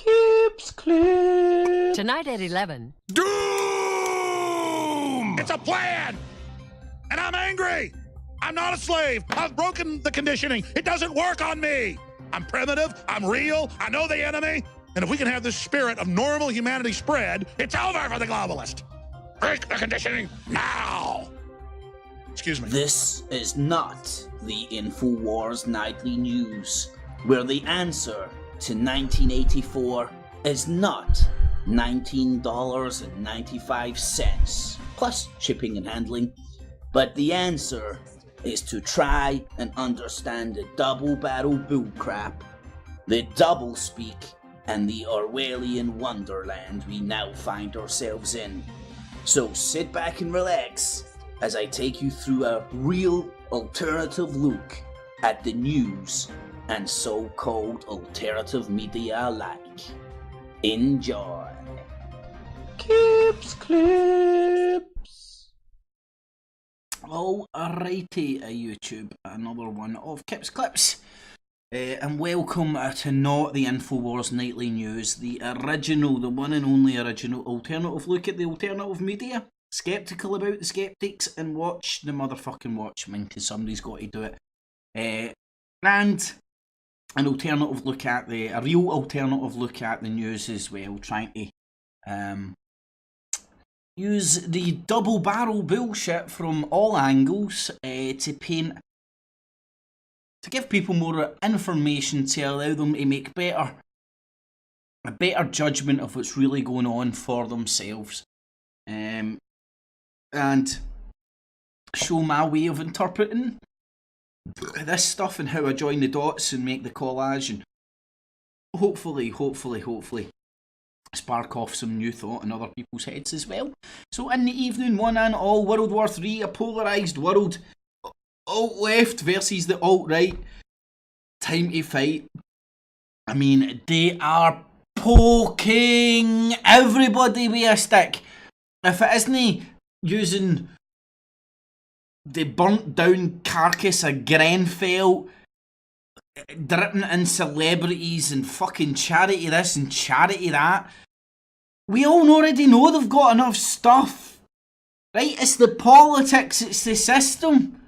Kips clip. Tonight at 11. Doom! It's a plan! And I'm angry! I'm not a slave! I've broken the conditioning! It doesn't work on me! I'm primitive, I'm real, I know the enemy, and if we can have this spirit of normal humanity spread, it's over for the globalist! Break the conditioning now! Excuse me. This is not the Infowars Nightly News, where the answer to 1984 is not $19.95 plus shipping and handling, but the answer is to try and understand the double barrel bullcrap, the doublespeak, and the Orwellian wonderland we now find ourselves in. So sit back and relax as I take you through a real alternative look at the news and so-called alternative media alike. Enjoy. Kips clips. Alrighty, YouTube, another one of Kips Clips. And welcome to not the Infowars Nightly News, the original, the one and only original alternative look at the alternative media. Skeptical about the skeptics and watch the motherfucking Watchmen, because somebody's got to do it. And an alternative look at a real alternative look at the news as well, trying to use the double barrel bullshit from all angles to paint, to give people more information to allow them to make a better judgment of what's really going on for themselves, and show my way of interpreting this stuff and how I join the dots and make the collage, and hopefully spark off some new thought in other people's heads as well. So in the evening, one and all, World War 3, a polarised world, alt-left versus the alt-right, time to fight. I mean, they are poking everybody with a stick. If it isn't using the burnt down carcass of Grenfell, dripping in celebrities and fucking charity this and charity that, we all already know they've got enough stuff, right? It's the politics, it's the system,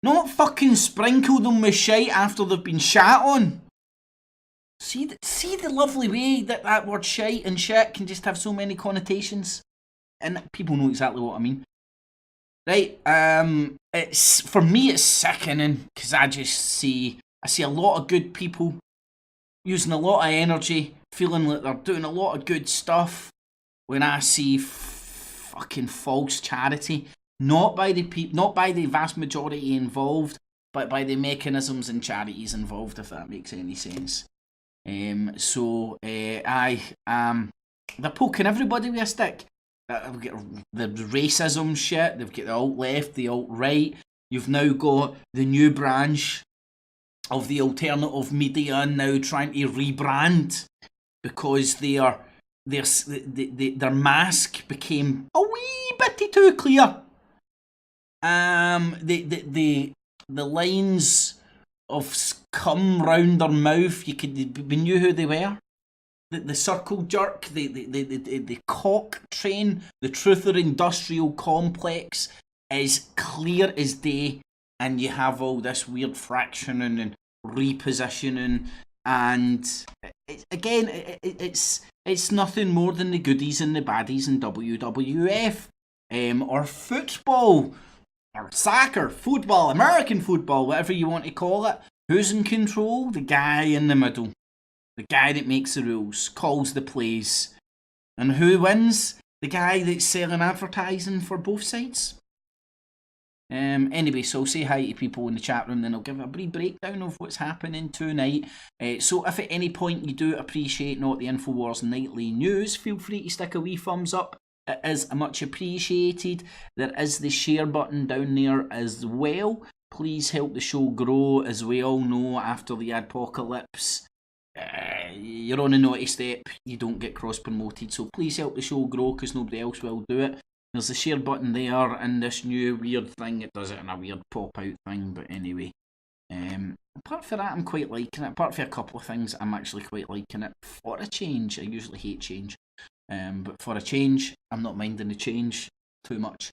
not fucking sprinkle them with shite after they've been shat on. See the lovely way that word shite and shit can just have so many connotations, and people know exactly what I mean. Right, it's, for me it's sickening, because I see a lot of good people using a lot of energy, feeling like they're doing a lot of good stuff, when I see fucking false charity, not by the vast majority involved, but by the mechanisms and charities involved, if that makes any sense. They're poking everybody with a stick. They've got the racism shit, they've got the alt-left, the alt-right, you've now got the new branch of the alternative media now trying to rebrand because their mask became a wee bit too clear. The lines of scum round their mouth, we knew who they were. The circle jerk, the cock train, the truther industrial complex is clear as day, and you have all this weird fractioning and repositioning, and it's nothing more than the goodies and the baddies in WWF, or football, or soccer, football, American football, whatever you want to call it. Who's in control? The guy in the middle. The guy that makes the rules, calls the plays. And who wins? The guy that's selling advertising for both sides. Anyway, so say hi to people in the chat room, then I'll give a brief breakdown of what's happening tonight. So if at any point you do appreciate not the Infowars Nightly News, feel free to stick a wee thumbs up. It is much appreciated. There is the share button down there as well. Please help the show grow. As we all know, after the apocalypse, you're on a naughty step, you don't get cross-promoted, so please help the show grow, because nobody else will do it. There's the share button there, and this new weird thing, it does it in a weird pop-out thing, but anyway. Apart from that, I'm quite liking it. Apart from a couple of things, I'm actually quite liking it. For a change, I usually hate change. But for a change, I'm not minding the change too much.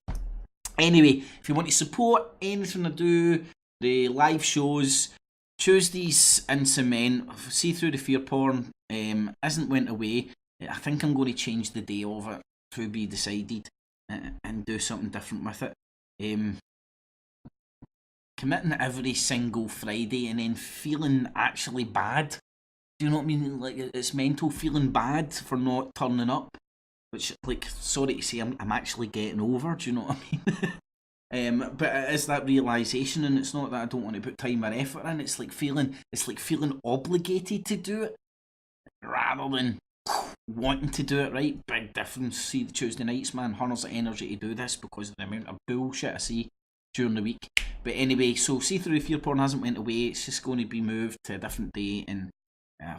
Anyway, if you want to support anything I do, the live shows, Tuesdays in cement, see through the fear porn, isn't went away. I think I'm going to change the day of it to be decided and do something different with it. Committing every single Friday and then feeling actually bad. Do you know what I mean? Like, it's mental, feeling bad for not turning up. Which, like, sorry to say, I'm actually getting over. Do you know what I mean? But it is that realisation, and it's not that I don't want to put time or effort in. It's like feeling obligated to do it rather than wanting to do it. Right, big difference. See the Tuesday nights, man. Hundreds of energy to do this because of the amount of bullshit I see during the week. But anyway, so see through the fear porn hasn't went away. It's just going to be moved to a different day and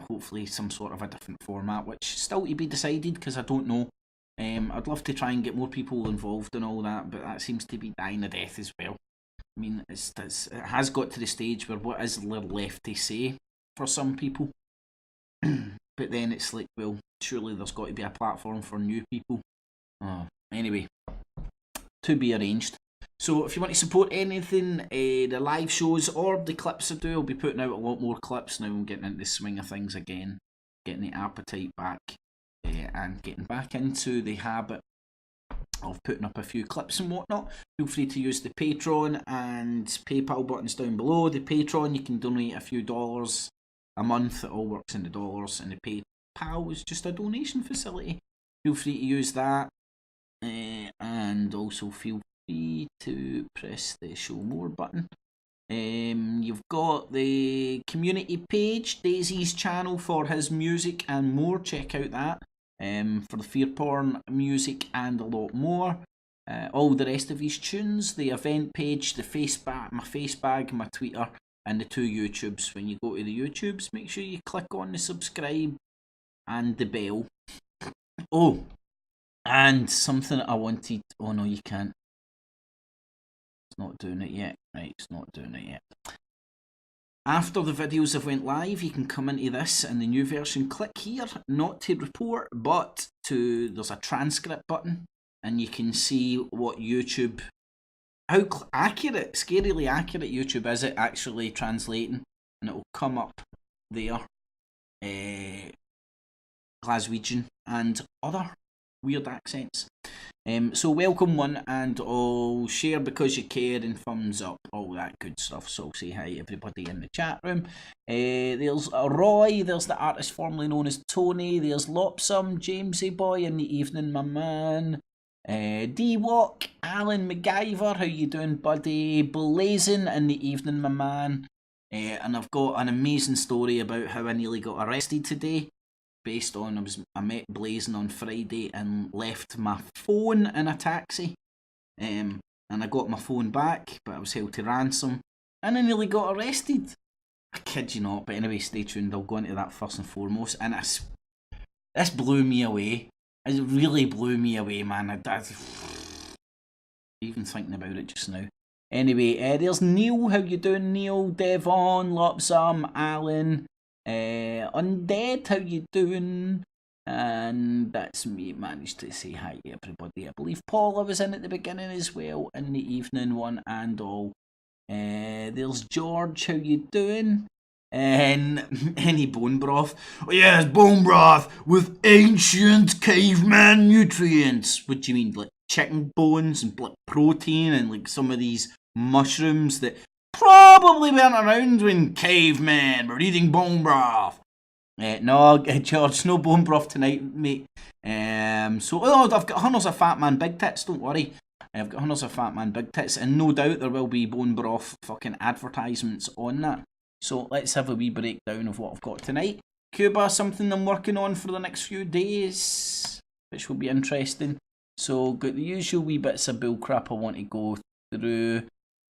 hopefully some sort of a different format, which still to be decided because I don't know. I'd love to try and get more people involved and all that, but that seems to be dying a death as well. I mean, it has got to the stage where what is there left to say for some people? But then it's like, well, surely there's got to be a platform for new people. Anyway, to be arranged. So if you want to support anything, the live shows or the clips I do, I'll be putting out a lot more clips now. I'm getting into the swing of things again, getting the appetite back. And getting back into the habit of putting up a few clips and whatnot. Feel free to use the Patreon and PayPal buttons down below. The Patreon, you can donate a few dollars a month. It all works in the dollars. And the PayPal is just a donation facility. Feel free to use that. And also feel free to press the show more button. You've got the community page, Daiz's channel for his music and more. Check out that. For the fear porn music and a lot more. All the rest of his tunes, the event page, the my face bag, my Twitter, and the 2 YouTubes. When you go to the YouTubes, make sure you click on the subscribe and the bell. Oh, and something I wanted. Oh no, you can't. It's not doing it yet. Right, it's not doing it yet. After the videos have went live, you can come into this in the new version. Click here, not to report, but there's a transcript button, and you can see what YouTube, how accurate, scarily accurate YouTube is at actually translating, and it will come up there. Glaswegian and other weird accents. So welcome one and all, share because you care and thumbs up, all that good stuff. So say hi to everybody in the chat room. There's Roy, there's the artist formerly known as Tony, there's Lopsum, Jamesy Boy in the evening, my man. D-Walk, Alan MacGyver, how you doing buddy? Blazing in the evening, my man. And I've got an amazing story about how I nearly got arrested today. Based on, I met Blazing on Friday and left my phone in a taxi. And I got my phone back, but I was held to ransom. And I nearly got arrested. I kid you not, but anyway, stay tuned. I'll go into that first and foremost. And this blew me away. It really blew me away, man. Even thinking about it just now. Anyway, there's Neil. How you doing, Neil? Devon, Lopsam, Alan. Undead, how you doing? And that's me. Managed to say hi to everybody. I believe Paula was in at the beginning as well, in the evening, one and all. There's George, how you doing? And any bone broth? Oh yes, bone broth with ancient caveman nutrients. What do you mean, like chicken bones and like protein and like some of these mushrooms that probably weren't around when cavemen were eating bone broth. No, George, no bone broth tonight, mate. I've got hundreds of Fat Man Big Tits, don't worry. I've got hundreds of Fat Man Big Tits, and no doubt there will be bone broth fucking advertisements on that. So let's have a wee breakdown of what I've got tonight. Cuba, something I'm working on for the next few days, which will be interesting. So got the usual wee bits of bullcrap I want to go through.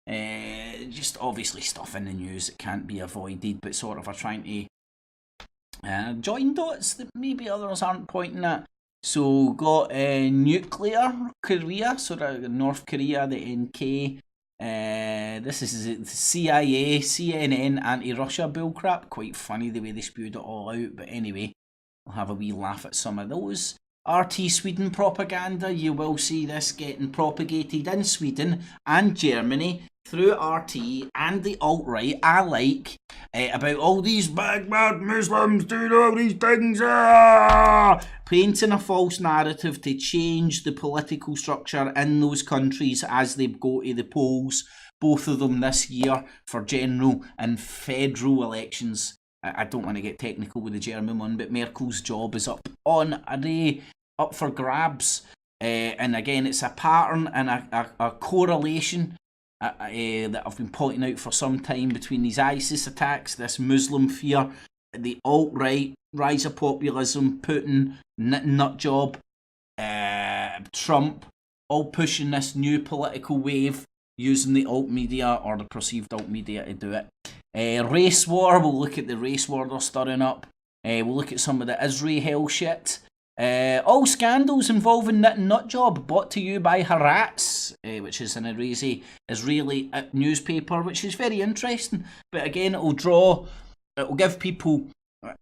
Just obviously stuff in the news that can't be avoided, but sort of are trying to join dots that maybe others aren't pointing at. So got nuclear Korea, so North Korea, the NK, This is the CIA, CNN, anti-Russia bullcrap. Quite funny the way they spewed it all out. But anyway, I'll have a wee laugh at some of those. RT Sweden propaganda. You will see this getting propagated in Sweden and Germany through RT and the alt-right alike, about all these bad Muslims doing all these things, painting a false narrative to change the political structure in those countries as they go to the polls, both of them this year for general and federal elections. I don't want to get technical with the German one, but Merkel's job is up for grabs. And again, it's a pattern and a correlation that I've been pointing out for some time between these ISIS attacks, this Muslim fear, the alt-right, rise of populism, Putin, nut job, Trump, all pushing this new political wave using the alt media or the perceived alt media to do it. Race war, we'll look at the race war they're stirring up. We'll look at some of the Israel shit. All scandals involving nut job brought to you by Haaretz, which is an Israeli newspaper, which is very interesting. But again, it'll give people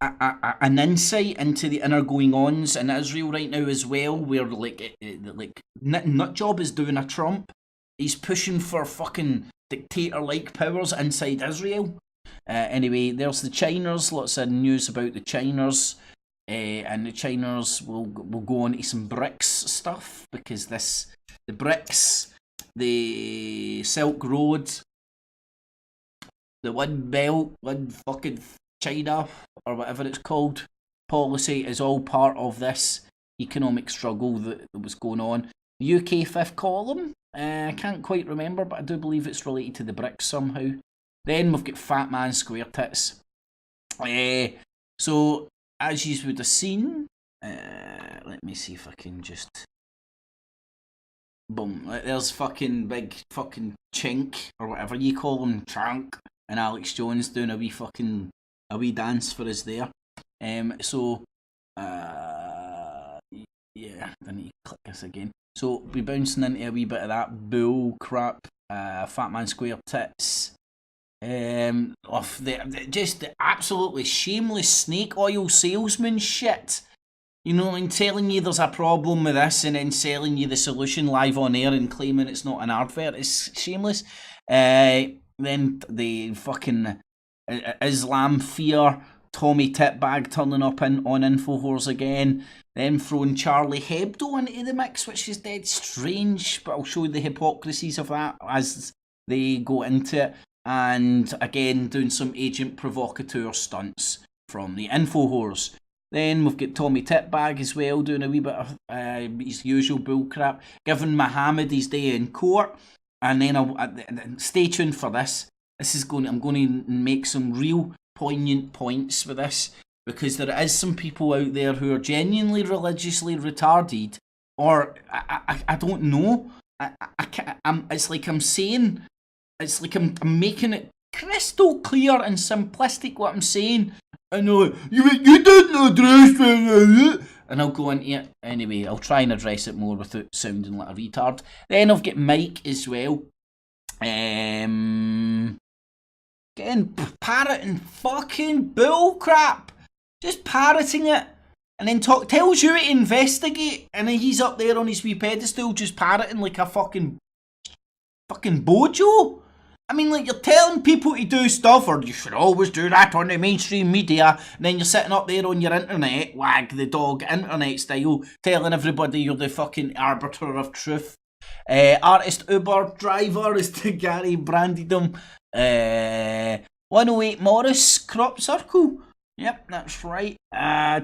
an insight into the inner going-ons in Israel right now as well, where like nut job is doing a Trump. He's pushing for fucking dictator-like powers inside Israel. Anyway, there's the Chiners. Lots of news about the Chiners. And the Chiners will go on to some BRICS stuff, because the BRICS, the Silk Road, the One Belt, One fucking China, or whatever it's called, policy is all part of this economic struggle that was going on. The UK fifth column, I can't quite remember, but I do believe it's related to the BRICS somehow. Then we've got Fat Man Square Tits. So, as you would have seen, let me see if I can just... Boom. There's fucking big fucking chink, or whatever you call him, Chunk, and Alex Jones doing a wee dance for us there. Yeah, I need to click this again. So, we're bouncing into a wee bit of that bull crap, Fat Man Square Tits. Of just the absolutely shameless snake oil salesman shit. You know, and telling you there's a problem with this and then selling you the solution live on air and claiming it's not an advert is shameless. Then the fucking Islam F.E.A.R. Tommy Titbag turning up on Infowars again. Then throwing Charlie Hebdo into the mix, which is dead strange, but I'll show you the hypocrisies of that as they go into it. And again, doing some agent provocateur stunts from the Infowars. Then we've got Tommy Titbag as well, doing a wee bit of his usual bullcrap, giving Muhammad his day in court. And then stay tuned for this. I'm going to make some real poignant points with this, because there is some people out there who are genuinely religiously retarded, or I don't know. It's like I'm saying. It's like I'm making it crystal clear and simplistic what I'm saying. I know, you didn't address it. And I'll go into it. Anyway, I'll try and address it more without sounding like a retard. Then I've got Mike as well. Getting parroting fucking bullcrap. Just parroting it. And then tells you to investigate. And then he's up there on his wee pedestal just parroting like a fucking bojo. I mean, like, you're telling people to do stuff, or you should always do that on the mainstream media, and then you're sitting up there on your internet, wag the dog, internet style, telling everybody you're the fucking arbiter of truth. Artist Uber driver is to Gary branded him. 108 Morris crop circle. Yep, that's right.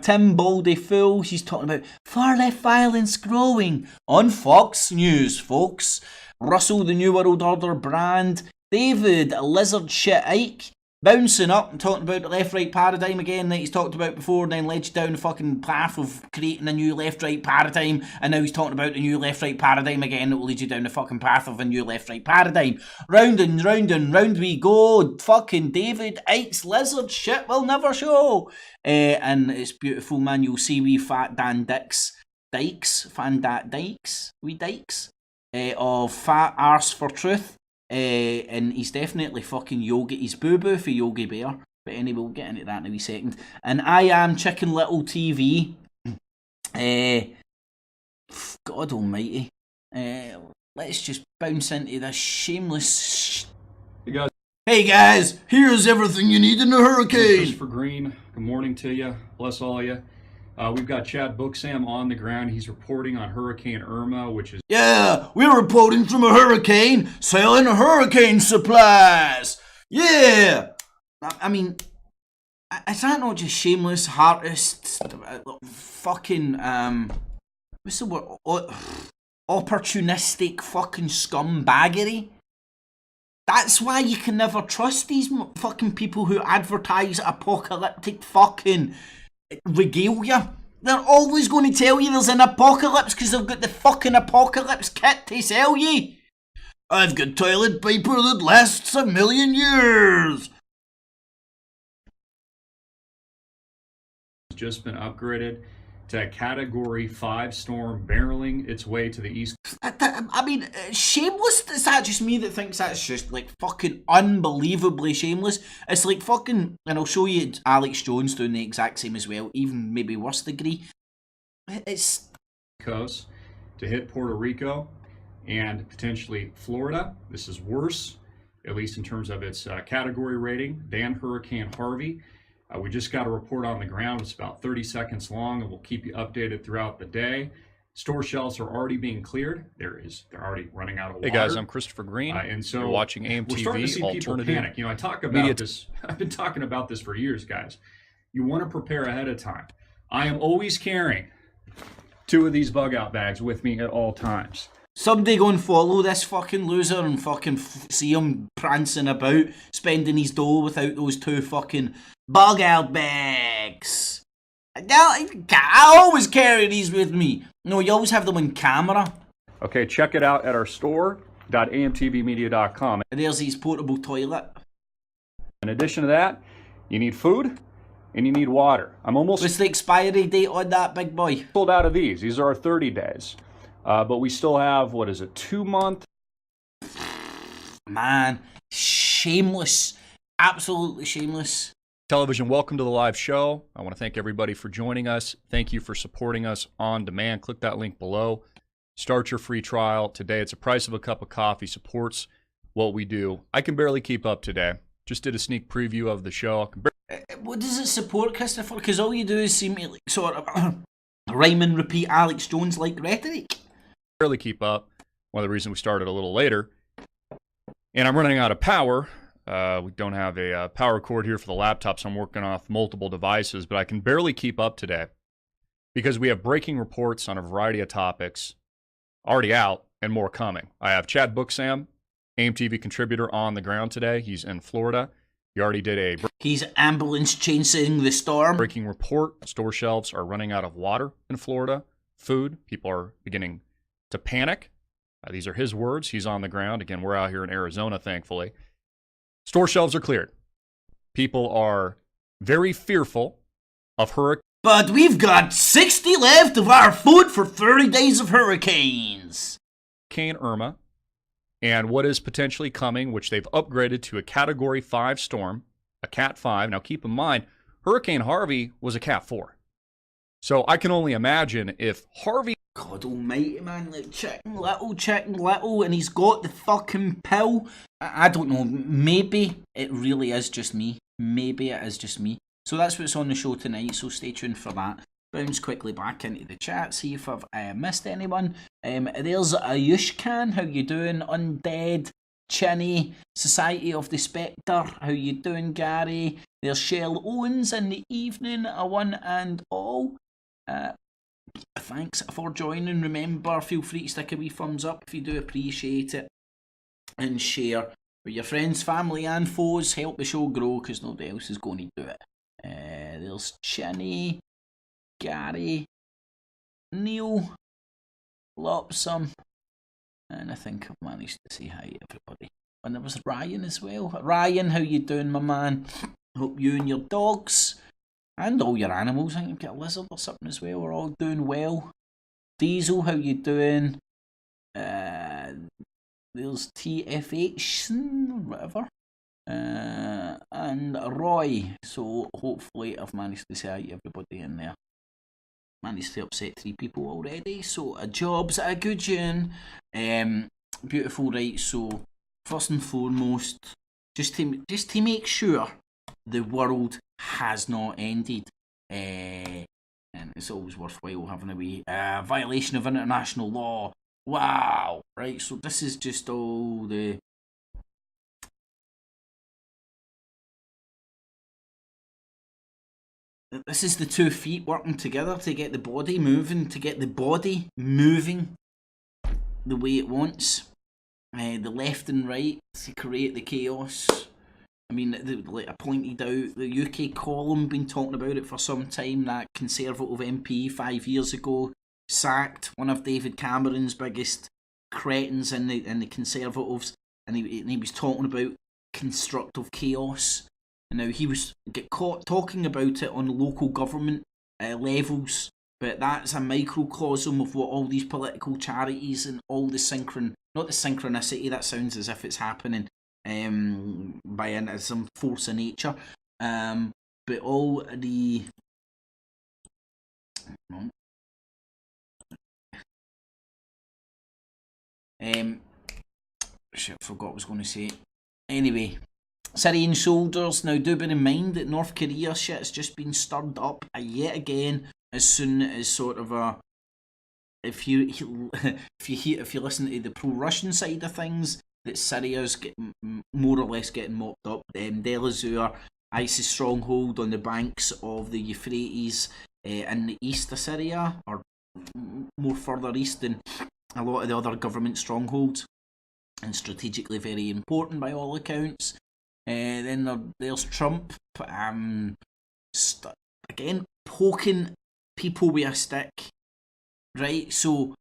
Tim Baldy Fools, he's talking about far left violence growing on Fox News, folks. Russell, the New World Order brand. David, Lizard Shit Ike, bouncing up and talking about the left-right paradigm again that he's talked about before, and then led you down the fucking path of creating a new left-right paradigm, and now he's talking about the new left-right paradigm again that will lead you down the fucking path of a new left-right paradigm. Round and round and round we go. Fucking David Ike's Lizard Shit will never show. And it's beautiful, man. You'll see wee fat Dan Dykes, of Fat Arse for Truth. And he's definitely fucking Yogi. He's Boo Boo for Yogi Bear. But anyway, we'll get into that in a wee second. And I am Chicken Little TV. God almighty. Let's just bounce into this shameless... Hey guys, here's everything you need in a hurricane. Christopher Green, good morning to you. Bless all of you. We've got Chad Booksam on the ground. He's reporting on Hurricane Irma, which is... Yeah, we're reporting from a hurricane, selling hurricane supplies. Yeah. I mean, is that not just shameless, heartist, fucking, what's the word? Opportunistic fucking scumbaggery? That's why you can never trust these fucking people who advertise apocalyptic fucking regalia. They're always going to tell you there's an apocalypse because they've got the fucking apocalypse kit to sell you. I've got toilet paper that lasts 1,000,000 years. Just been upgraded to a Category 5 storm barreling its way to the east. I mean, shameless? Is that just me that thinks that's just like fucking unbelievably shameless? It's like fucking, and I'll show you Alex Jones doing the exact same as well, even maybe worse degree. It's coast to hit Puerto Rico and potentially Florida. This is worse, at least in terms of its category rating, than Hurricane Harvey. We just got a report on the ground. It's about 30 seconds long, and we'll keep you updated throughout the day. Store shelves are already being cleared. They're already running out of water. Hey guys, I'm Christopher Green. And so you're watching AMTV. We're starting to see people panic. You know, I talk about this. I've been talking about this for years, guys. You want to prepare ahead of time. I am always carrying 2 of these bug out bags with me at all times. somebody go and follow this fucking loser and fucking see him prancing about, spending his dough without those 2 fucking bug out bags. I always carry these with me. No, you always have them on camera. Okay, check it out at our store.amtvmedia.com. There's his portable toilet. In addition to that, you need food and you need water. I'm almost... What's the expiry date on that, big boy? Sold out of these. These are our 30 days. But we still have, what is it, 2 months? Man, shameless. Absolutely shameless. Television, welcome to the live show. I want to thank everybody for joining us. Thank you for supporting us on demand. Click that link below. Start your free trial today. It's the price of a cup of coffee. Supports what we do. I can barely keep up today. Just did a sneak preview of the show. What does it support, Christopher? Because all you do is seem to like, sort of rhyme and repeat Alex Jones-like rhetoric. Barely keep up. One of the reasons we started a little later. And I'm running out of power. We don't have a power cord here for the laptop, so I'm working off multiple devices, but I can barely keep up today because we have breaking reports on a variety of topics already out and more coming. I have Chad Booksam, AMTV contributor, on the ground today. He's in Florida. He already did a... He's ambulance chasing the storm. Breaking report. Store shelves are running out of water in Florida. Food. People are beginning to panic. These are his words. He's on the ground. Again, we're out here in Arizona, thankfully. Store shelves are cleared. People are very fearful of hurricanes. But we've got 60 left of our food for 30 days of hurricanes. Hurricane Irma and what is potentially coming, which they've upgraded to a Category 5 storm, a Cat 5. Now keep in mind, Hurricane Harvey was a Cat 4. So I can only imagine if Harvey... God almighty, man, like Chicken Little, and he's got the fucking pill. I don't know, maybe it really is just me. Maybe it is just me. So that's what's on the show tonight, so stay tuned for that. Bounce quickly back into the chat, see if I've missed anyone. There's Ayushkan, how you doing? Undead, Chinny, Society of the Spectre, how you doing, Gary? There's Shell Owens in the evening, a one and all. Thanks for joining. Remember, feel free to stick a wee thumbs up if you do appreciate it. And share with your friends, family and foes. Help the show grow because nobody else is going to do it. There's Chinny, Gary, Neil, Lopsum, and I think I've managed to say hi to everybody. And there was Ryan as well. Ryan, how you doing, my man? Hope you and your dogs and all your animals, I think you've got a lizard or something as well, we're all doing well. Diesel, how you doing? there's TFH or whatever. And Roy. So hopefully I've managed to say hi to everybody in there. Managed to upset 3 people already. So a job's a good one. Beautiful, right? So first and foremost, just to make sure the world has not ended. And it's always worthwhile having a wee violation of international law. Wow, right? So this is just all the this is the 2 feet working together to get the body moving, the way it wants. The left and right to create the chaos. I mean, like I pointed out, the UK column been talking about it for some time. That Conservative MP 5 years ago sacked one of David Cameron's biggest cretins in the Conservatives, and he was talking about constructive chaos. And now he was get caught talking about it on local government levels, but that's a microcosm of what all these political charities and all the not the synchronicity, that sounds as if it's happening by some force of nature, but all the shit, I forgot what I was going to say. Anyway, Syrian soldiers. Now do bear in mind that North Korea shit has just been stirred up yet again as soon as sort of a if you listen to the pro-Russian side of things, that Syria's more or less getting mopped up. Daiz, ISIS stronghold on the banks of the Euphrates in the east of Syria, or more further east than a lot of the other government strongholds, and strategically very important by all accounts. Then there's Trump, again poking people with a stick, right? So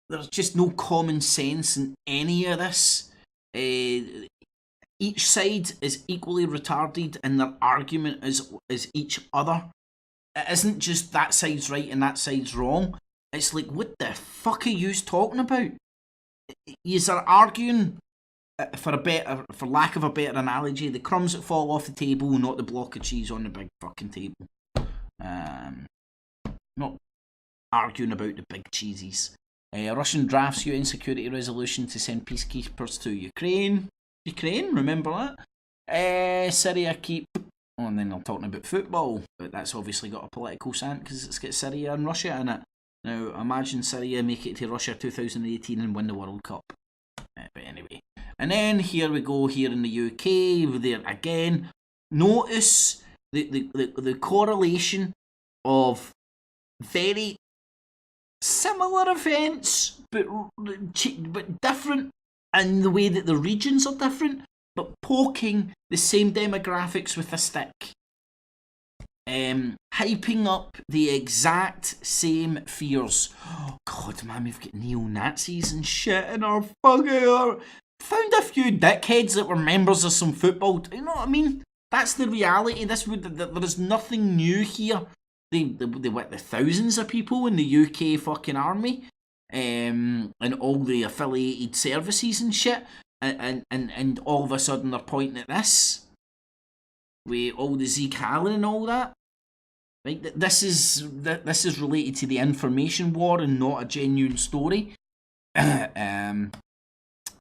there's just no common sense in any of this. Each side is equally retarded in their argument as each other. It isn't just that side's right and that side's wrong. It's like, what the fuck are you talking about? Yous are arguing, for lack of a better analogy, the crumbs that fall off the table, not the block of cheese on the big fucking table. Not arguing about the big cheeses. Russian drafts UN security resolution to send peacekeepers to Ukraine. Remember that? Syria keep... Oh, and then I'm talking about football, but that's obviously got a political slant because it's got Syria and Russia in it. Now, imagine Syria make it to Russia 2018 and win the World Cup. But anyway. And then here we go, here in the UK, there again. Notice the correlation of very similar events, but different in the way that the regions are different, but poking the same demographics with a stick. Hyping up the exact same fears. Oh, God, man, we've got neo-Nazis and shit in our fucking... Found a few dickheads that were members of some football... You know what I mean? That's the reality. There is nothing new here. They went the thousands of people in the UK fucking army, and all the affiliated services and shit, and all of a sudden they're pointing at this with all the Zeke Allen and all that. Right? This is related to the information war and not a genuine story. And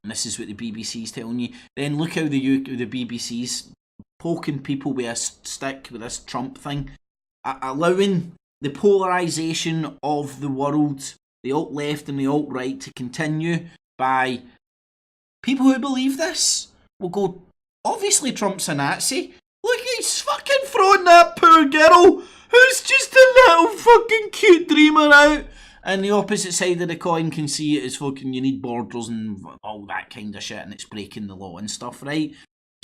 this is what the BBC's telling you. Then look how the BBC's poking people with a stick with this Trump thing. Allowing the polarisation of the world, the alt-left and the alt-right, to continue by people who believe this will go, obviously Trump's a Nazi. Look, he's fucking throwing that poor girl who's just a little fucking cute dreamer out. And the opposite side of the coin can see it as fucking you need borders and all that kind of shit, and it's breaking the law and stuff, right?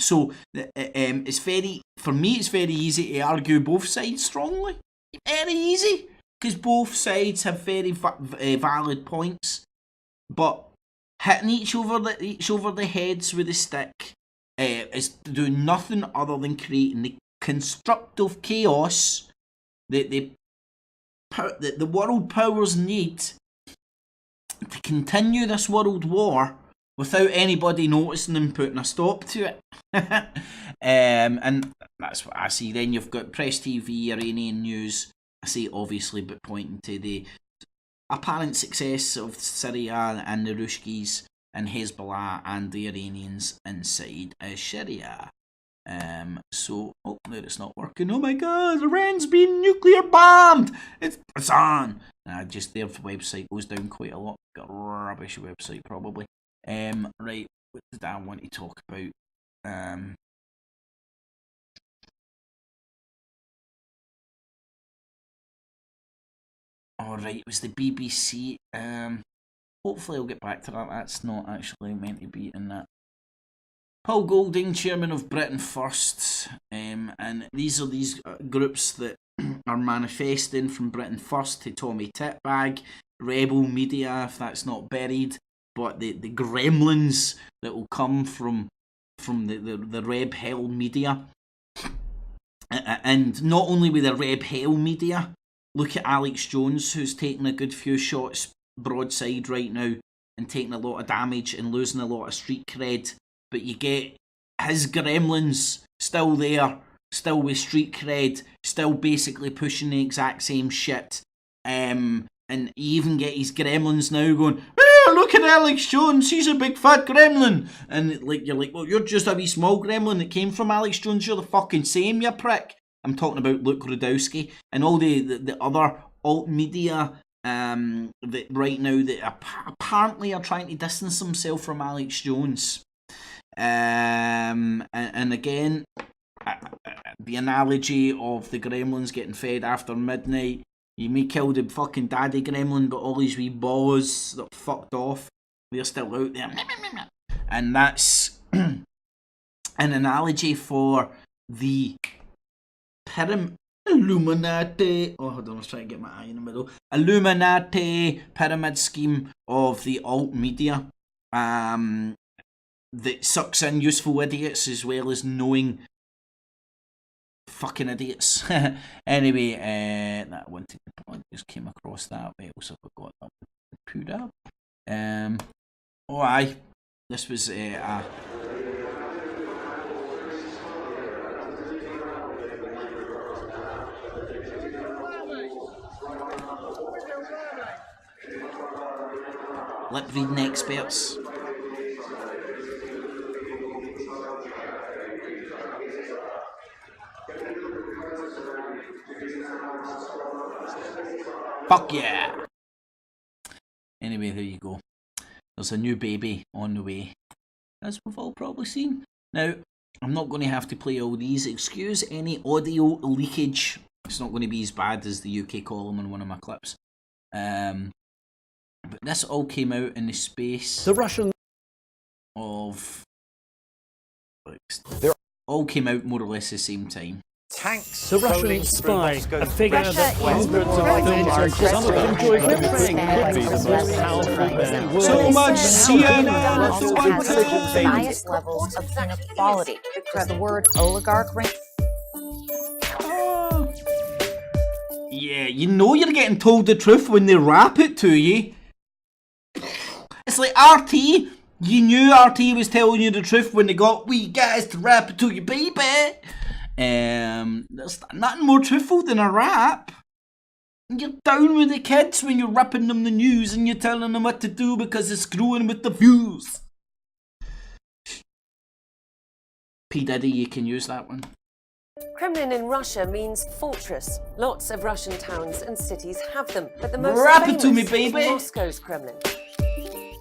So it's very easy to argue both sides strongly. Very easy, because both sides have very valid points. But hitting each over the heads with a stick is doing nothing other than creating the constructive chaos that the world powers need to continue this world war without anybody noticing and putting a stop to it. And that's what I see. Then you've got Press TV, Iranian news. I see, obviously, but pointing to the apparent success of Syria and the Ruskies and Hezbollah and the Iranians inside Syria. So, oh, no, it's not working. Oh my god, Iran's been nuclear bombed! It's on! Just their website goes down quite a lot. Got a rubbish website, probably. Right, what did I want to talk about? Alright, it was the BBC. Hopefully I'll get back to that. That's not actually meant to be in that. Paul Golding, chairman of Britain First, and these are these groups that are manifesting, from Britain First to Tommy Titbag, Rebel Media, if that's not buried, but the gremlins that will come from the Reb Hell Media. And not only with the Reb Hell Media, look at Alex Jones, who's taking a good few shots broadside right now and taking a lot of damage and losing a lot of street cred. But you get his gremlins still there, still with street cred, still basically pushing the exact same shit. And you even get his gremlins now going, oh, look at Alex Jones, he's a big fat gremlin. And you're like, well, you're just a wee small gremlin that came from Alex Jones, you're the fucking same, you prick. I'm talking about Luke Rudowski and all the other alt media that right now that apparently are trying to distance themselves from Alex Jones. And again, the analogy of the gremlins getting fed after midnight. You may kill the fucking daddy gremlin, but all these wee balls that fucked off, they're still out there. And that's an analogy for the Illuminati. Oh, hold on, I was trying to get my eye in the middle. Illuminati pyramid scheme of the alt media. That sucks in useful idiots as well as knowing fucking idiots. Anyway, that one thing I just came across that. What else have I got up? Put up. Oh aye, this was lip reading experts. Fuck yeah! Anyway, there you go. There's a new baby on the way, as we've all probably seen. Now, I'm not going to have to play all these. Excuse any audio leakage. It's not going to be as bad as the UK column in one of my clips. But this all came out in the space of... all came out more or less the same time. Tanks. The Russian spy, a figure that hundreds of films, some of them enjoy gripping, could be the most powerful man. So much CNN! Highest levels of inequality. The word oligarch ranks. Yeah, you know you're getting told the truth when they rap it to you. It's like RT. You knew RT was telling you the truth when they got we guys to rap it to you, baby. There's nothing more truthful than a rap. You're down with the kids when you're rapping them the news and you're telling them what to do because it's screwing with the views. P. Diddy, you can use that one. Kremlin in Russia means fortress. Lots of Russian towns and cities have them, but the most Rap it famous to me, is baby. Moscow's Kremlin.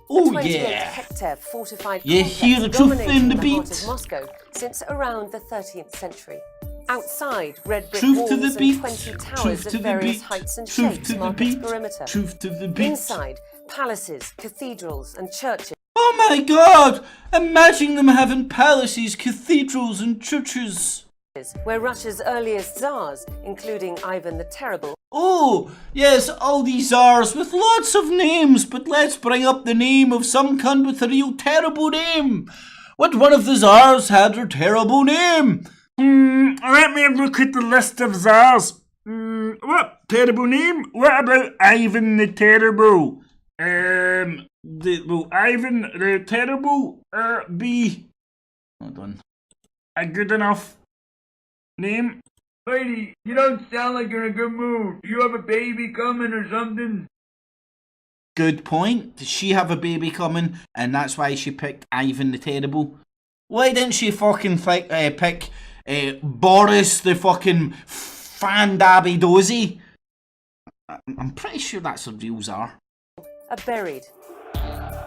Oh 28-hectare fortified You complex hear the truth dominating in the heart beat. of Moscow since around the 13th century. Outside, red brick Truth walls to the and beat. 20 Truth towers to of the various beat. heights and Truth shapes to the mark its beat. perimeter. Truth to the beat. Inside, palaces, cathedrals and churches. Oh my god! Imagine them having palaces, cathedrals and churches. Where Russia's earliest tsars, including Ivan the Terrible. Oh, yes, all these czars with lots of names, but let's bring up the name of some cunt with a real terrible name. What one of the czars had a terrible name? Let me look at the list of czars. What terrible name? What about Ivan the Terrible? Will Ivan the Terrible be... Hold on. A good enough name? Lady, you don't sound like you're in a good mood. Do you have a baby coming or something? Good point. Does she have a baby coming and that's why she picked Ivan the Terrible? Why didn't she fucking pick Boris the fucking Fandabby Dozy? I'm pretty sure that's a real czar. Are buried.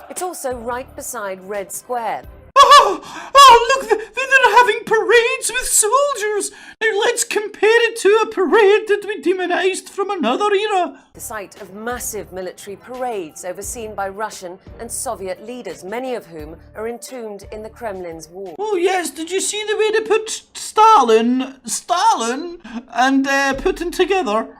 It's also right beside Red Square. Oh, look, they're having parades with soldiers. Now let's compare it to a parade that we demonized from another era. The site of massive military parades overseen by Russian and Soviet leaders, many of whom are entombed in the Kremlin's wall. Oh yes, did you see the way they put Stalin and Putin together?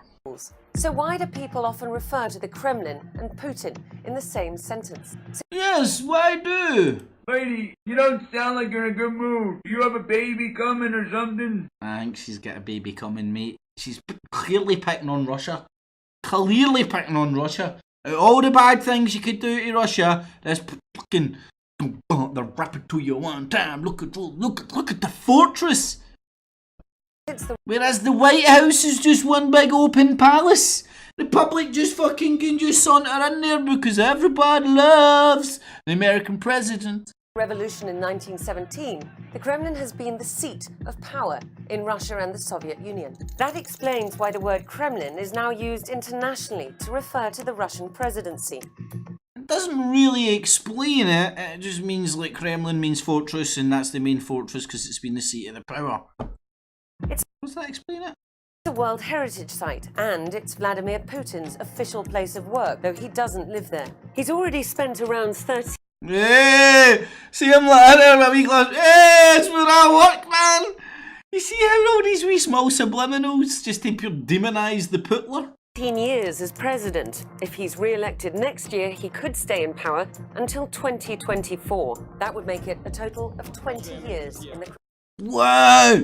So why do people often refer to the Kremlin and Putin in the same sentence? Yes, why do? Lady, you don't sound like you're in a good mood. Do you have a baby coming or something? I think she's got a baby coming, mate. She's clearly picking on Russia. Clearly picking on Russia. All the bad things you could do to Russia, this fucking... They're rapping to you one time. Look at the fortress. Whereas the White House is just one big open palace. The public just fucking can just saunter in there because everybody loves the American president. Revolution in 1917, the Kremlin has been the seat of power in Russia and the Soviet Union. That explains why the word Kremlin is now used internationally to refer to the Russian presidency. It doesn't really explain it. It just means like Kremlin means fortress and that's the main fortress because it's been the seat of the power. Does that explain it? It's a World Heritage Site and it's Vladimir Putin's official place of work, though he doesn't live there. He's already spent around 30... Hey! See him like there, my wee glass. Hey, it's where I work, man! You see how all these wee small subliminals just to pure demonise the Putler? 15 years as president. If he's re-elected next year, he could stay in power until 2024. That would make it a total of 20 years in the... Wow!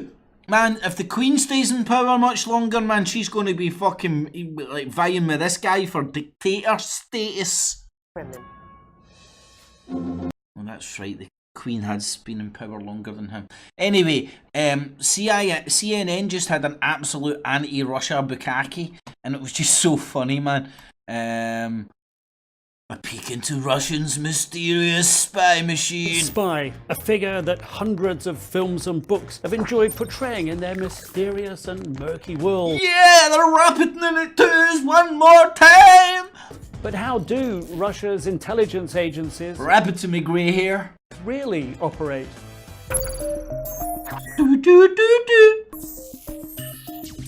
Man, if the Queen stays in power much longer, man, she's going to be fucking like vying with this guy for dictator status. Kremlin. Well, that's right. The Queen has been in power longer than him. Anyway, CNN just had an absolute anti-Russia bukkake, and it was just so funny, man. A peek into Russians' mysterious spy machine. Spy, a figure that hundreds of films and books have enjoyed portraying in their mysterious and murky world. Yeah, they're rapping in it too, one more time! But how do Russia's intelligence agencies Rap it to me, grey hair. really operate?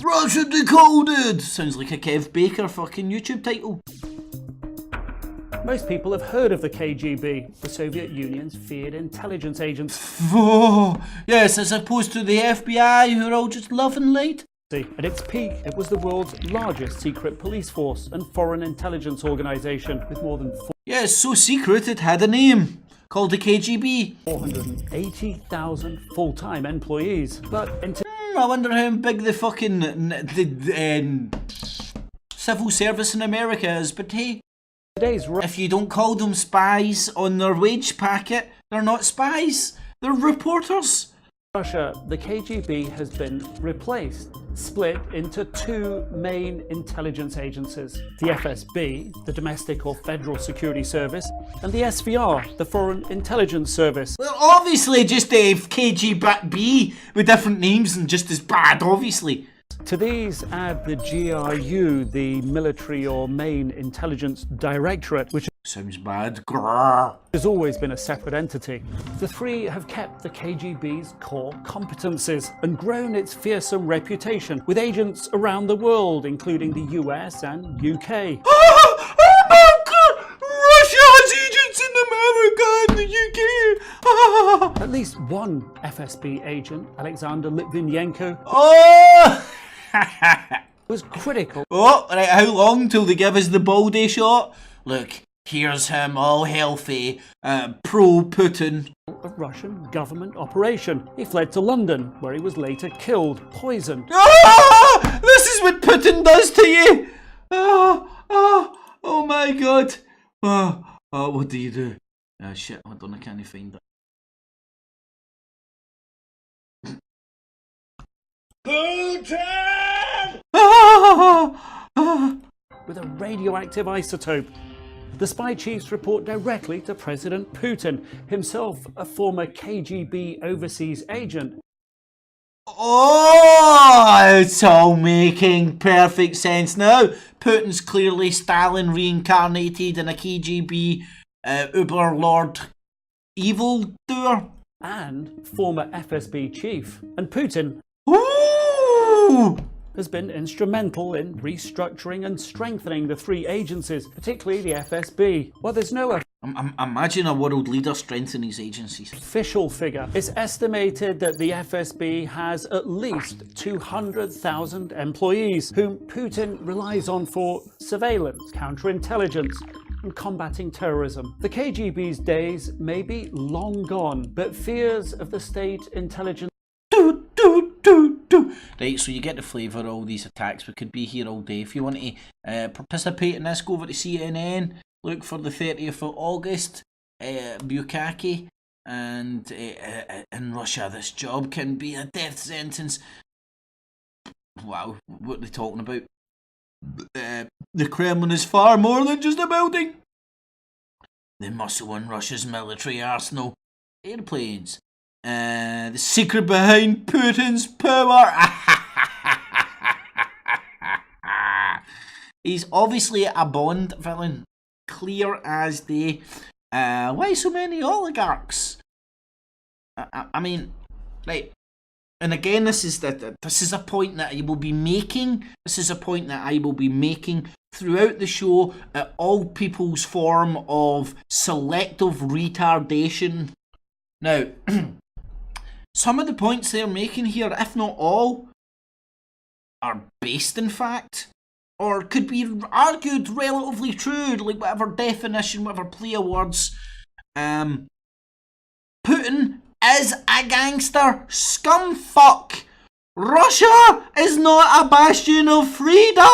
Russia decoded! Sounds like a Kev Baker fucking YouTube title. Most people have heard of the KGB, the Soviet Union's feared intelligence agency. Oh, yes, as opposed to the FBI, who are all just loving late. At its peak, it was the world's largest secret police force and foreign intelligence organization with more than Yes, so secret it had a name, called the KGB. 480,000 full-time employees. But I wonder how big the fucking civil service in America is, but hey, if you don't call them spies on their wage packet, they're not spies, they're reporters. Russia, the KGB has been replaced, split into two main intelligence agencies. The FSB, the Domestic or Federal Security Service, and the S.V.R., the Foreign Intelligence Service. Well, obviously just a KGB with different names and just as bad, obviously. To these add the GRU, the Military or Main Intelligence Directorate, which sounds bad. Grrr. has always been a separate entity. The three have kept the KGB's core competences and grown its fearsome reputation with agents around the world, including the US and UK. Oh my god! Russia has agents in America and the UK! At least one FSB agent, Alexander Litvinenko, Oh! was critical. Oh, right, how long till they give us the baldy shot? Look, here's him all healthy, pro-Putin. A Russian government operation. He fled to London, where he was later killed, poisoned. Ah! This is what Putin does to you! Oh my god. Oh, what do you do? Shit, hold on, I can't find it. Putin! with a radioactive isotope. The spy chiefs report directly to President Putin, himself a former KGB overseas agent. Oh, it's all making perfect sense now. Putin's clearly Stalin reincarnated in a KGB Uber Lord evil doer. And former FSB chief. And Putin Ooh! has been instrumental in restructuring and strengthening the three agencies, particularly the FSB. Well, there's no Imagine a world leader strengthening his agencies. official figure. It's estimated that the FSB has at least 200,000 employees whom Putin relies on for surveillance, counterintelligence, and combating terrorism. The KGB's days may be long gone, but fears of the state intelligence Right, so you get the flavour of all these attacks. We could be here all day. If you want to participate in this, go over to CNN. Look for the 30th of August, Bukaki, and in Russia this job can be a death sentence. Wow, what are they talking about? The Kremlin is far more than just a building. The muscle in Russia's military arsenal. Airplanes. The secret behind Putin's power. He's obviously a Bond villain. Clear as day. Why so many oligarchs? I mean, right. And again, this is a point that I will be making. This is a point that I will be making throughout the show at all people's form of selective retardation. Now, some of the points they're making here, if not all, are based in fact, or could be argued relatively true, like whatever definition, whatever play of words. Putin is a gangster scumfuck. Russia is not a bastion of freedom.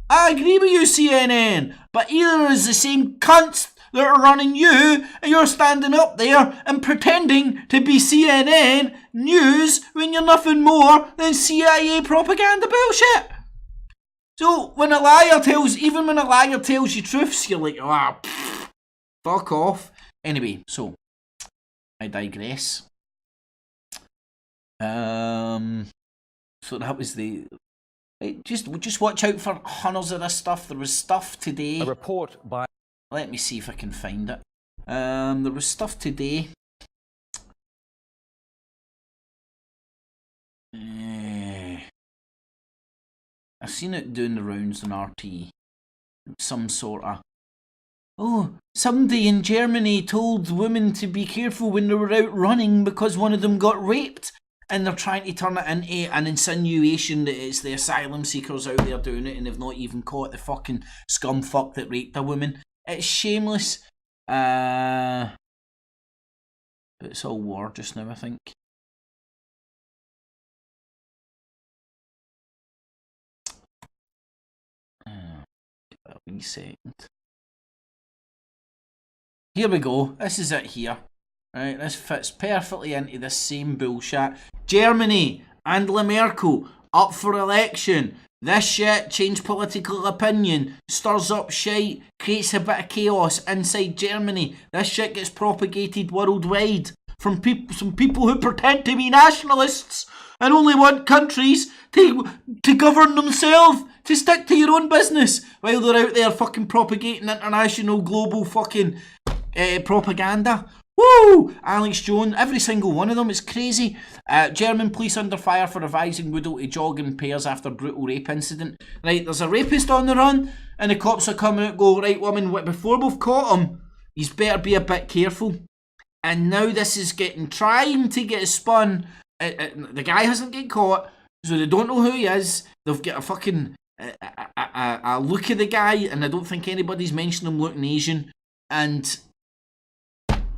I agree with you, CNN, but either is the same cunts that are running you, and you're standing up there and pretending to be CNN news when you're nothing more than CIA propaganda bullshit. So when a liar tells you truths, you're like, fuck off. Anyway, so I digress. So that was the. Just watch out for hundreds of this stuff. There was stuff today. A report by. Let me see if I can find it. There was stuff today. I've seen it doing the rounds on RT. Some sort of. Oh, somebody in Germany told women to be careful when they were out running because one of them got raped. And they're trying to turn it into an insinuation that it's the asylum seekers out there doing it and they've not even caught the fucking scumfuck that raped a woman. It's shameless. But it's all war just now, I think. Give that a wee second. Here we go. This is it here. Right, this fits perfectly into this same bullshit. Germany, Angela Merkel, up for election. This shit changed political opinion, stirs up shite, creates a bit of chaos inside Germany. This shit gets propagated worldwide from some people who pretend to be nationalists and only want countries to govern themselves, to stick to your own business, while they're out there fucking propagating international global fucking propaganda. Woo! Alex Jones, every single one of them is crazy. German police under fire for advising widow to jog in pairs after brutal rape incident. Right, there's a rapist on the run, and the cops are coming out and go, right woman, before we've caught him, he's better be a bit careful. And now this is trying to get spun. The guy hasn't get caught, so they don't know who he is. They've got a fucking a look at the guy, and I don't think anybody's mentioned him looking Asian. And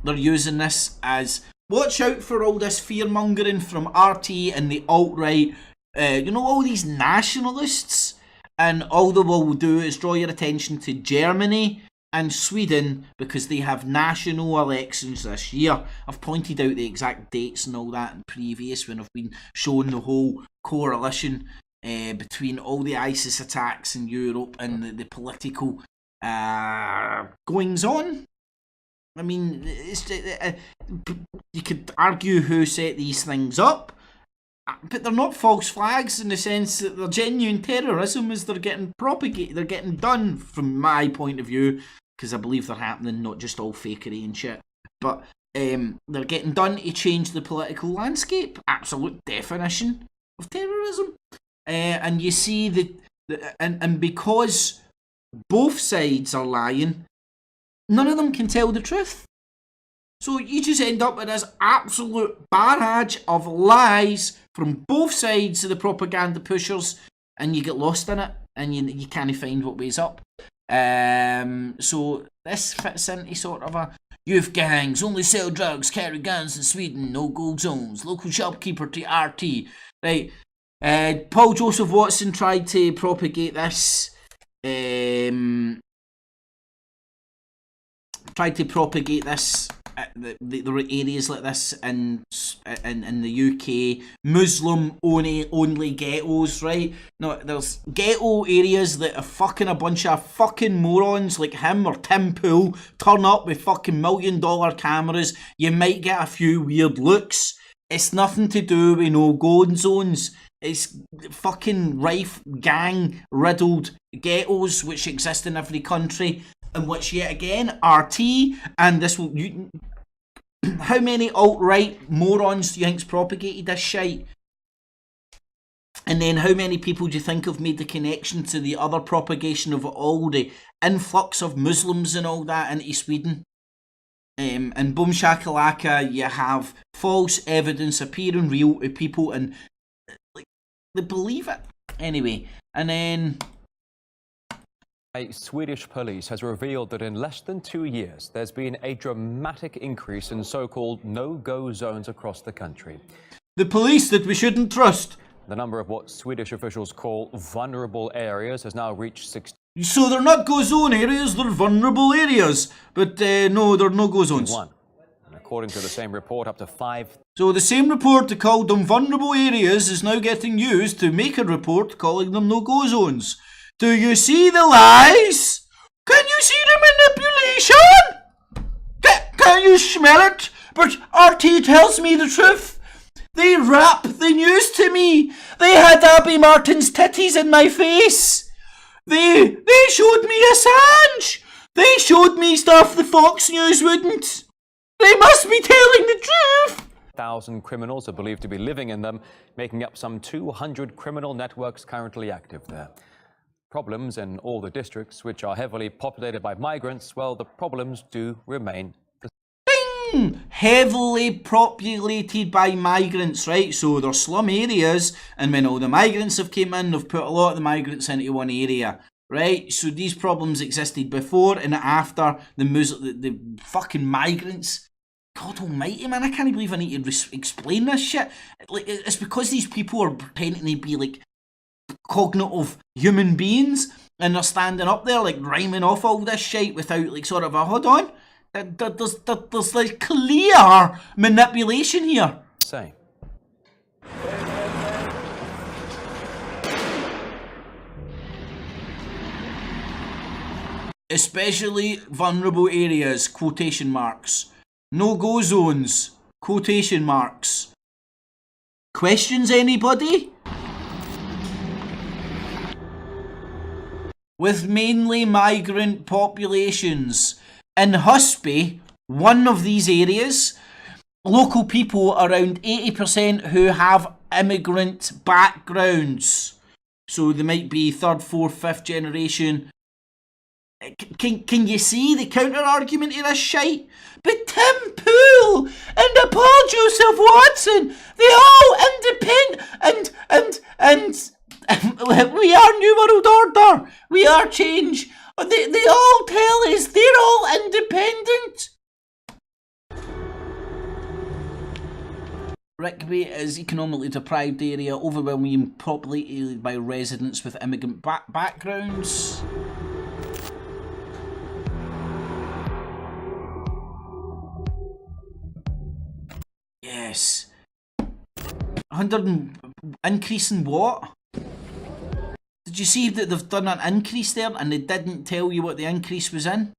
they're using this as, watch out for all this fear-mongering from RT and the alt-right. All these nationalists. And all they will do is draw your attention to Germany and Sweden, because they have national elections this year. I've pointed out the exact dates and all that in previous when I've been showing the whole correlation between all the ISIS attacks in Europe and the political goings on. I mean, you could argue who set these things up, but they're not false flags in the sense that they're genuine terrorism as they're getting propagated, they're getting done from my point of view, because I believe they're happening, not just all fakery and shit, but they're getting done to change the political landscape. Absolute definition of terrorism. And you see and because both sides are lying, none of them can tell the truth. So you just end up with this absolute barrage of lies from both sides of the propaganda pushers, and you get lost in it, and you can't find what way's up. So this fits into sort of a youth gangs only sell drugs, carry guns in Sweden, no gold zones, local shopkeeper to RT. Right. Paul Joseph Watson tried to propagate this. There were areas like this in the UK, Muslim only ghettos, right? No, there's ghetto areas that are fucking a bunch of fucking morons like him or Tim Pool turn up with fucking $1 million cameras. You might get a few weird looks. It's nothing to do with no gold zones. It's fucking rife, gang-riddled ghettos which exist in every country, in which yet again RT and this will. How many alt-right morons do you think's propagated this shite? And then how many people do you think have made the connection to the other propagation of all the influx of Muslims and all that into Sweden? And boom shakalaka, you have false evidence appearing real to people, and like they believe it anyway. And then Swedish police has revealed that in less than 2 years, there's been a dramatic increase in so-called no-go zones across the country. The police that we shouldn't trust. The number of what Swedish officials call vulnerable areas has now reached 60. So they're not go zone areas, they're vulnerable areas. But no, they're no go zones. And according to the same report, up to 5. So the same report that called them vulnerable areas is now getting used to make a report calling them no go zones. Do you see the lies? Can you see the manipulation? Can you smell it? But RT tells me the truth. They rap the news to me. They had Abby Martin's titties in my face. They showed me Assange. They showed me stuff the Fox News wouldn't. They must be telling the truth. 1,000 criminals are believed to be living in them, making up some 200 criminal networks currently active there. Problems in all the districts, which are heavily populated by migrants, well, the problems do remain the same. Heavily populated by migrants, right? So they're slum areas, and when all the migrants have came in, they've put a lot of the migrants into one area, right? So these problems existed before and after the fucking migrants. God almighty, man, I can't believe I need to explain this shit. Like, it's because these people are pretending to be like cognitive human beings, and they're standing up there like rhyming off all this shit without like sort of a hold on. There's like clear manipulation here. Say. Especially vulnerable areas, quotation marks. No-go zones, quotation marks. Questions, anybody? With mainly migrant populations. In Husby, one of these areas, local people around 80% who have immigrant backgrounds. So they might be 3rd, 4th, 5th generation. Can you see the counter-argument to this shite? But Tim Pool and Paul Joseph Watson, they all independent and we are New World Order. We are change. They all tell us they're all independent. Rigby is economically deprived area, overwhelmingly populated by residents with immigrant backgrounds. this? 100 increase in what? Did you see that they've done an increase there and they didn't tell you what the increase was in?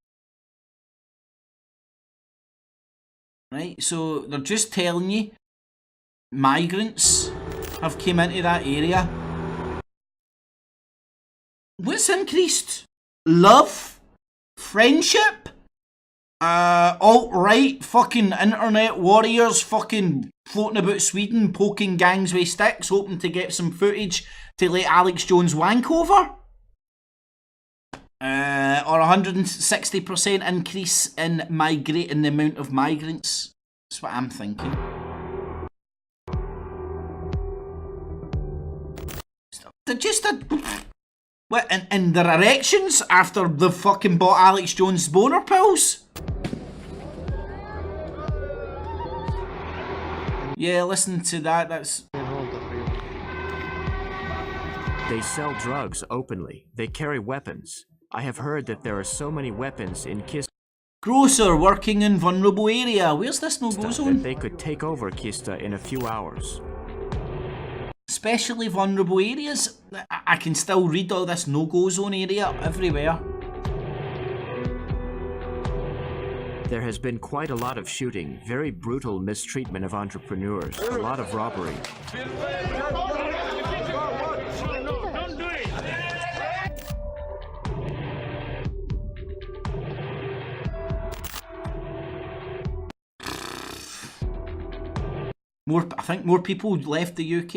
Right, so they're just telling you migrants have came into that area. What's increased? Love? Friendship? Alt-right fucking internet warriors fucking floating about Sweden, poking gangs with sticks, hoping to get some footage to let Alex Jones wank over? Or 160% increase in the amount of migrants? That's what I'm thinking. They're just what, in their erections after they've fucking bought Alex Jones boner pills? Yeah, listen to that, that's... They sell drugs openly. They carry weapons. I have heard that there are so many weapons in Kista Grocer working in vulnerable area. Where's this no-go that zone? they could take over Kista in a few hours. Especially vulnerable areas. I can still read all this no-go zone area everywhere. There has been quite a lot of shooting, very brutal mistreatment of entrepreneurs, a lot of robbery. I think more people left the UK.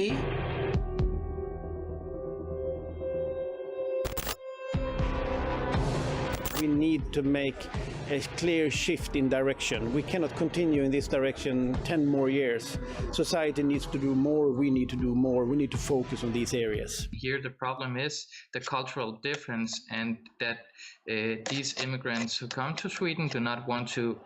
We need to make a clear shift in direction. We cannot continue in this direction 10 more years. Society needs to do more, we need to do more, we need to focus on these areas. Here the problem is the cultural difference, and that these immigrants who come to Sweden do not want to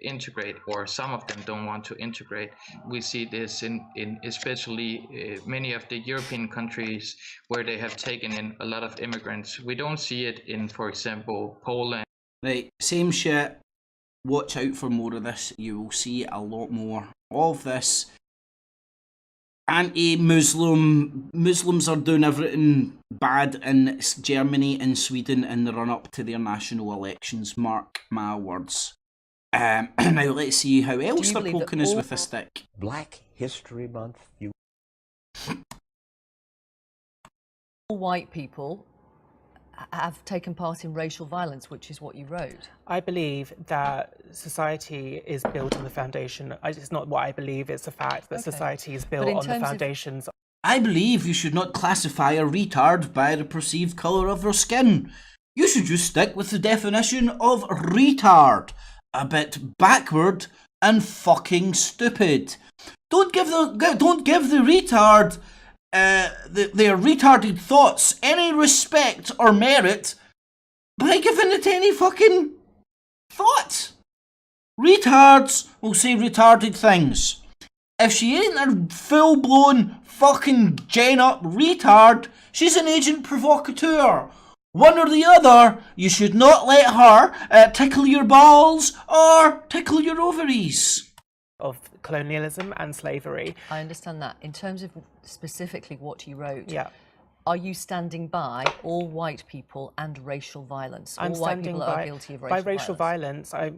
integrate, or some of them don't want to integrate. We see this in especially many of the European countries where they have taken in a lot of immigrants. We don't see it in, for example, Poland. Right, same shit. Watch out for more of this. You will see a lot more of this. Muslims are doing everything bad in Germany and Sweden in the run-up to their national elections. Mark my words. Now let's see how else they're poking us with a stick. Black History Month. All white people have taken part in racial violence, which is what you wrote. I believe that society is built on the foundation. It's not what I believe, it's a fact that society is built on the foundations. I believe you should not classify a retard by the perceived colour of their skin. You should just stick with the definition of retard. A bit backward and fucking stupid. Don't give the retard their retarded thoughts any respect or merit by giving it any fucking thought. Retards will say retarded things. If she ain't a full-blown fucking gen-up retard, she's an agent provocateur. One or the other, you should not let her tickle your balls or tickle your ovaries. Of colonialism and slavery. I understand that. In terms of specifically what you wrote, yeah. Are you standing by all white people and racial violence? I'm all white standing people are guilty of racial violence. That's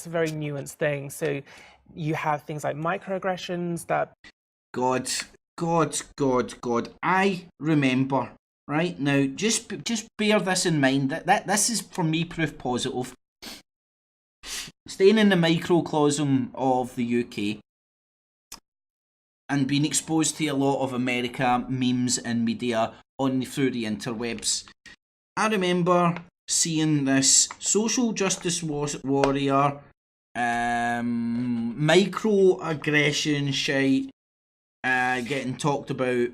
a very nuanced thing. So you have things like microaggressions that... God. I remember, right now, just bear this in mind, that this is, for me, proof positive. Staying in the microcosm of the UK and being exposed to a lot of America memes and media through the interwebs. I remember seeing this social justice warrior microaggression shite getting talked about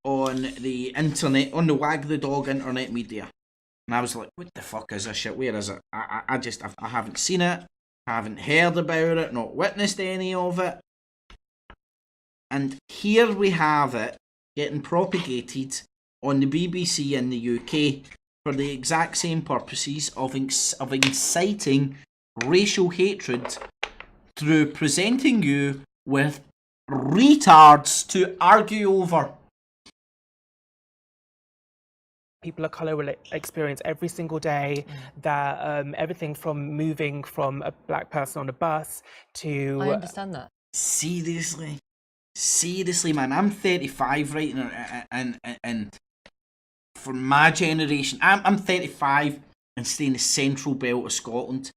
on the internet, on the Wag the Dog internet media. And I was like, what the fuck is this shit? Where is it? I haven't seen it. I haven't heard about it, not witnessed any of it. And here we have it getting propagated on the BBC in the UK for the exact same purposes of inciting racial hatred through presenting you with retards to argue over. People of colour will experience every single day, that everything from moving from a black person on a bus to... I understand that. Seriously, man, I'm 35, right, and for my generation, I'm 35 and stay in the central belt of Scotland,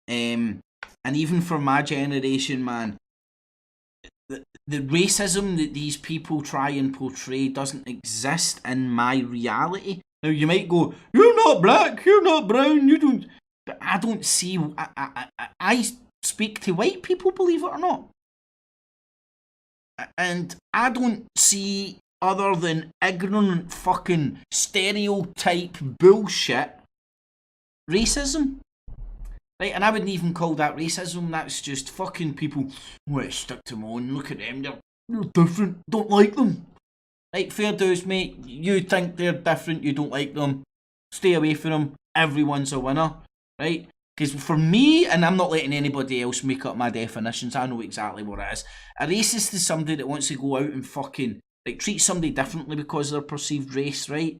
and even for my generation, man, the racism that these people try and portray doesn't exist in my reality. Now, you might go, you're not black, you're not brown, you don't... But I don't see... I speak to white people, believe it or not. And I don't see, other than ignorant fucking stereotype bullshit, racism. Right, and I wouldn't even call that racism, that's just fucking people, well, stick to my own, look at them, they're different, don't like them. Right, fair dues, mate, you think they're different, you don't like them, stay away from them, everyone's a winner, right? Because for me, and I'm not letting anybody else make up my definitions, I know exactly what it is, a racist is somebody that wants to go out and fucking, like, treat somebody differently because of their perceived race, right?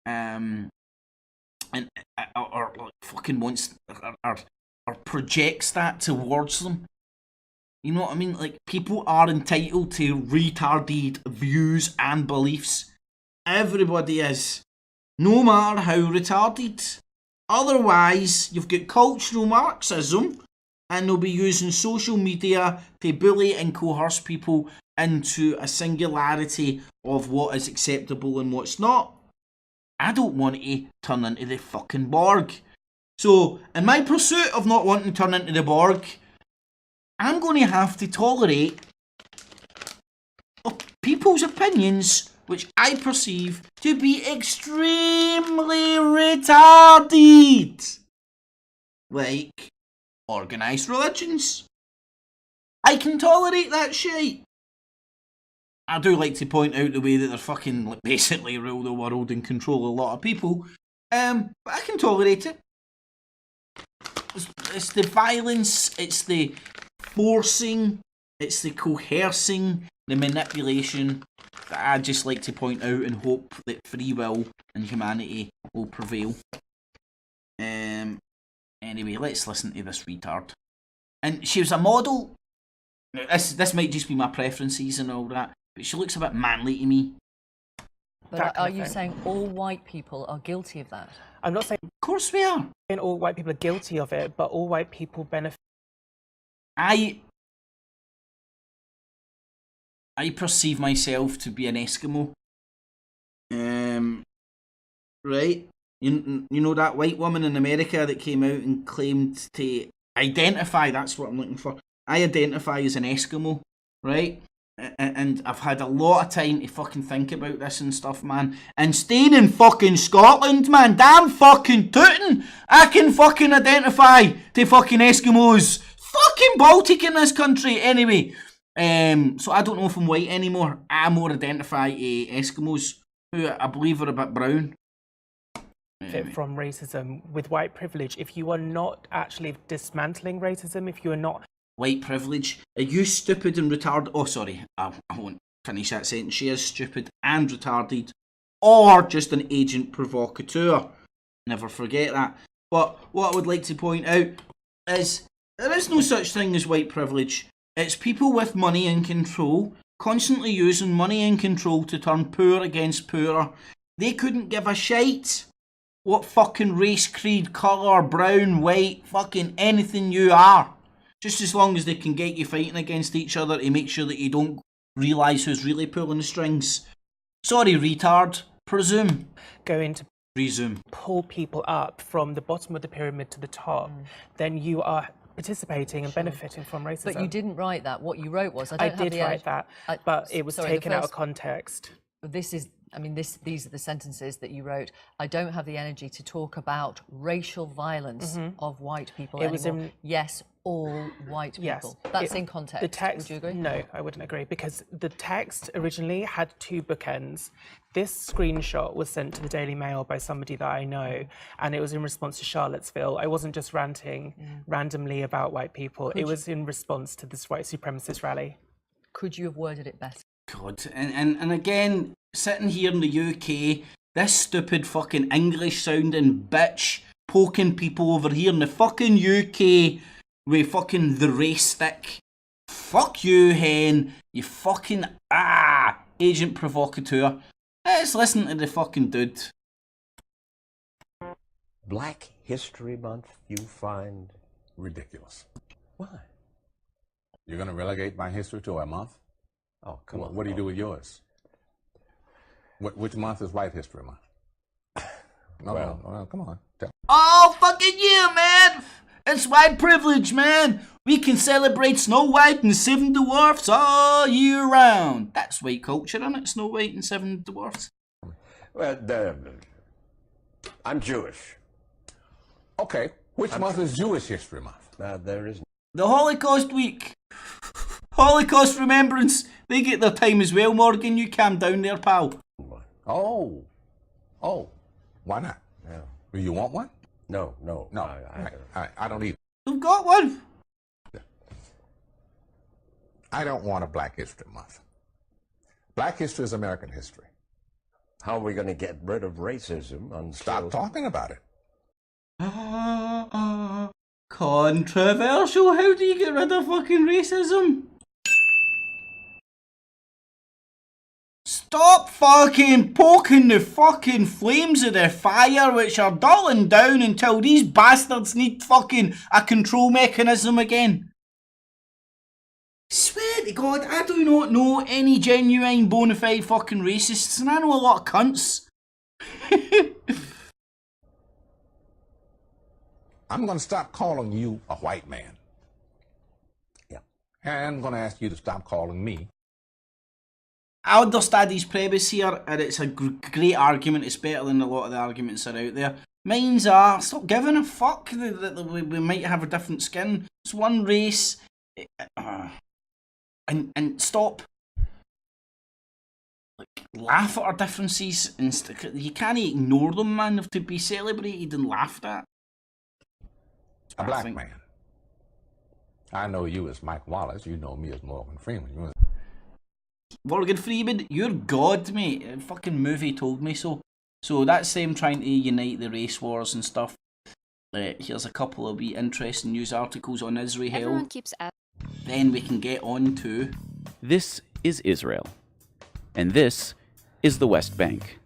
Or like, fucking wants, or projects that towards them. You know what I mean? Like, people are entitled to retarded views and beliefs. Everybody is. No matter how retarded. Otherwise, you've got cultural Marxism, and they'll be using social media to bully and coerce people into a singularity of what is acceptable and what's not. I don't want to turn into the fucking Borg. So, in my pursuit of not wanting to turn into the Borg, I'm going to have to tolerate people's opinions which I perceive to be extremely retarded. Like, organised religions. I can tolerate that shit. I do like to point out the way that they're fucking, like, basically rule the world and control a lot of people. But I can tolerate it. It's the violence, it's the forcing, it's the coercing, the manipulation that I just like to point out and hope that free will and humanity will prevail. Anyway, let's listen to this retard. And she was a model. Now, this might just be my preferences and all that, but she looks a bit manly to me. But are you saying all white people are guilty of that? I'm not saying... Of course we are. All white people are guilty of it, but all white people benefit... I perceive myself to be an Eskimo. Right? You know that white woman in America that came out and claimed to identify, that's what I'm looking for. I identify as an Eskimo, right? And I've had a lot of time to fucking think about this and stuff, man. And staying in fucking Scotland, man, damn fucking tootin', I can fucking identify to fucking Eskimos. Fucking Baltic in this country, anyway. So I don't know if I'm white anymore. I more identify Eskimos, who I believe are a bit brown. From racism with white privilege. If you are not actually dismantling racism, if you are not... White privilege. Are you stupid and retarded? Oh, sorry. I won't finish that sentence. She is stupid and retarded. Or just an agent provocateur. Never forget that. But what I would like to point out is there is no such thing as white privilege. It's people with money and control constantly using money and control to turn poor against poorer. They couldn't give a shite what fucking race, creed, colour, brown, white, fucking anything you are. Just as long as they can get you fighting against each other to make sure that you don't realise who's really pulling the strings. Sorry, retard. Presume. Going to resume. Pull people up from the bottom of the pyramid to the top, then you are participating and benefiting from racism. But you didn't write that. What you wrote was, I did write that, but it was taken out of context. This is, I mean, these are the sentences that you wrote. I don't have the energy to talk about racial violence of white people anymore. Yes, all white people. That's in context. The text, would you agree? No, I wouldn't agree, because the text originally had 2 bookends. This screenshot was sent to the Daily Mail by somebody that I know, and it was in response to Charlottesville. I wasn't just ranting randomly about white people. It was in response to this white supremacist rally. Could you have worded it better? God, and again, sitting here in the UK, this stupid fucking English-sounding bitch poking people over here in the fucking UK with fucking the race stick. Fuck you, hen. You fucking agent provocateur. Let's listen to the fucking dude. Black History Month you find ridiculous. Why? You're going to relegate my history to a month? Oh, come on. What do you do with yours? Which month is White History Month? No, come on. Oh, fucking yeah, man! It's white privilege, man! We can celebrate Snow White and 7 Dwarfs all year round. That's white culture, isn't it? Snow White and 7 Dwarfs. Well, I'm Jewish. Okay, which month is Jewish History Month? There isn't. The Holocaust Week. Holocaust Remembrance. They get their time as well, Morgan. You calm down there, pal. Oh, why not? Yeah. Do you want one? No. I don't either. You've got one. I don't want a Black History Month. Black history is American history. How are we going to get rid of racism? Stop talking about it. Controversial. How do you get rid of fucking racism? Stop fucking poking the fucking flames of the fire, which are dulling down until these bastards need fucking a control mechanism again. Swear to God, I do not know any genuine bona fide fucking racists, and I know a lot of cunts. I'm going to stop calling you a white man. Yeah. And I'm going to ask you to stop calling me. I understand his premise here, and it's a great argument. It's better than a lot of the arguments that are out there. Mine's are, stop giving a fuck that we might have a different skin. It's one race. And stop. Laugh at our differences. You can't ignore them, man. They have to be celebrated and laughed at. A black man. I know you as Mike Wallace. You know me as Morgan Freeman. Morgan Freeman, you're God, mate. A fucking movie told me so. So that's them trying to unite the race wars and stuff. Here's a couple of wee interesting news articles on Israel. Everyone keeps Then we can get on to... This is Israel. And this is the West Bank.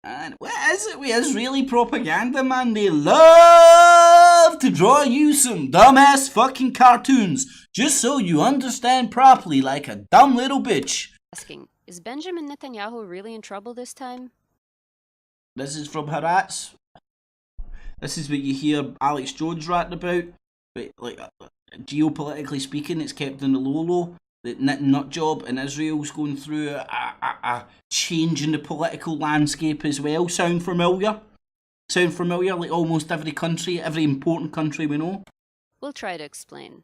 And what is it with Israeli propaganda, man? They love to draw you some dumbass fucking cartoons, just so you understand properly like a dumb little bitch. Asking, is Benjamin Netanyahu really in trouble this time? This is from Haaretz. This is what you hear Alex Jones ratting about. But, like, geopolitically speaking, it's kept in the low. The nut job in Israel's going through a change in the political landscape as well. Sound familiar? Sound familiar? Like almost every country, every important country we know. We'll try to explain.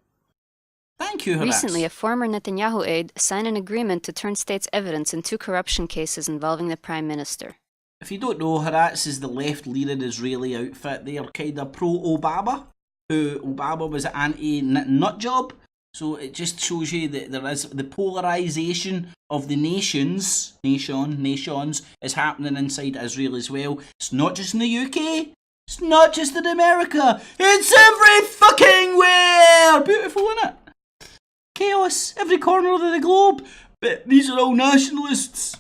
Thank you, Haaretz. Recently, a former Netanyahu aide signed an agreement to turn state's evidence in 2 corruption cases involving the prime minister. If you don't know, Haaretz is the left-leaning Israeli outfit. They are kind of pro-Obama, who Obama was anti-nut job. So it just shows you that there is the polarization of the nations is happening inside Israel as well. It's not just in the UK. It's not just in America. It's every fucking where. Beautiful, isn't it? Chaos, every corner of the globe. But these are all nationalists.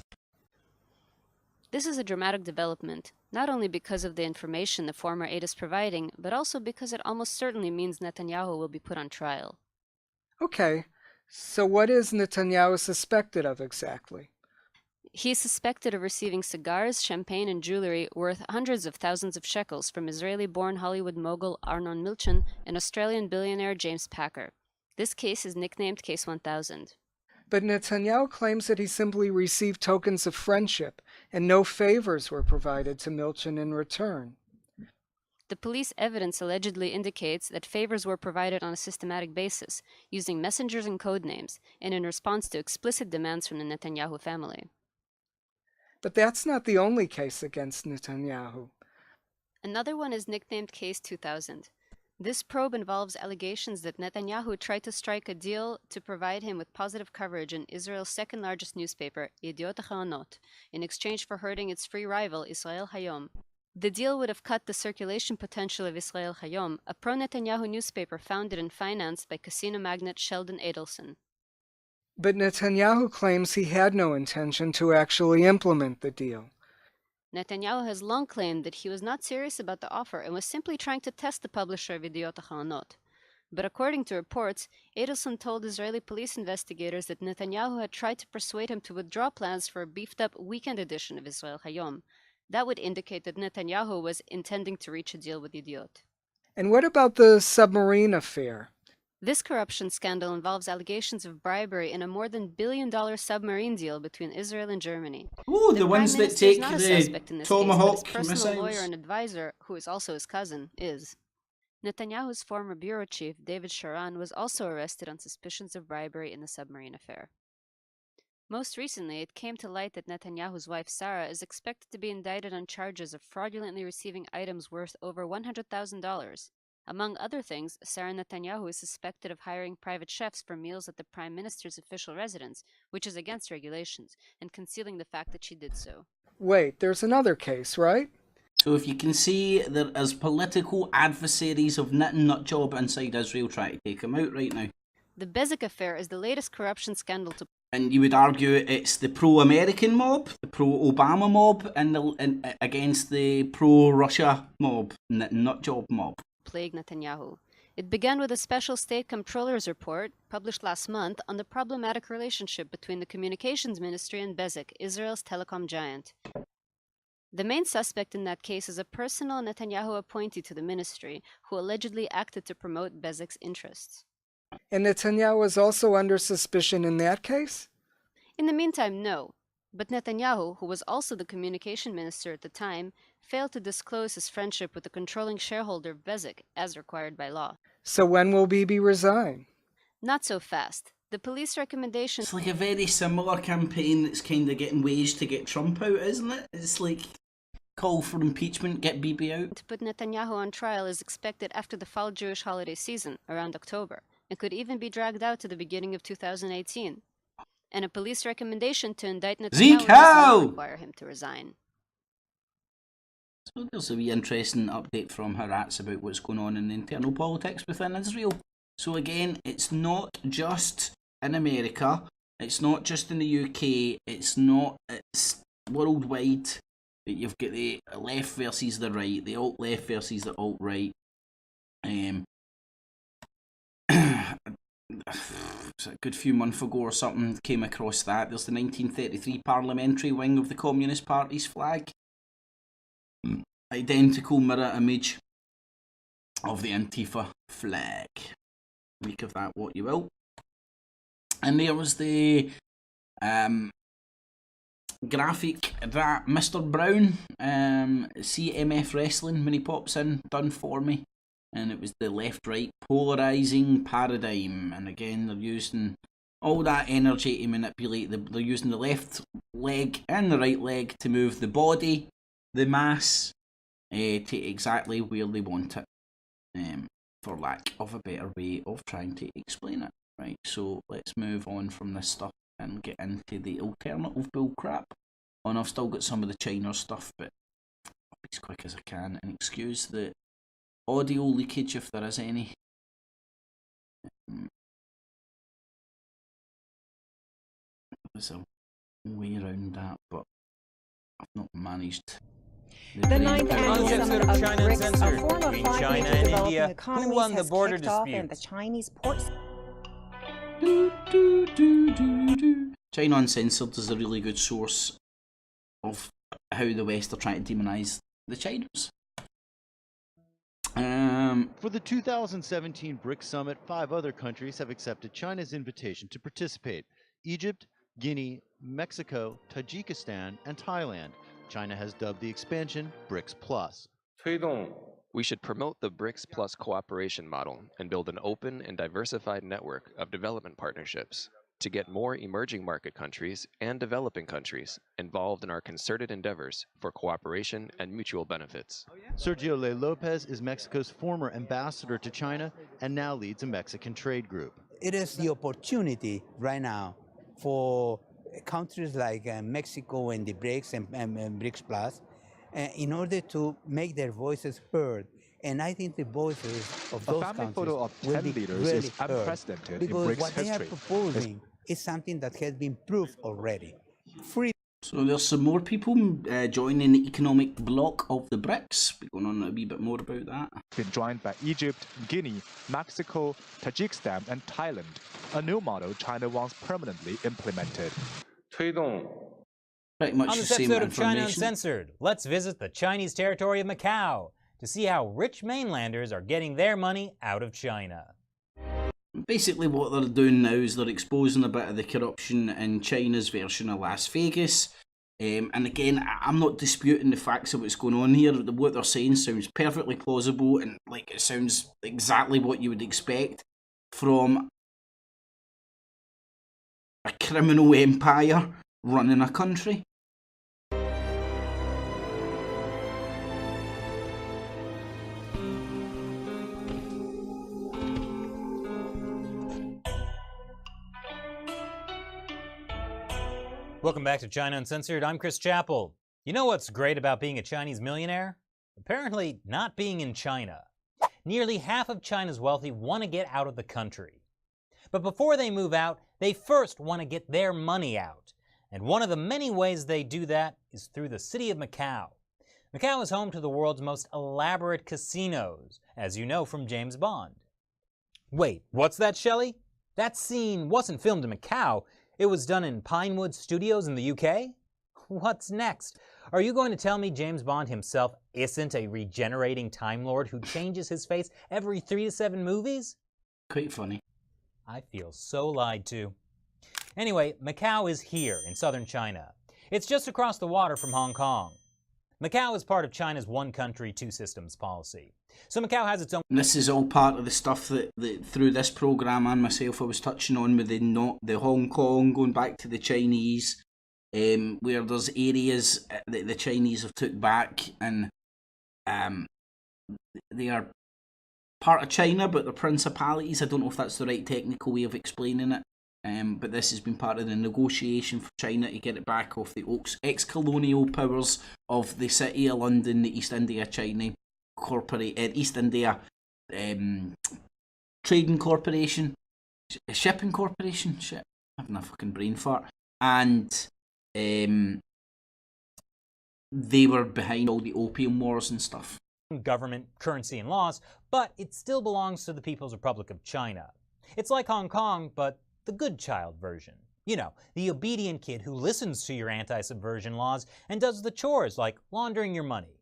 This is a dramatic development, not only because of the information the former aide is providing, but also because it almost certainly means Netanyahu will be put on trial. Okay, so what is Netanyahu suspected of exactly? He is suspected of receiving cigars, champagne, and jewelry worth hundreds of thousands of shekels from Israeli-born Hollywood mogul Arnon Milchan and Australian billionaire James Packer. This case is nicknamed Case 1000. But Netanyahu claims that he simply received tokens of friendship and no favors were provided to Milchan in return. The police evidence allegedly indicates that favors were provided on a systematic basis, using messengers and code names, and in response to explicit demands from the Netanyahu family. But that's not the only case against Netanyahu. Another one is nicknamed Case 2000. This probe involves allegations that Netanyahu tried to strike a deal to provide him with positive coverage in Israel's second-largest newspaper, Yediot Ahronoth, in exchange for hurting its free rival, Israel Hayom. The deal would have cut the circulation potential of Israel Hayom, a pro-Netanyahu newspaper founded and financed by casino magnate Sheldon Adelson. But Netanyahu claims he had no intention to actually implement the deal. Netanyahu has long claimed that he was not serious about the offer and was simply trying to test the publisher of Yediot Ahronoth. But according to reports, Adelson told Israeli police investigators that Netanyahu had tried to persuade him to withdraw plans for a beefed-up weekend edition of Israel Hayom. That would indicate that Netanyahu was intending to reach a deal with Yediot. And what about the submarine affair? This corruption scandal involves allegations of bribery in a more than $1 billion submarine deal between Israel and Germany. Oh, the ones that take the Tomahawk Case, but his personal lawyer missiles. and advisor, who is also his cousin, is. Netanyahu's former bureau chief, David Sharon, was also arrested on suspicions of bribery in the submarine affair. Most recently, it came to light that Netanyahu's wife, Sarah, is expected to be indicted on charges of fraudulently receiving items worth over $100,000. Among other things, Sarah Netanyahu is suspected of hiring private chefs for meals at the Prime Minister's official residence, which is against regulations, and concealing the fact that she did so. Wait, there's another case, right? So if you can see, there is political adversaries of Nutjob inside Israel trying to take him out right now. The Bezik affair is the latest corruption scandal to... And you would argue it's the pro-American mob, the pro-Obama mob, and against the pro-Russia mob, Nutjob mob. plague Netanyahu. It began with a special state comptroller's report, published last month, on the problematic relationship between the Communications Ministry and Bezik, Israel's telecom giant. The main suspect in that case is a personal Netanyahu appointee to the ministry, who allegedly acted to promote Bezik's interests. And Netanyahu is also under suspicion in that case? In the meantime, no. But Netanyahu, who was also the communication minister at the time, failed to disclose his friendship with the controlling shareholder of Bezik, as required by law. So when will Bibi resign? Not so fast. The police recommendation... It's like a very similar campaign that's kind of getting waged to get Trump out, isn't it? It's like call for impeachment, get Bibi out. To put Netanyahu on trial is expected after the fall Jewish holiday season, around October, and could even be dragged out to the beginning of 2018. And a police recommendation to indict Netanyahu does not require him to resign. So there's a wee interesting update from Haaretz about what's going on in the internal politics within Israel. So again, it's not just in America, it's not just in the UK, it's worldwide. You've got the left versus the right, the alt-left versus the alt-right. A good few months ago or something came across that. There's the 1933 parliamentary wing of the Communist Party's flag. Identical mirror image of the Antifa flag. Make of that what you will. And there was the graphic that Mr. Brown, CMF Wrestling, when he pops in, done for me. And it was the left-right polarizing paradigm. And again, they're using all that energy to manipulate. They're using the left leg and the right leg to move the body, the mass, to exactly where they want it. For lack of a better way of trying to explain it. Right, so let's move on from this stuff and get into the alternative bullcrap. Oh, and I've still got some of the China stuff, but I'll be as quick as I can and excuse the audio leakage if there is any. There's a way around that, but I've not managed. The ninth annual summit of BRICS, a forum of 5 major developing economies, has kicked off in the Chinese ports. China Uncensored is a really good source of how the West are trying to demonise the Chinese. For the 2017 BRICS Summit, 5 other countries have accepted China's invitation to participate: Egypt, Guinea, Mexico, Tajikistan, and Thailand. China has dubbed the expansion BRICS Plus. 推动 We should promote the BRICS Plus cooperation model and build an open and diversified network of development partnerships to get more emerging market countries and developing countries involved in our concerted endeavors for cooperation and mutual benefits. Sergio Le Lopez is Mexico's former ambassador to China and now leads a Mexican trade group. It is the opportunity right now for countries like Mexico and the BRICS and BRICS Plus in order to make their voices heard. And I think the voices of those countries photo of 10 leaders really is unprecedented in because BRICS what they are history. proposing is something that has been proved already. Free. So there's some more people joining the economic bloc of the BRICS. We're going on a wee bit more about that. Been joined by Egypt, Guinea, Mexico, Tajikistan, and Thailand. A new model China wants permanently implemented. Pretty much On the this same episode of China information. Uncensored, let's visit the Chinese territory of Macau to see how rich mainlanders are getting their money out of China. Basically what they're doing now is they're exposing a bit of the corruption in China's version of Las Vegas. And again, I'm not disputing the facts of what's going on here. What they're saying sounds perfectly plausible and like it sounds exactly what you would expect from a criminal empire running a country. Welcome back to China Uncensored. I'm Chris Chappell. You know what's great about being a Chinese millionaire? Apparently not being in China. Nearly half of China's wealthy want to get out of the country. But before they move out, they first want to get their money out. And one of the many ways they do that is through the city of Macau. Macau is home to the world's most elaborate casinos, as you know from James Bond. Wait, what's that, Shelley? That scene wasn't filmed in Macau. It was done in Pinewood Studios in the UK? What's next? Are you going to tell me James Bond himself isn't a regenerating Time Lord who changes his face every 3 to 7 movies? Quite funny. I feel so lied to. Anyway, Macau is here in southern China. It's just across the water from Hong Kong. Macau is part of China's one country, two systems policy. So Macau has its own... And this is all part of the stuff that through this programme and myself I was touching on with the Hong Kong, going back to the Chinese, where there's areas that the Chinese have took back and they are part of China but they're principalities. I don't know if that's the right technical way of explaining it. But this has been part of the negotiation for China to get it back off the ex-colonial powers of the City of London, the East India East India Trading Corporation, Shipping Corporation, shit, I'm having a fucking brain fart, and they were behind all the opium wars and stuff. Government, currency, and laws, but it still belongs to the People's Republic of China. It's like Hong Kong, but the good child version. You know, the obedient kid who listens to your anti-subversion laws and does the chores like laundering your money.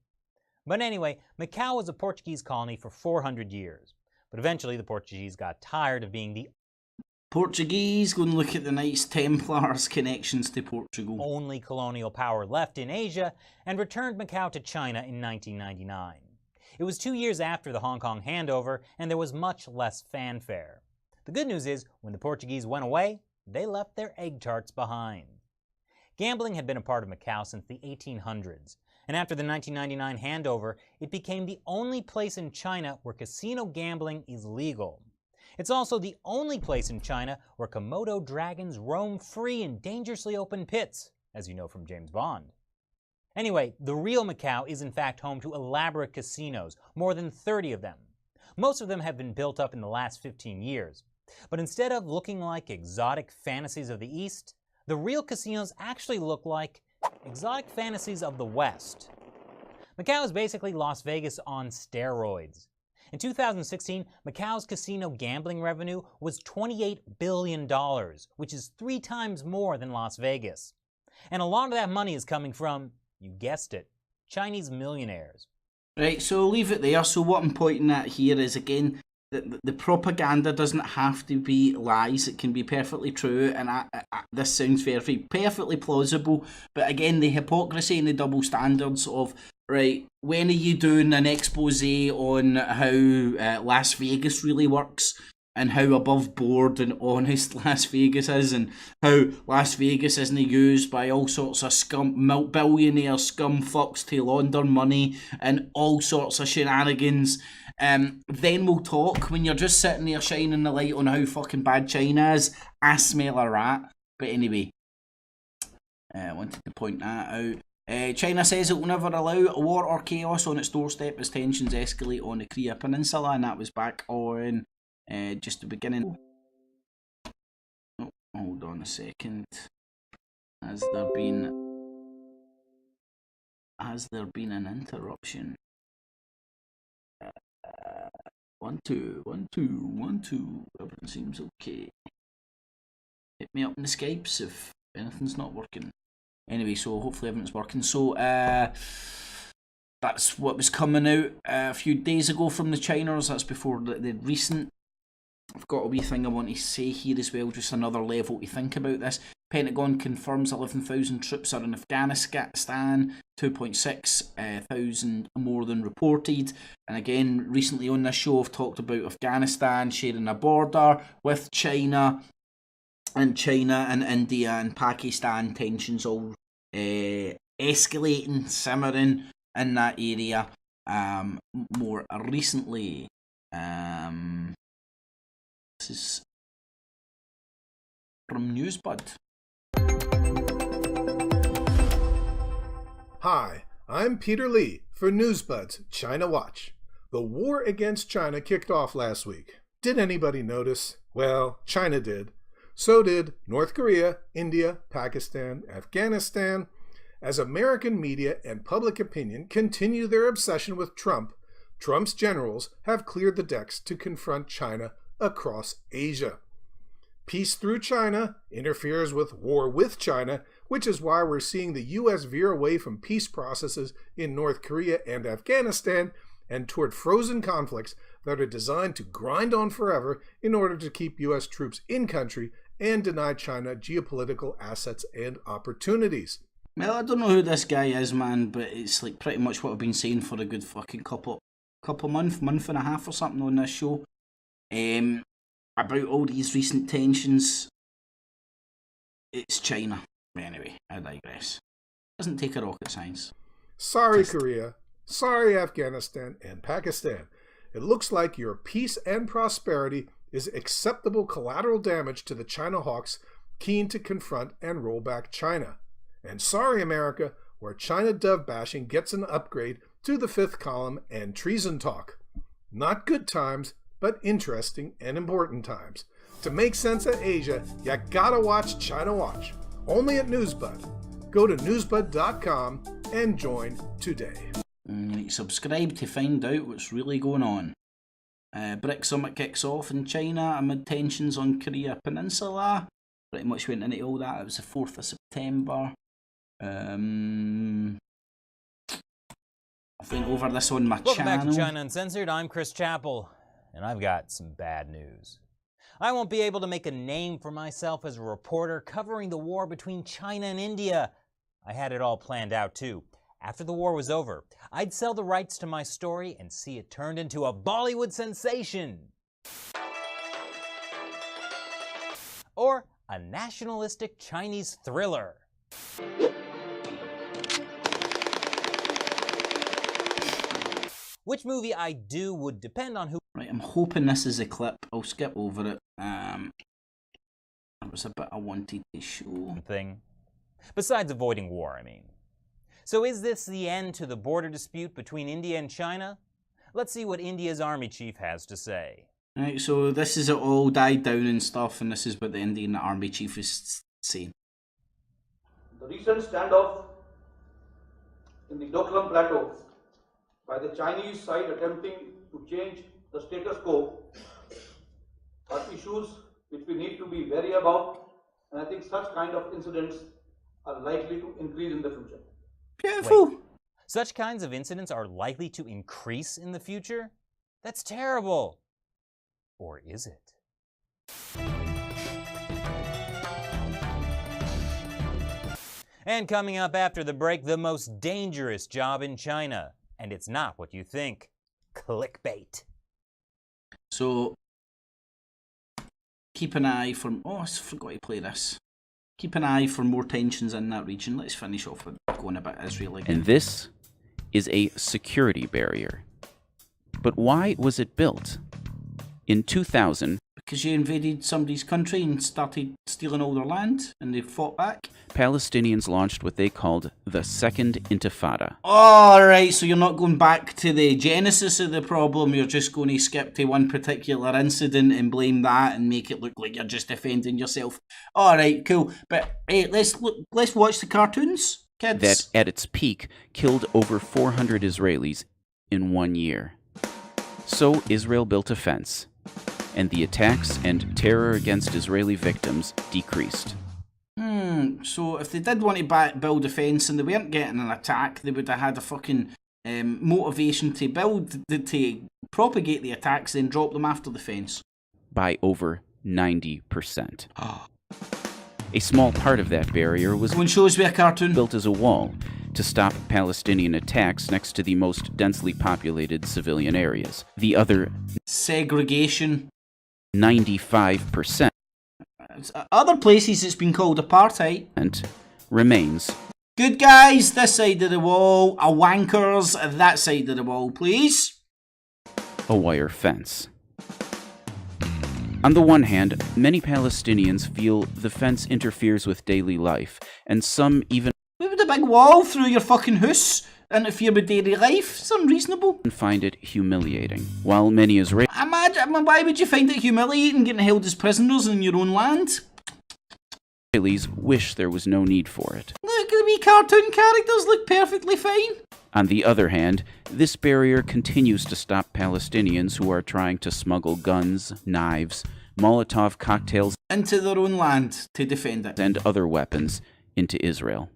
But anyway, Macau was a Portuguese colony for 400 years. But eventually the Portuguese got tired of being the Portuguese, go and look at the Knights Templars connections to Portugal. Only colonial power left in Asia and returned Macau to China in 1999. It was 2 years after the Hong Kong handover and there was much less fanfare. The good news is, when the Portuguese went away, they left their egg tarts behind. Gambling had been a part of Macau since the 1800s, and after the 1999 handover, it became the only place in China where casino gambling is legal. It's also the only place in China where Komodo dragons roam free in dangerously open pits, as you know from James Bond. Anyway, the real Macau is in fact home to elaborate casinos, more than 30 of them. Most of them have been built up in the last 15 years. But instead of looking like exotic fantasies of the East, the real casinos actually look like exotic fantasies of the West. Macau is basically Las Vegas on steroids. In 2016, Macau's casino gambling revenue was $28 billion, which is 3 times more than Las Vegas. And a lot of that money is coming from, you guessed it, Chinese millionaires. Right, so leave it there. So what I'm pointing at here is, again, the propaganda doesn't have to be lies. It can be perfectly true, and this sounds perfectly plausible. But again, the hypocrisy and the double standards of right, when are you doing an expose on how Las Vegas really works and how above board and honest Las Vegas is, and how Las Vegas isn't used by all sorts of billionaire scum fucks to launder money and all sorts of shenanigans. Then we'll talk. When you're just sitting there shining the light on how fucking bad China is, I smell a rat. But anyway, I wanted to point that out. China says it will never allow war or chaos on its doorstep as tensions escalate on the Korea Peninsula, and that was back on just the beginning. Oh, hold on a second. Has there been an interruption? 1 2 1 2 1 2. Everything seems okay. Hit me up in the Skypes if anything's not working. Anyway, so hopefully everything's working. So that's what was coming out a few days ago from the Chiners. That's before the recent. I've got a wee thing I want to say here as well, just another level to think about this. Pentagon confirms 11,000 troops are in Afghanistan, 2,600 more than reported. And again, recently on this show I've talked about Afghanistan sharing a border with China and India and Pakistan, tensions all escalating, simmering in that area. More recently, this is from NewsBud. Hi, I'm Peter Lee for NewsBud's China Watch. The war against China kicked off last week. Did anybody notice? Well, China did. So did North Korea, India, Pakistan, Afghanistan. As American media and public opinion continue their obsession with Trump, Trump's generals have cleared the decks to confront China across Asia. Peace through China interferes with war with China, which is why we're seeing the U.S. veer away from peace processes in North Korea and Afghanistan and toward frozen conflicts that are designed to grind on forever in order to keep U.S. troops in country and deny China geopolitical assets and opportunities. Well, I don't know who this guy is, man, but it's like pretty much what I've been saying for a good fucking couple month and a half or something on this show. About all these recent tensions. It's China. Anyway, I digress. Doesn't take a rocket science. Sorry, Korea. Sorry, Afghanistan and Pakistan. It looks like your peace and prosperity is acceptable collateral damage to the China hawks keen to confront and roll back China. And sorry, America, where China dove bashing gets an upgrade to the fifth column and treason talk. Not good times, but interesting and important times. To make sense of Asia, you gotta watch China Watch. Only at NewsBud. Go to newsbud.com and join today. Subscribe to find out what's really going on. BRICS Summit kicks off in China amid tensions on Korea Peninsula. Pretty much went into all that. It was the 4th of September. I went over this on my channel. Welcome back to China Uncensored. I'm Chris Chappell, and I've got some bad news. I won't be able to make a name for myself as a reporter covering the war between China and India. I had it all planned out too. After the war was over, I'd sell the rights to my story and see it turned into a Bollywood sensation. Or a nationalistic Chinese thriller. Which movie I do would depend on who... Right, I'm hoping this is a clip. I'll skip over it. It was a bit I wanted to show. Thing. Besides avoiding war, I mean. So is this the end to the border dispute between India and China? Let's see what India's army chief has to say. Right, so this is it all died down and stuff, and this is what the Indian army chief is saying. The recent standoff in the Doklam Plateau by the Chinese side attempting to change the status quo are issues which we need to be wary about, and I think such kind of incidents are likely to increase in the future. Beautiful. Wait, such kinds of incidents are likely to increase in the future? That's terrible. Or is it? And coming up after the break, the most dangerous job in China. And it's not what you think. Clickbait. So, keep an eye for... Oh, I forgot to play this. Keep an eye for more tensions in that region. Let's finish off with going about Israel again. And this is a security barrier. But why was it built? In 2000, because you invaded somebody's country and started stealing all their land, and they fought back. Palestinians launched what they called the Second Intifada. Alright, so you're not going back to the genesis of the problem, you're just going to skip to one particular incident and blame that and make it look like you're just defending yourself. Alright, cool. But hey, let's watch the cartoons, kids. That, at its peak, killed over 400 Israelis in 1 year. So Israel built a fence, and the attacks and terror against Israeli victims decreased. So if they did want to build a fence and they weren't getting an attack, they would have had a fucking motivation to to propagate the attacks, then drop them after the fence. By over 90%. A small part of that barrier was built as a wall to stop Palestinian attacks next to the most densely populated civilian areas. The other segregation, 95%. Other places it's been called apartheid. And remains. Good guys this side of the wall, wankers that side of the wall, please. A wire fence. On the one hand, many Palestinians feel the fence interferes with daily life, and some even... With a big wall through your fucking house interfere with daily life? It's unreasonable. ...find it humiliating, while many Israelis... Imagine, why would you find it humiliating getting held as prisoners in your own land? Israelis wish there was no need for it. Look, the wee cartoon characters look perfectly fine. On the other hand, this barrier continues to stop Palestinians who are trying to smuggle guns, knives, Molotov cocktails into their own land to defend it, and other weapons into Israel.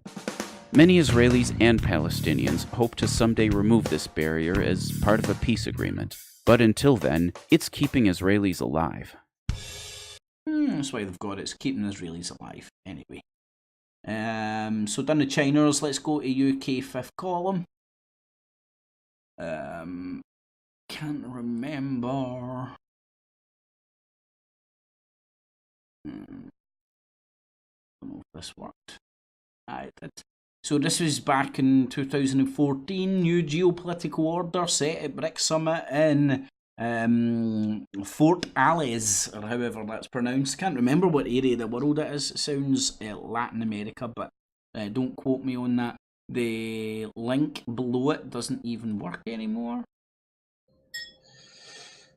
Many Israelis and Palestinians hope to someday remove this barrier as part of a peace agreement. But until then, it's keeping Israelis alive. That's why they've got it. It's keeping Israelis alive. Anyway. So done the Chiners. Let's go to UK fifth column. Can't remember. I don't know if this worked. I did. So this was back in 2014. New geopolitical order set at BRICS Summit in Fort Alice, or however that's pronounced. Can't remember what area of the world it is. It sounds Latin America, but don't quote me on that. The link below it doesn't even work anymore.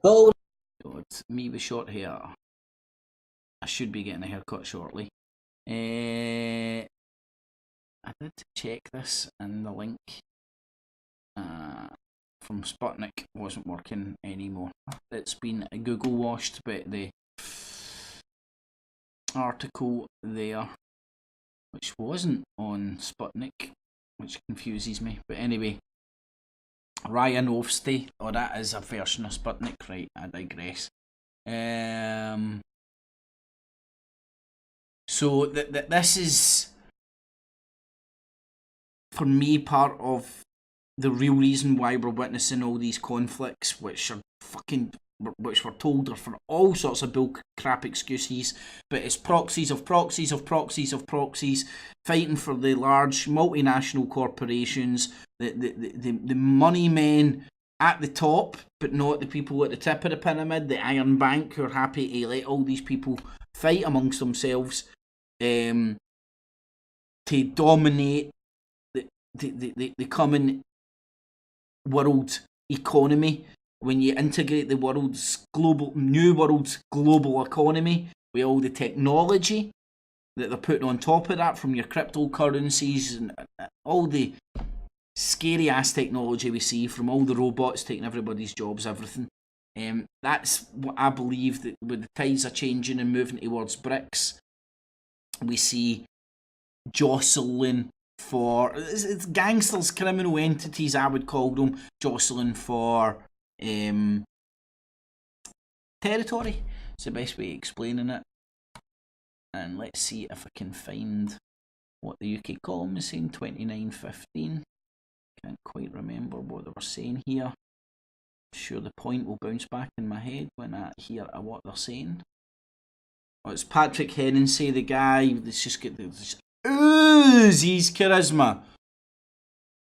Oh God, me with short hair. I should be getting a haircut shortly. I did check this, and the link from Sputnik wasn't working anymore. It's been Google washed, but the article there, which wasn't on Sputnik, which confuses me. But anyway, Ryan Ofsty, that is a version of Sputnik, right? I digress. So this is, for me, part of the real reason why we're witnessing all these conflicts, which we're told are for all sorts of bull crap excuses, but it's proxies of proxies of proxies of proxies fighting for the large multinational corporations, the money men at the top, but not the people at the tip of the pyramid, the Iron Bank, who are happy to let all these people fight amongst themselves to dominate the common world economy. When you integrate the new world's global economy with all the technology that they're putting on top of that, from your cryptocurrencies and all the scary ass technology we see, from all the robots taking everybody's jobs, everything. That's what I believe, that with the tides are changing and moving towards BRICS, we see jostling for, it's gangsters, criminal entities, I would call them, jostling for territory. It's the best way of explaining it. And let's see if I can find what the UK column is saying, 29.15. Can't quite remember what they were saying here. I'm sure the point will bounce back in my head when I hear what they're saying. Oh, it's Patrick Hennessy, the guy that's just got this oozes charisma.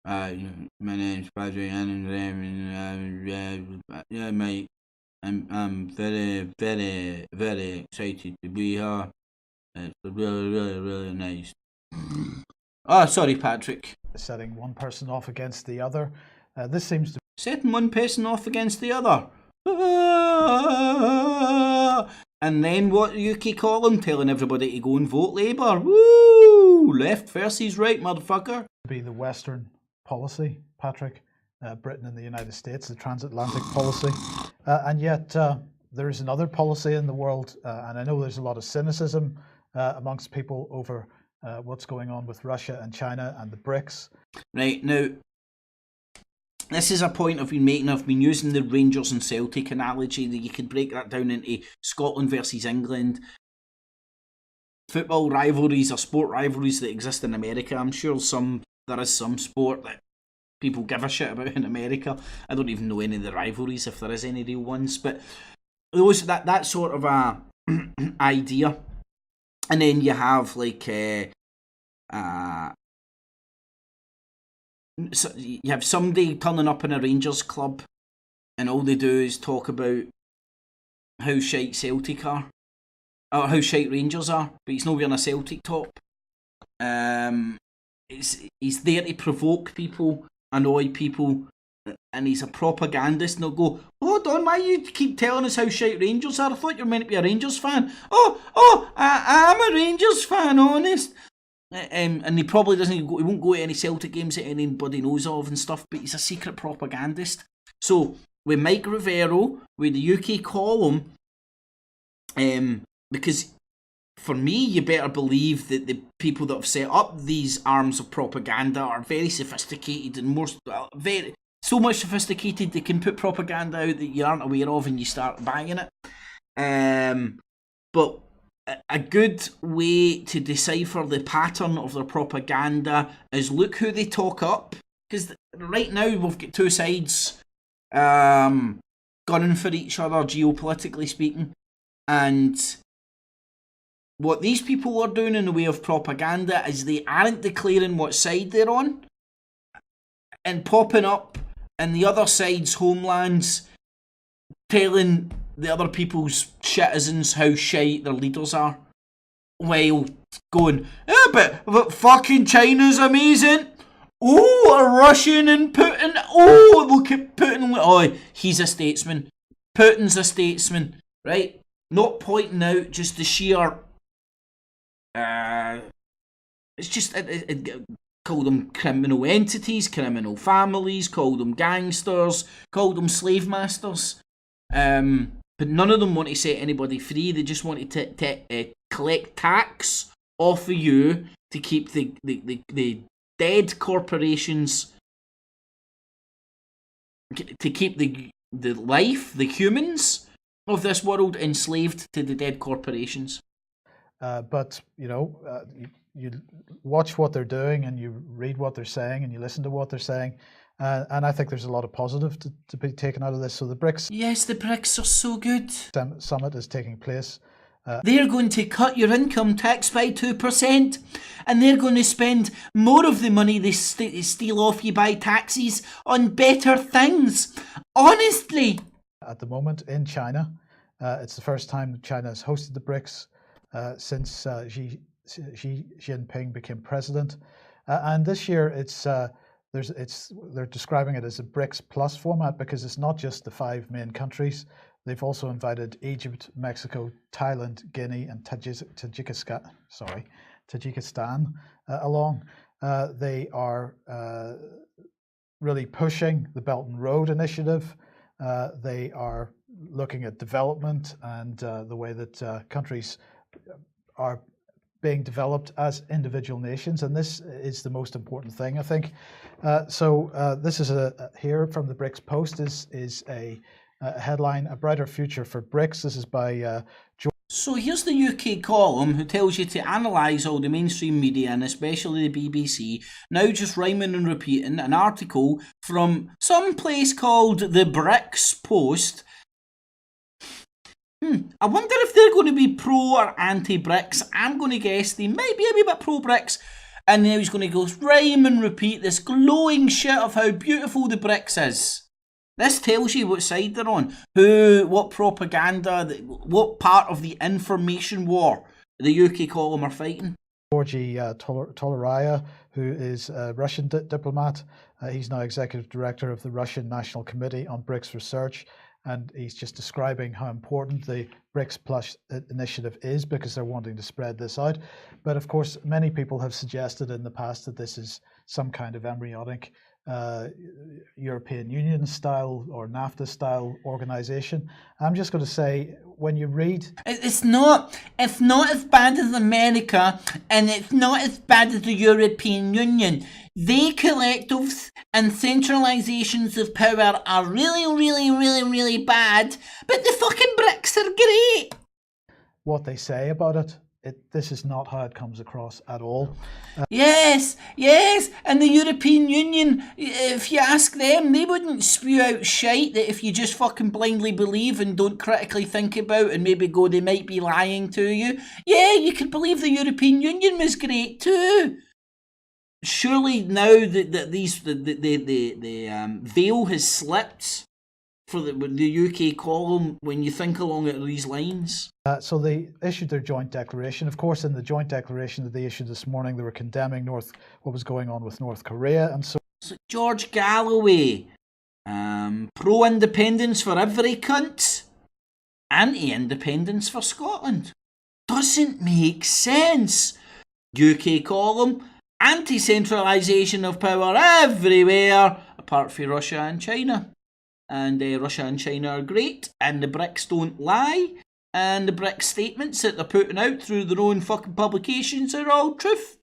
My name's Patrick Hennessy. Yeah, mate. I'm very, very, very excited to be here. It's really, really, really nice. Oh, sorry, Patrick. Setting one person off against the other. This seems to setting one person off against the other. And then what UK column telling everybody to go and vote Labour. Woo! Left versus right, motherfucker. be the Western policy, Patrick. Britain and the United States, the transatlantic policy. And yet there is another policy in the world, and I know there's a lot of cynicism amongst people over what's going on with Russia and China and the BRICS. Right, now, this is a point I've been making. I've been using the Rangers and Celtic analogy, that you could break that down into Scotland versus England. Football rivalries or sport rivalries that exist in America. I'm sure there is some sport that people give a shit about in America. I don't even know any of the rivalries, if there is any real ones, but those that sort of a idea. And then you have like so you have somebody turning up in a Rangers club, and all they do is talk about how shite Celtic are, or how shite Rangers are, but he's not wearing a Celtic top. He's there to provoke people, annoy people, and he's a propagandist. And they'll go, hold on, why you keep telling us how shite Rangers are? I thought you were meant to be a Rangers fan. I'm a Rangers fan, honest. And he probably he won't go to any Celtic games that anybody knows of and stuff, but he's a secret propagandist. So with Mike Rivero, with the UK column, because for me, you better believe that the people that have set up these arms of propaganda are very sophisticated and so much sophisticated they can put propaganda out that you aren't aware of and you start buying it. But a good way to decipher the pattern of their propaganda is look who they talk up. Because right now we've got two sides gunning for each other, geopolitically speaking. And what these people are doing in the way of propaganda is they aren't declaring what side they're on and popping up in the other side's homelands, telling the other people's citizens how shite their leaders are, while going, but fucking China's amazing. Oh, a Russian and Putin. Oh, look at Putin. Oh, he's a statesman. Putin's a statesman, right? Not pointing out just the sheer. It's just call them criminal entities, criminal families, call them gangsters, call them slave masters. But none of them want to set anybody free. They just want to collect tax off of you to keep the dead corporations, to keep the life, the humans of this world enslaved to the dead corporations. But, you watch what they're doing and you read what they're saying and you listen to what they're saying. And I think there's a lot of positive to be taken out of this. So the BRICS... Yes, the BRICS are so good. Summit is taking place. They're going to cut your income tax by 2%. And they're going to spend more of the money they steal off you by taxes on better things. Honestly. At the moment in China, it's the first time China has hosted the BRICS since Xi Jinping became president. And this year they're describing it as a BRICS Plus format because it's not just the 5 main countries. They've also invited Egypt, Mexico, Thailand, Guinea, and Tajikistan along. They are really pushing the Belt and Road Initiative. They are looking at development and the way that countries are being developed as individual nations, and this is the most important thing, I think. So this is here from the BRICS Post is a headline: "A Brighter Future for BRICS." This is by George. So here's the UK column who tells you to analyse all the mainstream media and especially the BBC, now just rhyming and repeating an article from some place called the BRICS Post. I wonder if they're going to be pro or anti-BRICS. I'm going to guess they might be a wee bit pro-BRICS. And now he's going to go rhyme and repeat this glowing shit of how beautiful the BRICS is. This tells you what side they're on, what propaganda, what part of the information war the UK column are fighting. Georgy Tolaraya, who is a Russian diplomat, he's now executive director of the Russian National Committee on BRICS Research, and he's just describing how important the BRICS Plus initiative is because they're wanting to spread this out. But of course, many people have suggested in the past that this is some kind of embryonic European Union style or NAFTA style organization. I'm just going to say, when you read, it's not as bad as America, and it's not as bad as the European Union. They collectives and centralizations of power are really, really, really, really bad, but the fucking BRICS are great. What they say about it, this is not how it comes across at all. Yes, and the European Union, if you ask them, they wouldn't spew out shite that if you just fucking blindly believe and don't critically think about and maybe go, they might be lying to you. Yeah, you could believe the European Union was great too. Surely now that the veil has slipped for the UK column when you think along these lines. So they issued their joint declaration. Of course, in the joint declaration that they issued this morning, they were condemning what was going on with North Korea. And so George Galloway, pro-independence for every cunt, anti-independence for Scotland. Doesn't make sense. UK column, anti-centralisation of power everywhere, apart from Russia and China. And Russia and China are great, and the BRICS don't lie, and the BRICS statements that they're putting out through their own fucking publications are all truth.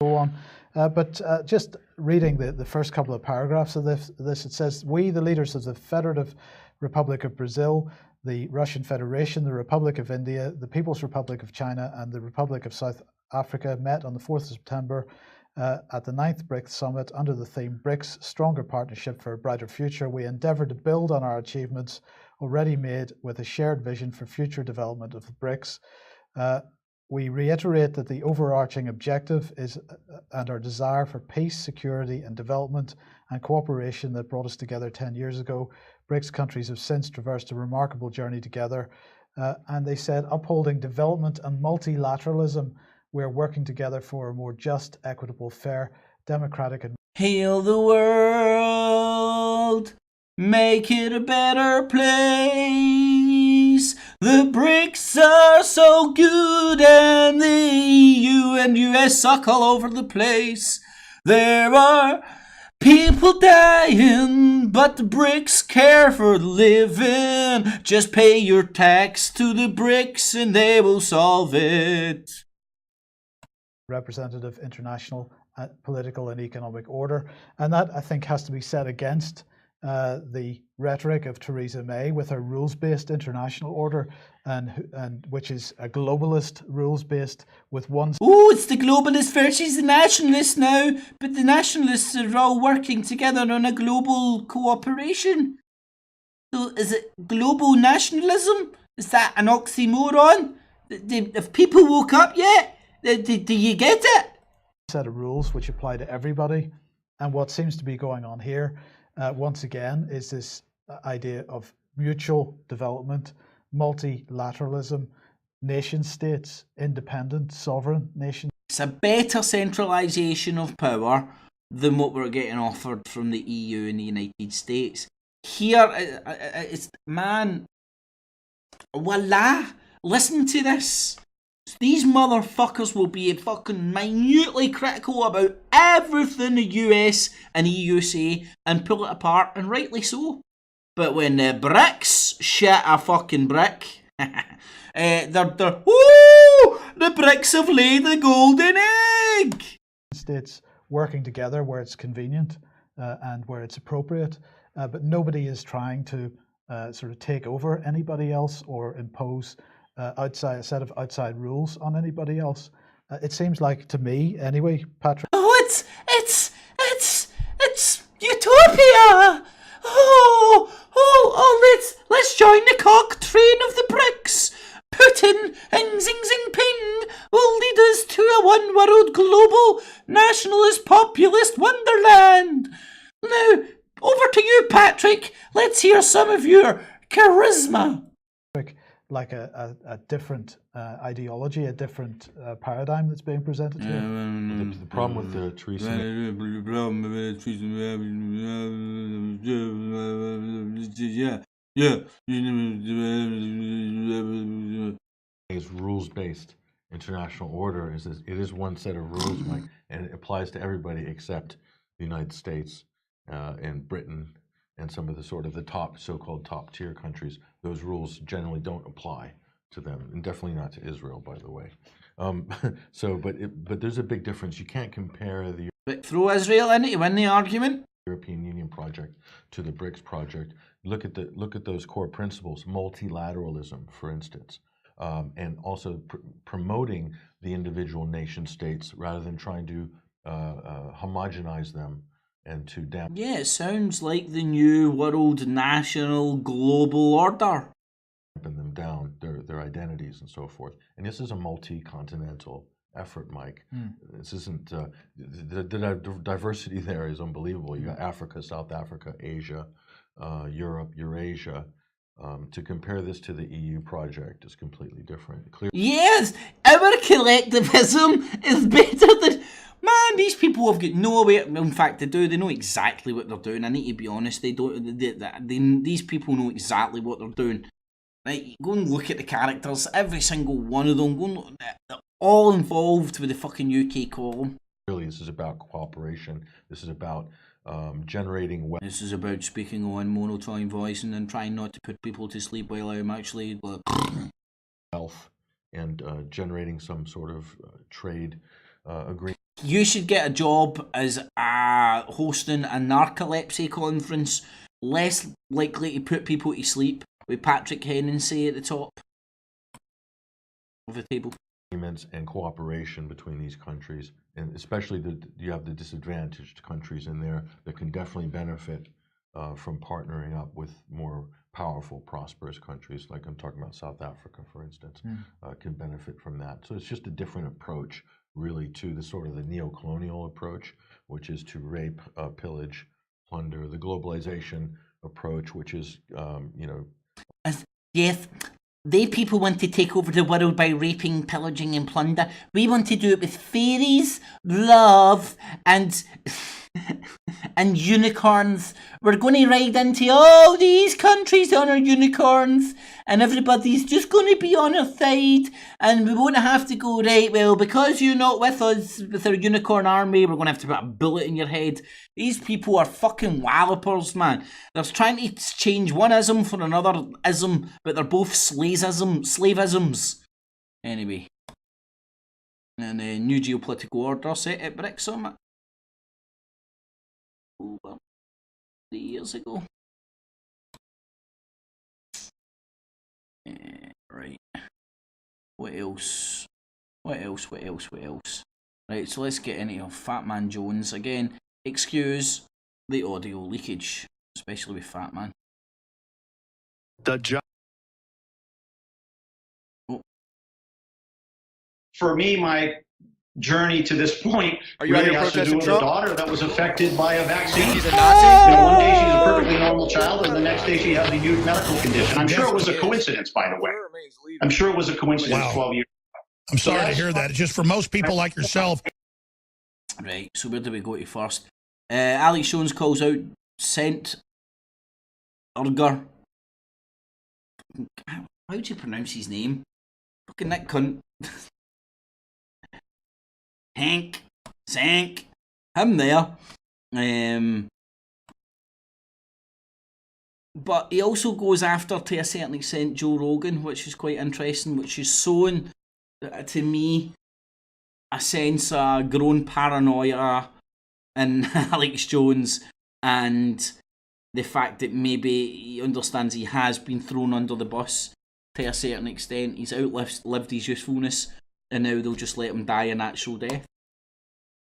Go on. But just reading the first couple of paragraphs of this, it says, we, the leaders of the Federative Republic of Brazil, the Russian Federation, the Republic of India, the People's Republic of China, and the Republic of South Africa met on the 4th of September at the 9th BRICS Summit under the theme BRICS Stronger Partnership for a Brighter Future. We endeavour to build on our achievements already made with a shared vision for future development of the BRICS. We reiterate that the overarching objective is and our desire for peace, security and development and cooperation that brought us together 10 years ago. BRICS countries have since traversed a remarkable journey together. And they said, upholding development and multilateralism, we're working together for a more just, equitable, fair, democratic and... Heal the world, make it a better place. The BRICS are so good and the EU and US suck all over the place. There are people dying, but the BRICS care for the living. Just pay your tax to the BRICS and they will solve it. Representative international political and economic order, and that I think has to be set against the rhetoric of Theresa May with her rules-based international order, and which is a globalist rules-based with one. Oh, it's the globalist versus the nationalists now, but the nationalists are all working together on a global cooperation. So is it global nationalism? Is that an oxymoron? Have people woke up yet? Do you get it? Set of rules which apply to everybody, and what seems to be going on here once again is this idea of mutual development, multilateralism, nation states, independent, sovereign nation. It's a better centralisation of power than what we're getting offered from the EU and the United States. Here, it's, man, voila, listen to this. These motherfuckers will be fucking minutely critical about everything the US and EU say and pull it apart, and rightly so. But when the BRICS shit a fucking brick, they're woo! The BRICS have laid the golden egg! States working together where it's convenient and where it's appropriate, but nobody is trying to sort of take over anybody else or impose a set of outside rules on anybody else. It seems like to me, anyway, Patrick. Oh, it's utopia! Let's join the cock train of the BRICS. Putin and Xi Jinping will lead us to a one-world global nationalist populist wonderland. Now, over to you, Patrick. Let's hear some of your charisma. Like a different ideology, a different paradigm that's being presented here. The problem with the Theresa May's rules-based international order is it is one set of rules, Mike, and it applies to everybody except the United States and Britain and some of the sort of the top so-called top-tier countries. Those rules generally don't apply to them, and definitely not to Israel, by the way. But there's a big difference. You can't compare the throw Israel in it to win the argument. European Union project to the BRICS project. Look at those core principles: multilateralism, for instance, and also promoting the individual nation states rather than trying to homogenize them and to damn. Yeah, it sounds like the new world national global order. Damping them down, their identities and so forth. And this is a multi-continental effort, Mike. This isn't the diversity there is unbelievable. You got Africa, South Africa, Asia, Europe, Eurasia. To compare this to the EU project is completely different. Yes, our collectivism is better than. Man, these people have got no way. In fact, they do. They know exactly what they're doing. I need to be honest. They don't. These people know exactly what they're doing. Right, go and look at the characters. Every single one of them. Go and look, they're all involved with the fucking UK column. Really, this is about cooperation. This is about generating. This is about speaking on monotone voice and then trying not to put people to sleep while I'm actually. Wealth and generating some sort of trade agreement. You should get a job as hosting a narcolepsy conference, less likely to put people to sleep, with Patrick Hennessy at the top of the table. Agreements and cooperation between these countries, and especially you have the disadvantaged countries in there that can definitely benefit from partnering up with more powerful, prosperous countries, like I'm talking about South Africa, for instance, can benefit from that. So it's just a different approach, really, to the sort of the neo-colonial approach, which is to rape, pillage, plunder. The globalization approach, which is, Yes, they people want to take over the world by raping, pillaging and plunder. We want to do it with fairies, love and unicorns. We're going to ride into all these countries on our unicorns and everybody's just going to be on our side and we won't have to go, right, well, because you're not with us with our unicorn army, we're going to have to put a bullet in your head. These people are fucking wallopers, man. They're trying to change one ism for another ism, but they're both slaveisms. Anyway. And a new geopolitical order set at BRICS Summit. Over 3 years ago. Right. What else? Right, so let's get into Fat Man Jones again. Excuse the audio leakage, especially with Fat Man. For me, my journey to this point really has to do with a daughter that was affected by a vaccine. She's a Nazi? One day she's a perfectly normal child, and the next day she has a huge medical condition. I'm sure it was a coincidence, by the way. I'm sure it was a coincidence 12 years ago. I'm sorry to hear that. It's just for most people like yourself. Right, so where do we go to first? Alex Jones calls out Sent Urger. How do you pronounce his name? Fucking that cunt. Hank, Sank, him there. But he also goes after, to a certain extent, Joe Rogan, which is quite interesting, which is showing, to me, a sense of grown paranoia in Alex Jones and the fact that maybe he understands he has been thrown under the bus to a certain extent. He's outlived his usefulness, and now they'll just let him die a natural death.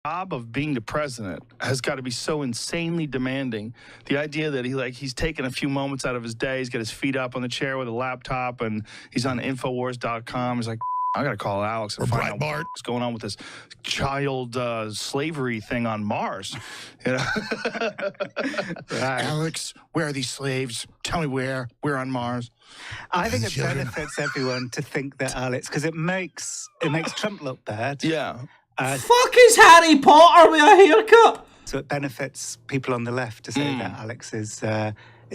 The job of being the president has got to be so insanely demanding. The idea that he's taking a few moments out of his day, he's got his feet up on the chair with a laptop, and he's on Infowars.com. He's like, I gotta call Alex and find out what's going on with this child slavery thing on Mars. You know? Alex, where are these slaves? Tell me where. We're on Mars. I think it benefits everyone to think that Alex, because it makes Trump look bad. Yeah. Fuck is Harry Potter with a haircut? So it benefits people on the left to say that Alex is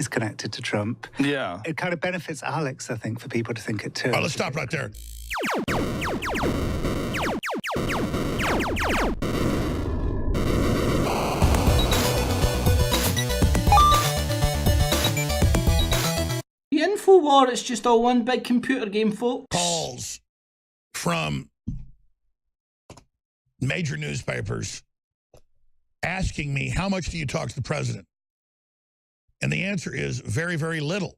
connected to Trump. Yeah. It kind of benefits Alex, I think, for people to think it too. All right, let's stop right there. The Infowar, it's just all one big computer game, folks. Calls from major newspapers asking me, how much do you talk to the president? And the answer is very, very little.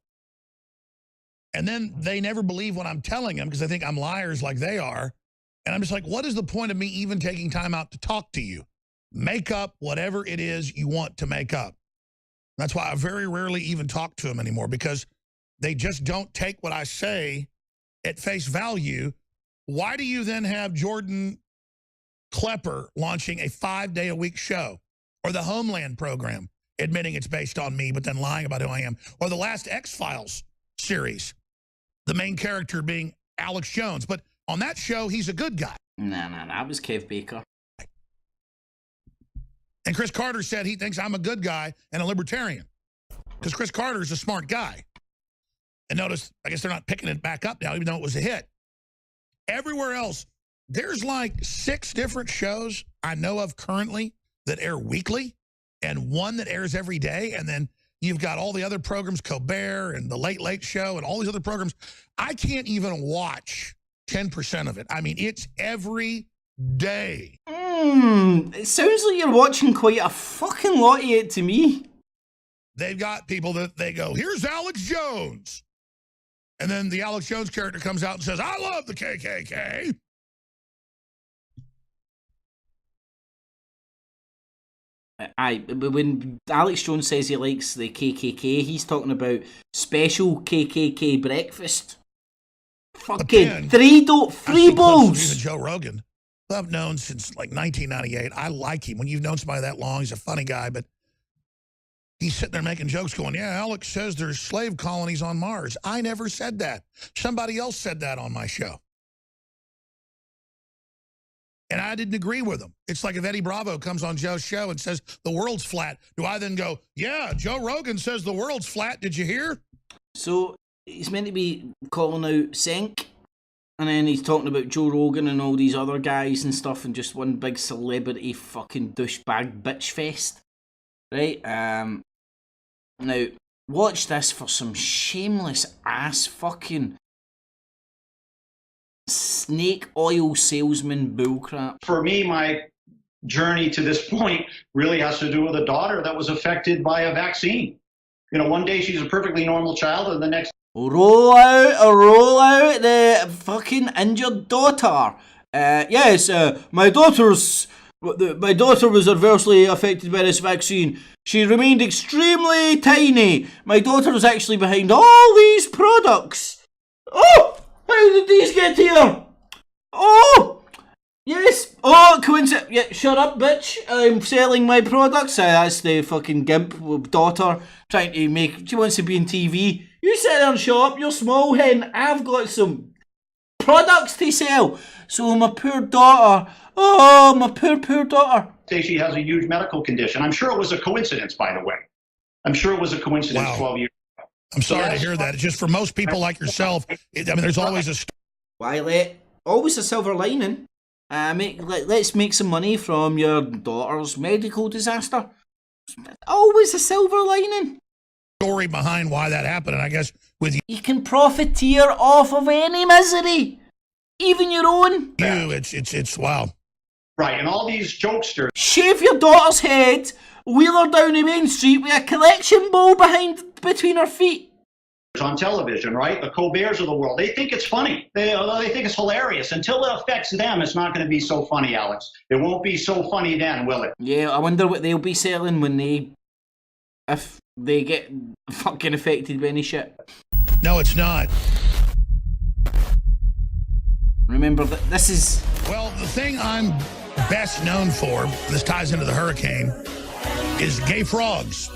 And then they never believe what I'm telling them because they think I'm liars like they are. And I'm just like, what is the point of me even taking time out to talk to you? Make up whatever it is you want to make up. That's why I very rarely even talk to them anymore, because they just don't take what I say at face value. Why do you then have Jordan Klepper launching a 5-day-a-week show, or the Homeland program admitting it's based on me but then lying about who I am, or the last X-Files series, the main character being Alex Jones, but on that show he's a good guy? Nah, that was Kev Baker. And Chris Carter said he thinks I'm a good guy and a libertarian, because Chris Carter's a smart guy. And notice, I guess they're not picking it back up now, even though it was a hit. Everywhere else, there's like 6 different shows I know of currently that air weekly, and one that airs every day. And then you've got all the other programs, Colbert and the Late Late Show and all these other programs. I can't even watch 10% of it. I mean, it's every day. It sounds like you're watching quite a fucking lot of it to me. They've got people that they go, here's Alex Jones. And then the Alex Jones character comes out and says, I love the KKK. When Alex Jones says he likes the KKK, he's talking about special KKK breakfast. Fucking three balls. Joe Rogan, who I've known since like 1998. I like him. When you've known somebody that long, he's a funny guy, but he's sitting there making jokes going, yeah, Alex says there's slave colonies on Mars. I never said that. Somebody else said that on my show. And I didn't agree with him. It's like if Eddie Bravo comes on Joe's show and says the world's flat, do I then go, yeah, Joe Rogan says the world's flat. Did you hear? So he's meant to be calling out Senk, and then he's talking about Joe Rogan and all these other guys and stuff, and just one big celebrity fucking douchebag bitch fest. Right? Now, watch this for some shameless ass fucking snake oil salesman bullcrap. For me, my journey to this point really has to do with a daughter that was affected by a vaccine. You know, one day she's a perfectly normal child, and the next... Roll out the fucking injured daughter. Yes, my daughter was adversely affected by this vaccine. She remained extremely tiny. My daughter was actually behind all these products. Oh! How did these get here? Oh! Yes! Oh, coincidence. Yeah, shut up, bitch. I'm selling my products. That's the fucking gimp daughter trying to make... She wants to be on TV. You sit there and shut up. You're small hen. I've got some products to sell. So my poor daughter... Oh, my poor daughter. Say she has a huge medical condition. I'm sure it was a coincidence, by the way. I'm sure it was a coincidence 12 years ago. I'm sorry to hear that. It's just for most people like yourself, there's always a... Why, always a silver lining. Let's make some money from your daughter's medical disaster. Always a silver lining. Story behind why that happened, and I guess with you can profiteer off of any misery, even your own. It's wow. Right, and all these jokesters. Shave your daughter's head, wheel her down the main street with a collection bowl between her feet. on television, right? The Colberts of the world. They think it's funny. They think it's hilarious. Until it affects them, it's not going to be so funny, Alex. It won't be so funny then, will it? Yeah, I wonder what they'll be selling if they get fucking affected by any shit. No, it's not. Remember that this is... Well, the thing I'm best known for, this ties into the hurricane, is gay frogs.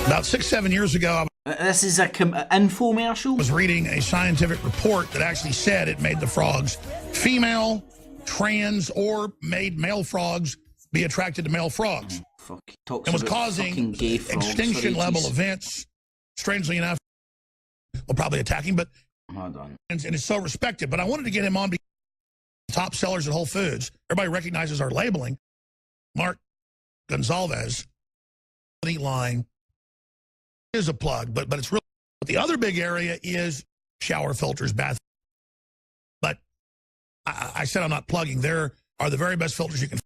About 6-7 years ago, this is a infomercial. I was reading a scientific report that actually said it made the frogs female, trans, or made male frogs be attracted to male frogs. And was causing extinction level events. Strangely enough, well, probably attacking, but and it's so respected. But I wanted to get him on because top sellers at Whole Foods. Everybody recognizes our labeling. Mark Gonzalez, the line is a plug, but it's really. But the other big area is shower filters, bath. But I said I'm not plugging. There are the very best filters you can.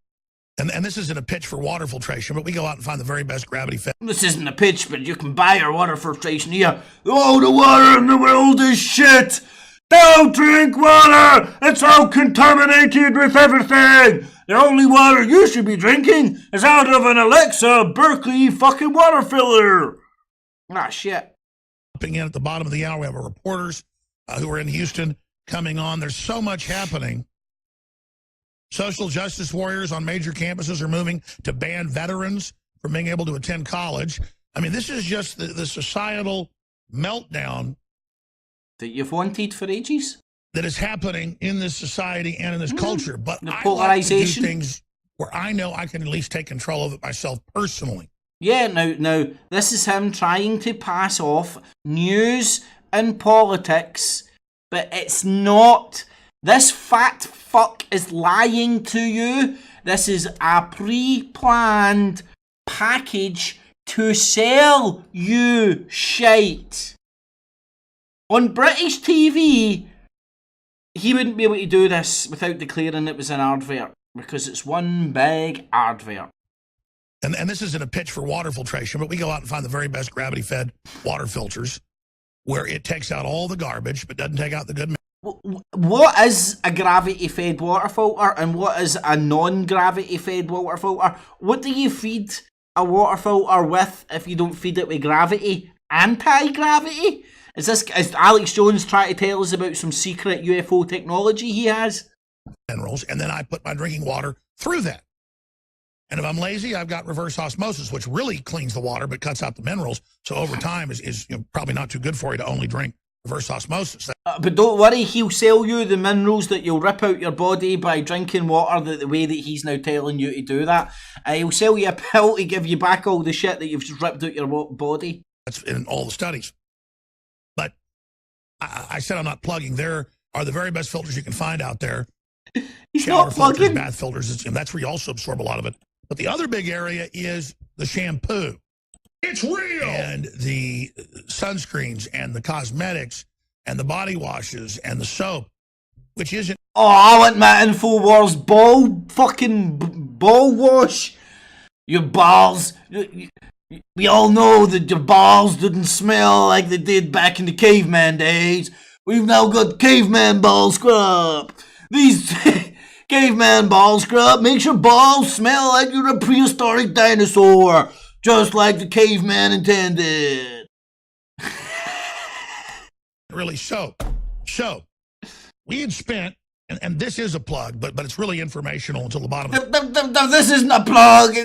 And this isn't a pitch for water filtration, but we go out and find the very best gravity fed. This isn't a pitch, but you can buy our water filtration here. Oh, the water in the world is shit! Don't drink water! It's all contaminated with everything! The only water you should be drinking is out of an Alexa Berkeley fucking water filler! Ah, shit. In at the bottom of the hour, we have our reporters who are in Houston coming on. There's so much happening. Social justice warriors on major campuses are moving to ban veterans from being able to attend college. I mean, this is just the societal meltdown that you've wanted for ages. That is happening in this society and in this culture. But the I polarization. like to do things where I know I can at least take control of it myself personally. Yeah, now, this is him trying to pass off news and politics, but it's not. This fat fuck is lying to you. This is a pre-planned package to sell you shite. On British TV, he wouldn't be able to do this without declaring it was an advert, because it's one big advert. And this isn't a pitch for water filtration, but we go out and find the very best gravity-fed water filters where it takes out all the garbage but doesn't take out the good. What is a gravity-fed water filter and what is a non-gravity-fed water filter? What do you feed a water filter with if you don't feed it with gravity? Anti-gravity? Is Alex Jones trying to tell us about some secret UFO technology he has? Minerals, and then I put my drinking water through that. And if I'm lazy, I've got reverse osmosis, which really cleans the water but cuts out the minerals. So over time is probably not too good for you to only drink reverse osmosis. But don't worry, he'll sell you the minerals that you'll rip out your body by drinking water the way that he's now telling you to do that. He'll sell you a pill to give you back all the shit that you've just ripped out your body. That's in all the studies. But I said I'm not plugging. There are the very best filters you can find out there. He's shower not filters, plugging. bath filters, and that's where you also absorb a lot of it. But the other big area is the shampoo. It's real! And the sunscreens and the cosmetics and the body washes and the soap, which isn't... Oh, I want my Infowars ball wash. Your balls... We all know that your balls didn't smell like they did back in the caveman days. We've now got caveman ball scrub. These... Caveman ball scrub makes your balls smell like you're a prehistoric dinosaur, just like the caveman intended. Really soap. We had spent, and this is a plug, but it's really informational until the bottom. This isn't a plug,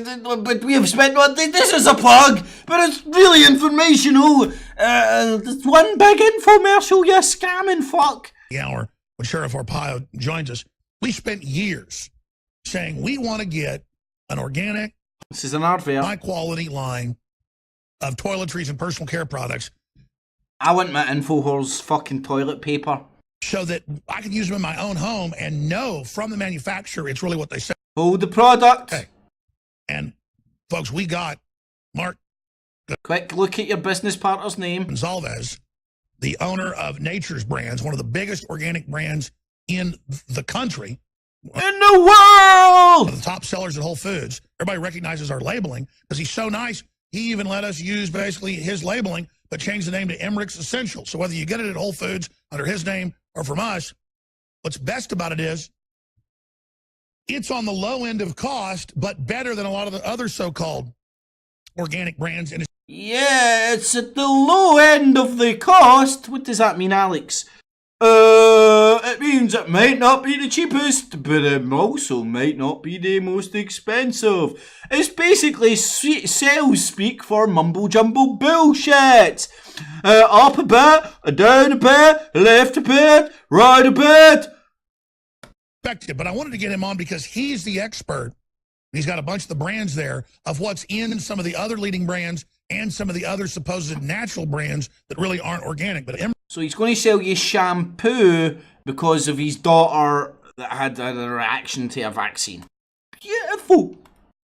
but we have spent this is a plug, but it's really informational. It's one big infomercial, you scamming fuck. The hour when Sheriff Arpaio joins us. We spent years saying we want to get an organic, this is an advert, high-quality line of toiletries and personal care products. I want my Infowars fucking toilet paper. So that I can use them in my own home and know from the manufacturer it's really what they say. Hold the product. Okay. And, folks, we got Mark. Quick, look at your business partner's name. Gonzalez, the owner of Nature's Brands, one of the biggest organic brands in the country. In the world! One of the top sellers at Whole Foods. Everybody recognizes our labeling because he's so nice. He even let us use basically his labeling but changed the name to Emmerich's Essentials. So whether you get it at Whole Foods under his name or from us, what's best about it is it's on the low end of cost, but better than a lot of the other so-called organic brands. And yeah, it's at the low end of the cost. What does that mean, Alex? It means it might not be the cheapest, but it also might not be the most expensive. It's basically sales speak for mumble-jumble bullshit. Up a bit, down a bit, left a bit, right a bit. But I wanted to get him on because he's the expert. He's got a bunch of the brands there of what's in some of the other leading brands and some of the other supposed natural brands that really aren't organic. But so he's going to sell you shampoo because of his daughter that had a reaction to a vaccine. Beautiful.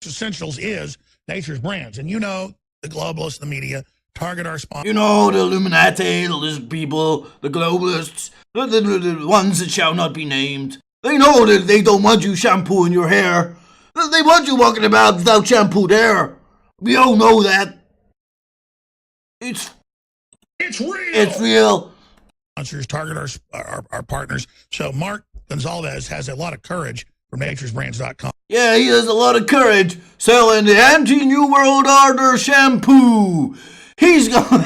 Essentials is nature's brands. And you know, the globalists, the media, target our sponsors. You know, the Illuminati, the lizard people, the globalists, the ones that shall not be named. They know that they don't want you shampooing your hair. They want you walking about without shampooed hair. We all know that. It's real. It's real. Sponsors target our partners. So Mark Gonzalez has a lot of courage from naturesbrands.com. Yeah, he has a lot of courage selling the anti-New World Order shampoo. He's going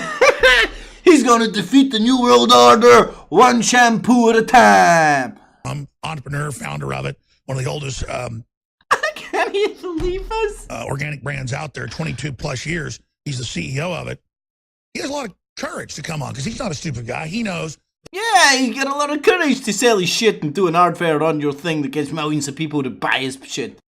to defeat the New World Order one shampoo at a time. I'm entrepreneur, founder of it, one of the oldest Can you believe us? Organic brands out there, 22 plus years. He's the CEO of it. He has a lot of courage to come on because he's not a stupid guy. He knows. Yeah, you get a lot of courage to sell his shit and do an advert on your thing that gets millions of people to buy his shit.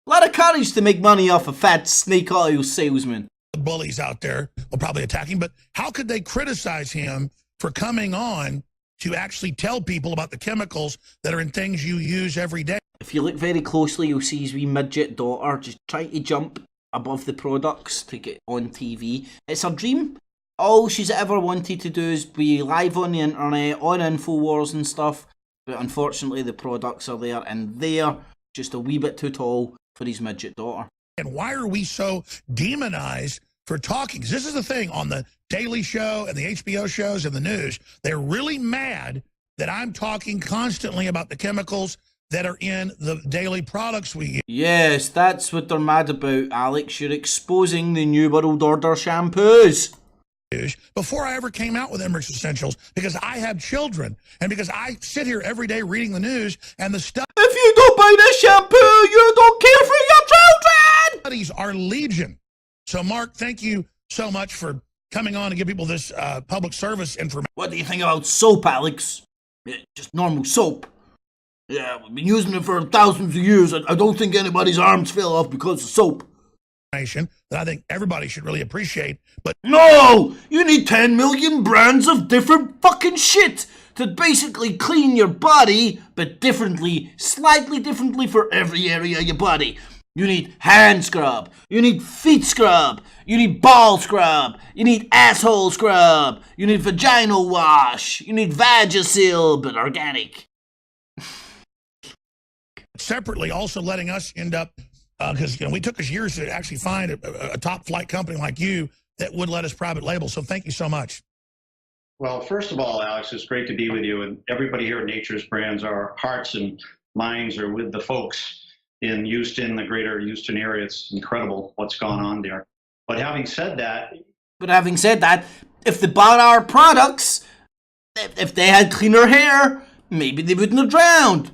A lot of courage to make money off a fat snake oil salesman. The bullies out there will probably attack him, but how could they criticize him for coming on to actually tell people about the chemicals that are in things you use every day? If you look very closely, you'll see his wee midget daughter just trying to jump above the products to get on TV. It's her dream. All she's ever wanted to do is be live on the internet, on Infowars and stuff. But unfortunately, the products are there, and they're just a wee bit too tall for his midget daughter. And why are we so demonized for talking? 'Cause this is the thing on the Daily Show and the HBO shows and the news. They're really mad that I'm talking constantly about the chemicals that are in the daily products we use. Yes, that's what they're mad about, Alex. You're exposing the New World Order shampoos. Before I ever came out with Emmerich's Essentials, because I have children, and because I sit here every day reading the news and the stuff. If you don't buy this shampoo, you don't care for your children! Studies are legion. So, Mark, thank you so much for coming on and give people this public service information. What do you think about soap, Alex? Yeah, just normal soap. Yeah, we've been using it for thousands of years. I don't think anybody's arms fell off because of soap. That I think everybody should really appreciate, but no! You need 10 million brands of different fucking shit to basically clean your body, but differently, slightly differently for every area of your body. You need hand scrub, you need feet scrub, you need ball scrub, you need asshole scrub, you need vaginal wash, you need Vagisil, but organic. Separately, also letting us end up, because we took us years to actually find a top flight company like you that would let us private label. So thank you so much. Well, first of all, Alex, it's great to be with you. And everybody here at Nature's Brands, our hearts and minds are with the folks in Houston, the greater Houston area. It's incredible what's gone on there. But having said that, if they bought our products, if they had cleaner hair, maybe they wouldn't have drowned.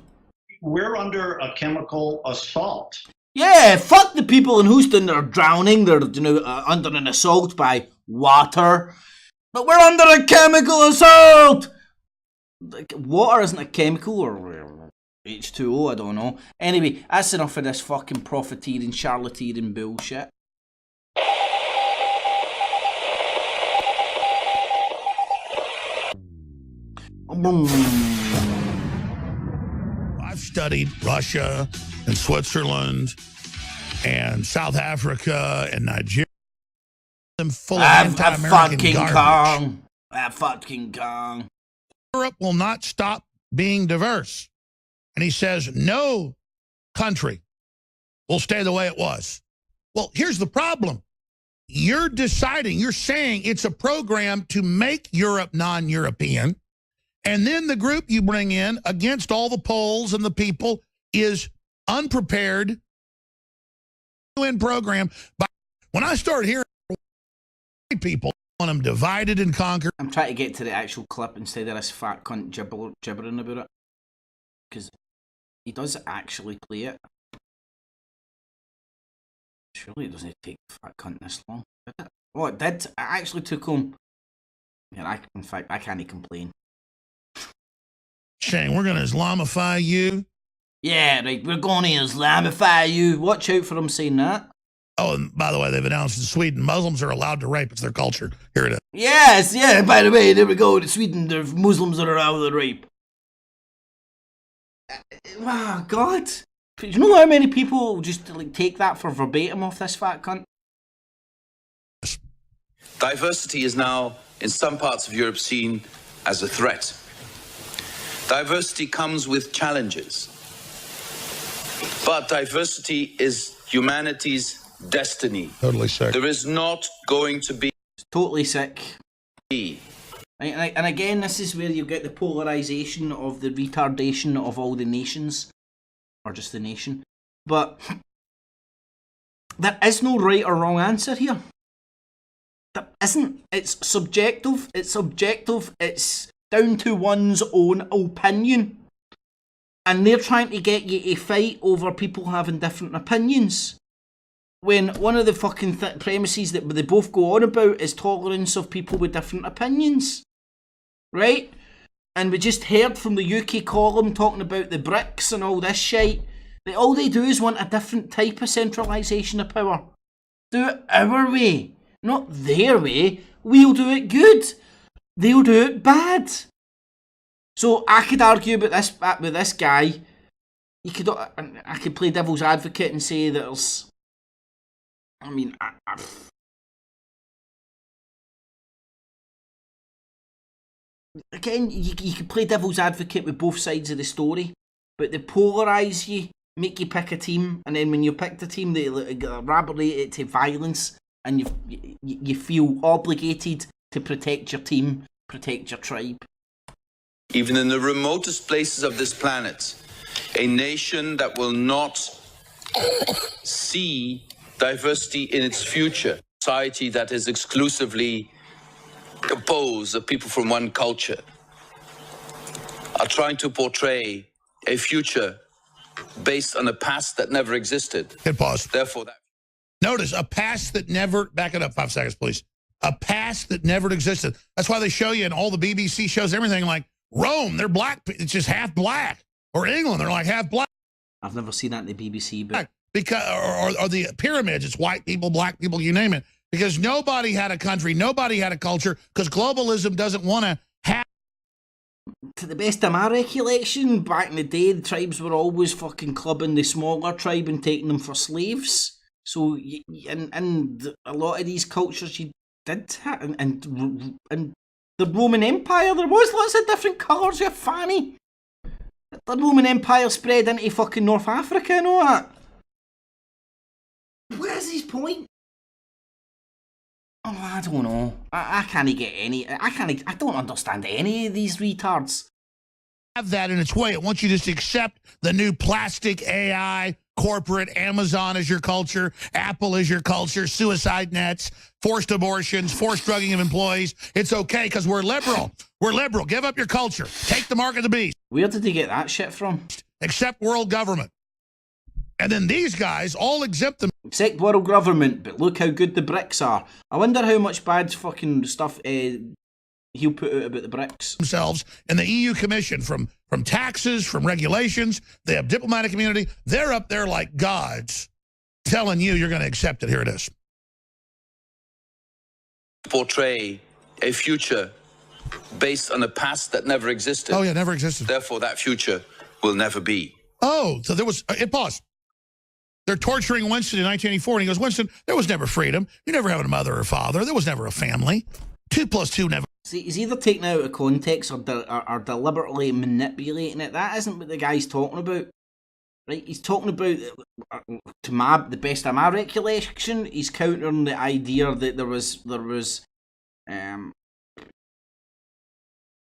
We're under a chemical assault. Yeah, fuck the people in Houston that are drowning. They're under an assault by water. But we're under a chemical assault! Like, water isn't a chemical, or H2O, I don't know. Anyway, that's enough of this fucking profiteering, charlateering bullshit. I've studied Russia and Switzerland and South Africa and Nigeria. Them full of anti-American garbage. Fucking Kong. Europe will not stop being diverse. And he says no country will stay the way it was. Well, here's the problem. You're deciding, you're saying it's a program to make Europe non-European, and then the group you bring in against all the polls and the people is unprepared UN program. But when I started hearing people want them divided and conquered. I'm trying to get to the actual clip instead of this fat cunt gibbering about it. Because he does actually play it. Surely it doesn't take fat cunt this long, did it? Oh, it did. It actually took him. Yeah, in fact, I can't complain. Saying we're going to Islamify you. Yeah, right, we're going to Islamify you. Watch out for him saying that. Oh, and by the way, they've announced in Sweden, Muslims are allowed to rape. It's their culture. Here it is. Yes, yeah, by the way, there we go. In Sweden, the Muslims are allowed to rape. Oh, God. Do you know how many people just like take that for verbatim off this fat cunt? Diversity is now, in some parts of Europe, seen as a threat. Diversity comes with challenges. But diversity is humanity's destiny. Totally sick. There is not going to be... It's totally sick. And again, this is where you get the polarization of the retardation of all the nations. Or just the nation. But there is no right or wrong answer here. There isn't. It's subjective. It's objective. It's down to one's own opinion. And they're trying to get you to fight over people having different opinions. When one of the fucking premises that they both go on about is tolerance of people with different opinions. Right? And we just heard from the UK column talking about the BRICS and all this shit. That all they do is want a different type of centralisation of power. Do it our way, not their way. We'll do it good. They'll do it bad. So I could argue about this with this guy. I could play devil's advocate and say that there's... I mean... Again, you can play devil's advocate with both sides of the story, but they polarise you, make you pick a team, and then when you pick the team, they elaborate it to violence, and you feel obligated to protect your team, protect your tribe. Even in the remotest places of this planet, a nation that will not see diversity in its future, society that is exclusively composed of people from one culture, are trying to portray a future based on a past that never existed. Hit pause. Therefore, that... Notice, a past that never... Back it up 5 seconds, please. A past that never existed. That's why they show you in all the BBC shows, everything like Rome, they're black. It's just half black. Or England, they're like half black. I've never seen that in the BBC, but... Because, or the pyramids, it's white people, black people, you name it. Because nobody had a country, nobody had a culture, because globalism doesn't want to have... To the best of my recollection, back in the day, the tribes were always fucking clubbing the smaller tribe and taking them for slaves. So, and a lot of these cultures you did have, and the Roman Empire, there was lots of different colours, you fanny. The Roman Empire spread into fucking North Africa and all that. Where's his point? Oh, I don't know. I can't get any. I don't understand any of these retards. Have that in its way. It wants you just to accept the new plastic AI, corporate, Amazon is your culture, Apple is your culture, suicide nets, forced abortions, forced drugging of employees. It's okay because we're liberal. We're liberal. Give up your culture. Take the mark of the beast. Where did they get that shit from? Accept world government. And then these guys all exempt them. Accept world government, but look how good the BRICS are. I wonder how much bad fucking stuff he'll put out about the BRICS. Themselves and the EU Commission, from taxes, from regulations, they have diplomatic immunity. They're up there like gods telling you you're going to accept it. Here it is. Portray a future based on a past that never existed. Oh, yeah, never existed. Therefore, that future will never be. Oh, so there was... It paused. They're torturing Winston in 1984, and he goes, Winston, there was never freedom. You never had a mother or father. There was never a family. 2 + 2 never... See, he's either taking it out of context or deliberately manipulating it. That isn't what the guy's talking about. right? He's talking about, the best of my recollection, he's countering the idea that there was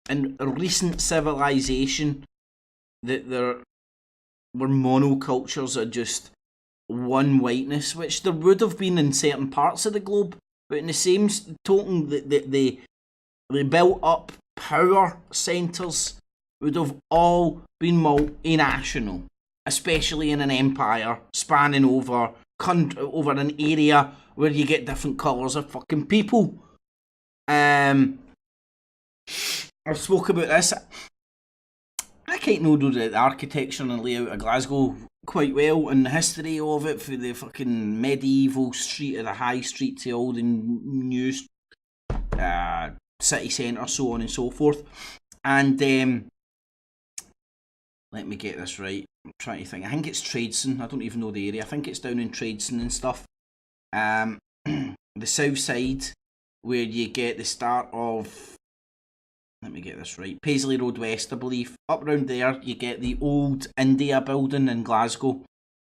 in a recent civilization that there were monocultures of just one whiteness, which there would have been in certain parts of the globe, but in the same token, they built up power centres would have all been multinational, especially in an empire spanning over an area where you get different colours of fucking people. I've spoke about this. I kind of know the architecture and layout of Glasgow quite well, and the history of it, for the fucking medieval street of the high street to all the new city centre, so on and so forth. And let me get this right. I'm trying to think. I think it's Tradeston. I don't even know the area. I think it's down in Tradeston and stuff. The south side, where you get the start of, let me get this right, Paisley Road West, I believe. Up around there, you get the old India building in Glasgow.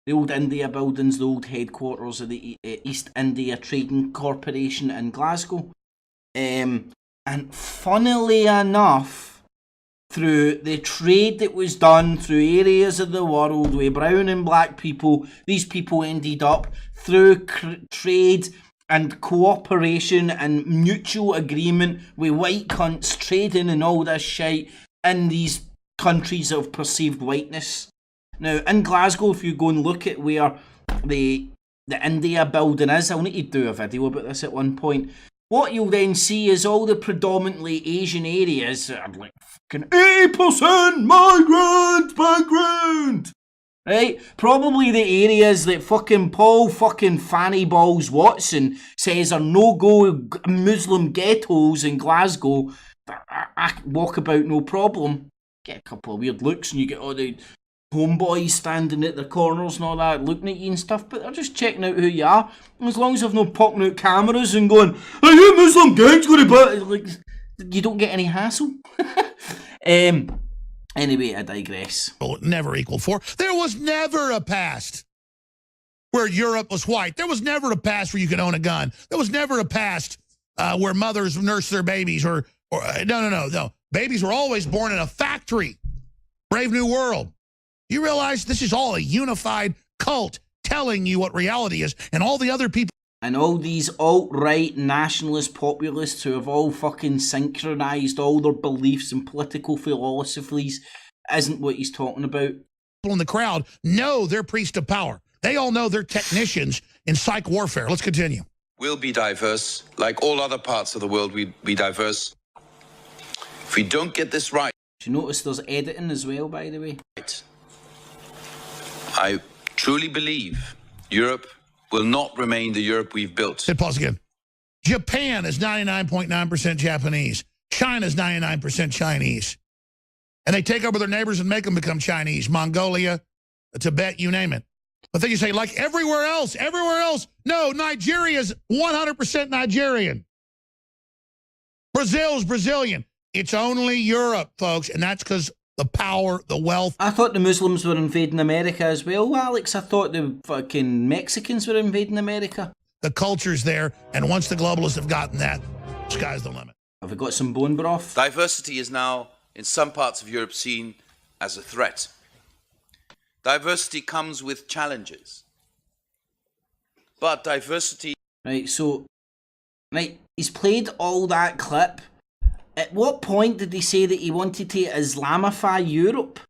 The old India building's the old headquarters of the East India Trading Corporation in Glasgow. And funnily enough, through the trade that was done through areas of the world with brown and black people, these people ended up through trade and cooperation and mutual agreement with white cunts trading and all this shit in these countries of perceived whiteness. Now, in Glasgow, if you go and look at where the India building is, I'll need to do a video about this at one point. What you'll then see is all the predominantly Asian areas that are like fucking 80% migrant background. Right? Probably the areas that fucking Paul fucking Fanny Balls Watson says are no-go Muslim ghettos in Glasgow. I walk about no problem. Get a couple of weird looks and you get all the homeboys standing at the corners and all that, looking at you and stuff, but they're just checking out who you are. As long as I've no popping out cameras and going, are you Muslim gangs going to, like, you don't get any hassle. Anyway, I digress. Well, never equal for. There was never a past where Europe was white. There was never a past where you could own a gun. There was never a past where mothers nurse their babies or no. Babies were always born in a factory. Brave New World. You realize this is all a unified cult telling you what reality is, and all the other people. And all these alt-right nationalist populists who have all fucking synchronised all their beliefs and political philosophies isn't what he's talking about. People in the crowd know they're priests of power. They all know they're technicians in psych warfare. Let's continue. We'll be diverse. Like all other parts of the world, we'll be diverse. If we don't get this right... Do you notice there's editing as well, by the way? I truly believe Europe will not remain the Europe we've built. Hit pause again. Japan is 99.9% Japanese. China is 99% Chinese. And they take over their neighbors and make them become Chinese. Mongolia, Tibet, you name it. But then you say, like everywhere else. No, Nigeria is 100% Nigerian. Brazil's Brazilian. It's only Europe, folks, and that's because the power, the wealth. I thought the Muslims were invading America as well, Alex. I thought the fucking Mexicans were invading America. The culture's there, and once the globalists have gotten that, sky's the limit. Have we got some bone broth? Diversity is now, in some parts of Europe, seen as a threat. Diversity comes with challenges. But diversity... Right, so... Right, he's played all that clip. At what point did he say that he wanted to Islamify Europe?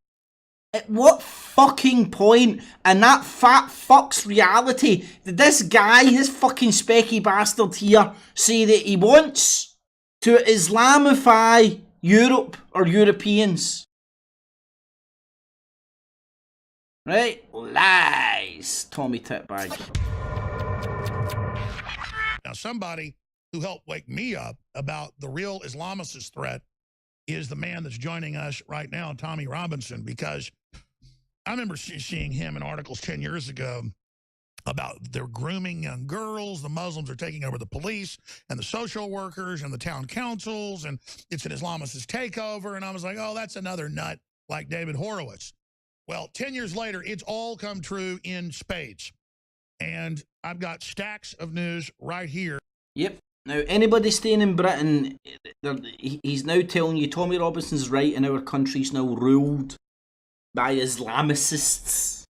At what fucking point in that fat fuck's reality did this guy, this fucking specky bastard here, say that he wants to Islamify Europe or Europeans? Right? Lies, Tommy Titbag. Now somebody who helped wake me up about the real Islamicist threat is the man that's joining us right now, Tommy Robinson, because I remember seeing him in articles 10 years ago about they're grooming young girls, the Muslims are taking over the police and the social workers and the town councils, and it's an Islamicist takeover, and I was like, oh, that's another nut like David Horowitz. Well, 10 years later, it's all come true in spades. And I've got stacks of news right here. Yep. Now, anybody staying in Britain, he's now telling you Tommy Robinson's right and our country's now ruled by Islamicists.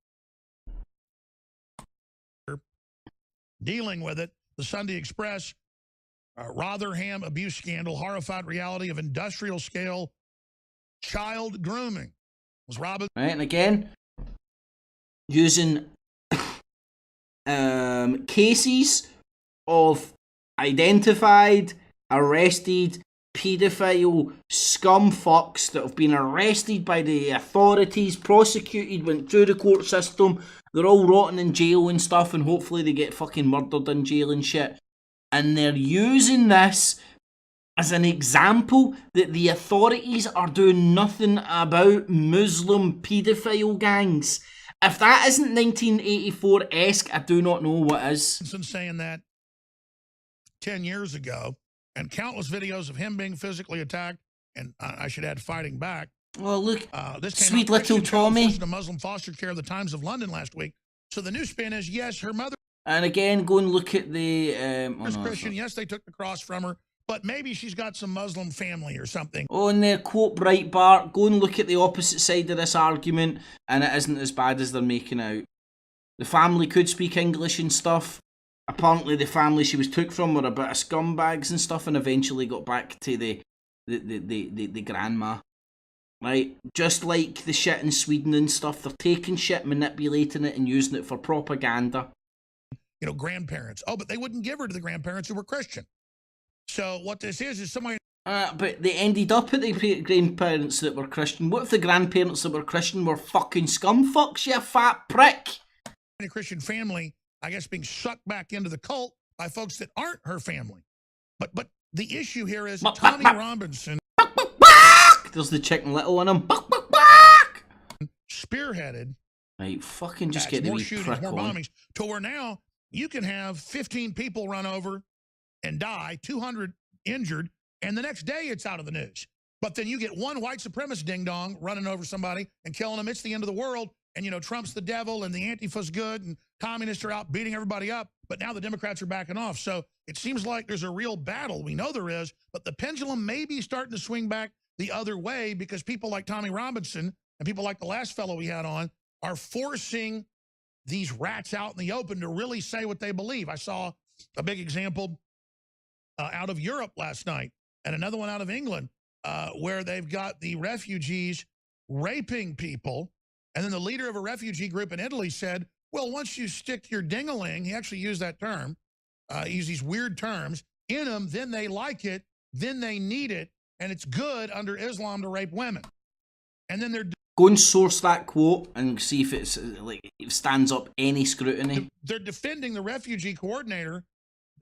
Dealing with it, the Sunday Express, Rotherham abuse scandal, horrified reality of industrial scale child grooming. Was Robin right? And again, using cases of identified, arrested paedophile scumfucks that have been arrested by the authorities, prosecuted, went through the court system. They're all rotting in jail and stuff, and hopefully they get fucking murdered in jail and shit. And they're using this as an example that the authorities are doing nothing about Muslim paedophile gangs. If that isn't 1984-esque, I do not know what is. saying that 10 years ago, and countless videos of him being physically attacked, and I should add fighting back. Oh, look, this sweet little Tommy. To Muslim foster care of the Times of London last week. So the new spin is, yes, her mother. And again, go and look at the... Christian, yes, they took the cross from her, but maybe she's got some Muslim family or something. Oh, and their quote Breitbart, go and look at the opposite side of this argument, and it isn't as bad as they're making out. The family could speak English and stuff. Apparently the family she was took from were a bit of scumbags and stuff, and eventually got back to the grandma. Right? Just like the shit in Sweden and stuff, they're taking shit, manipulating it, and using it for propaganda. You know, grandparents. Oh, but they wouldn't give her to the grandparents who were Christian. So what this is somebody... but they ended up at the grandparents that were Christian. What if the grandparents that were Christian were fucking scumfucks, you fat prick? A Christian family, I guess, being sucked back into the cult by folks that aren't her family. But the issue here is Tommy Robinson... There's the Chicken Little in him. Spearheaded. Right, fucking just get the more wee shootings, prick more on. bombings, to where now you can have 15 people run over and die, 200 injured, and the next day it's out of the news. But then you get one white supremacist ding-dong running over somebody and killing them. It's the end of the world. And, you know, Trump's the devil and the Antifa's good and communists are out beating everybody up. But now the Democrats are backing off. So it seems like there's a real battle. We know there is. But the pendulum may be starting to swing back the other way because people like Tommy Robinson and people like the last fellow we had on are forcing these rats out in the open to really say what they believe. I saw a big example out of Europe last night and another one out of England where they've got the refugees raping people. And then the leader of a refugee group in Italy said, well, once you stick your ding-a-ling, he actually used that term, he used these weird terms, in them, then they like it, then they need it, and it's good under Islam to rape women. And then they're... Go and source that quote and see if it's like it stands up any scrutiny. They're defending the refugee coordinator.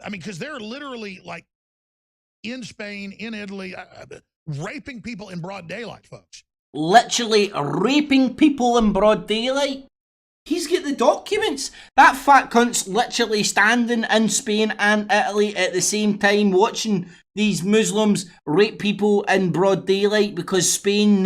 I mean, because they're literally like in Spain, in Italy, raping people in broad daylight, folks. Literally raping people in broad daylight. He's got the documents. That fat cunt's literally standing in Spain and Italy at the same time watching these Muslims rape people in broad daylight because Sweden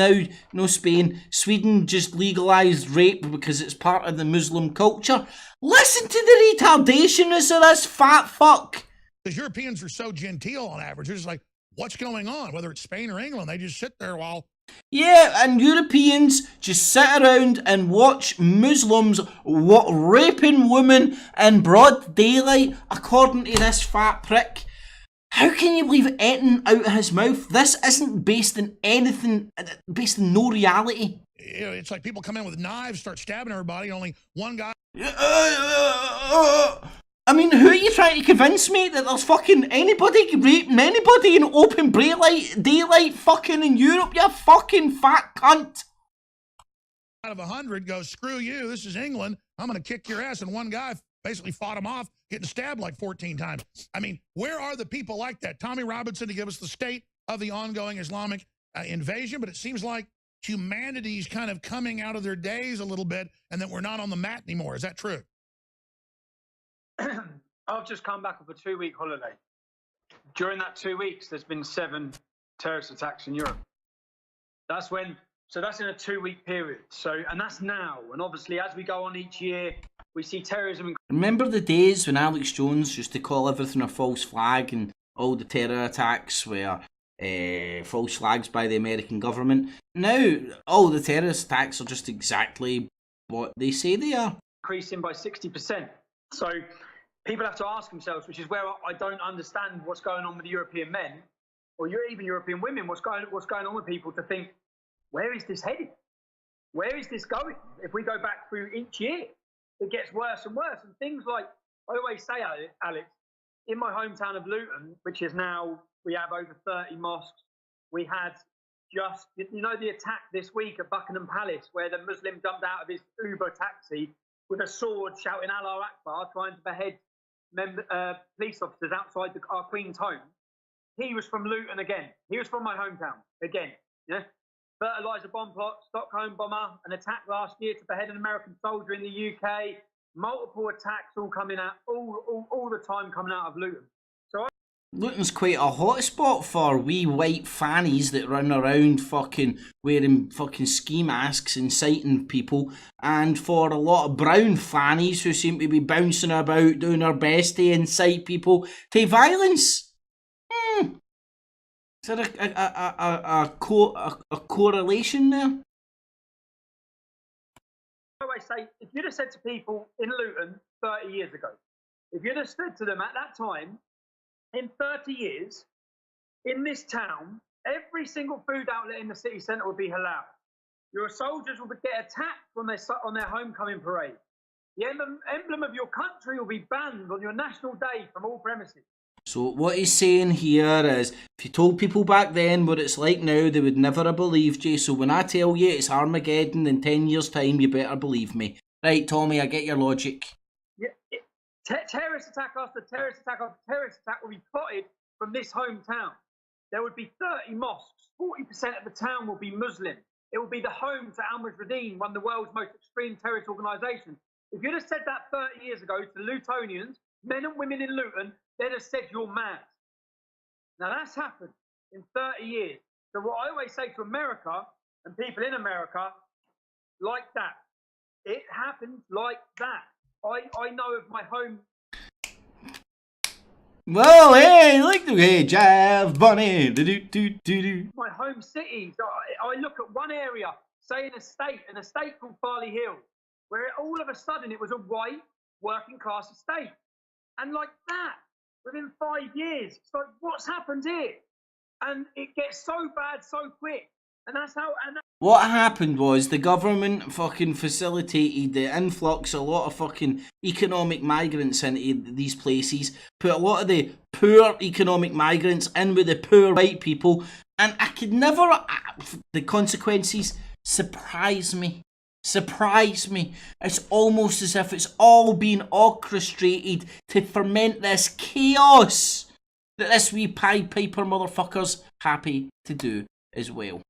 just legalized rape because it's part of the Muslim culture. Listen to the retardationness of this fat fuck. The Europeans are so genteel on average. They're just like, what's going on? Whether it's Spain or England, they just sit there while... Yeah, and Europeans just sit around and watch Muslims raping women in broad daylight, according to this fat prick. How can you believe anything out of his mouth? This isn't based in anything, based in no reality. You know, it's like people come in with knives, start stabbing everybody, only one guy... I mean, who are you trying to convince me that there's fucking anybody raping anybody in open daylight fucking in Europe, you fucking fat cunt? Out of 100 goes, screw you, this is England, I'm going to kick your ass, and one guy basically fought him off, getting stabbed like 14 times. I mean, where are the people like that? Tommy Robinson to give us the state of the ongoing Islamic invasion, but it seems like humanity's kind of coming out of their days a little bit, and that we're not on the mat anymore. Is that true? I've just come back off a 2-week holiday. During that 2 weeks, there's been 7 terrorist attacks in Europe. That's when So that's in a 2-week period. So, and that's now. And obviously, as we go on each year, we see terrorism. Remember the days when Alex Jones used to call everything a false flag and all the terror attacks were false flags by the American government? Now, all the terrorist attacks are just exactly what they say they are. Increasing by 60%. So people have to ask themselves, which is where I don't understand what's going on with the European men, or even European women, what's going on with people to think, where is this heading? Where is this going? If we go back through each year, it gets worse and worse. And things like, I always say, Alex, in my hometown of Luton, which is now, we have over 30 mosques, we had just, you know, the attack this week at Buckingham Palace, where the Muslim jumped out of his Uber taxi with a sword shouting Allah Akbar, trying to behead police officers outside our Queen's home. He was from Luton again. He was from my hometown again. Yeah? Fertilizer bomb plot, Stockholm bomber, an attack last year to behead an American soldier in the UK, multiple attacks all coming out, all the time coming out of Luton. So Luton's quite a hot spot for wee white fannies that run around fucking wearing fucking ski masks, inciting people, and for a lot of brown fannies who seem to be bouncing about doing their best to incite people to violence. Is there a correlation there? I always say, if you'd have said to people in Luton 30 years ago, if you'd have said to them at that time, in 30 years, in this town, every single food outlet in the city centre would be halal. Your soldiers would get attacked on their homecoming parade. The emblem of your country will be banned on your national day from all premises. So what he's saying here is, if you told people back then what it's like now, they would never have believed you. So when I tell you it's Armageddon in 10 years' time, you better believe me. Right, Tommy, I get your logic. Yeah, terrorist attack after terrorist attack after terrorist attack will be plotted from this hometown. There would be 30 mosques. 40% of the town will be Muslim. It will be the home to Al-Mujahideen, one of the world's most extreme terrorist organisations. If you'd have said that 30 years ago to the Lutonians, men and women in Luton, they'd have said you're mad. Now that's happened in 30 years. So what I always say to America and people in America, like that. It happened like that. I know of my home. Well, hey, like the way Jive Bunny. My home cities. I look at one area, say an estate called Farley Hill, where all of a sudden it was a white working class estate. And like that, within 5 years, it's like, what's happened here? And it gets so bad so quick. And that's how... What happened was the government fucking facilitated the influx of a lot of fucking economic migrants into these places, put a lot of the poor economic migrants in with the poor white people, and I could never... The consequences surprise me. Surprise me. It's almost as if it's all been orchestrated to ferment this chaos that this wee Pied Piper motherfucker's happy to do as well.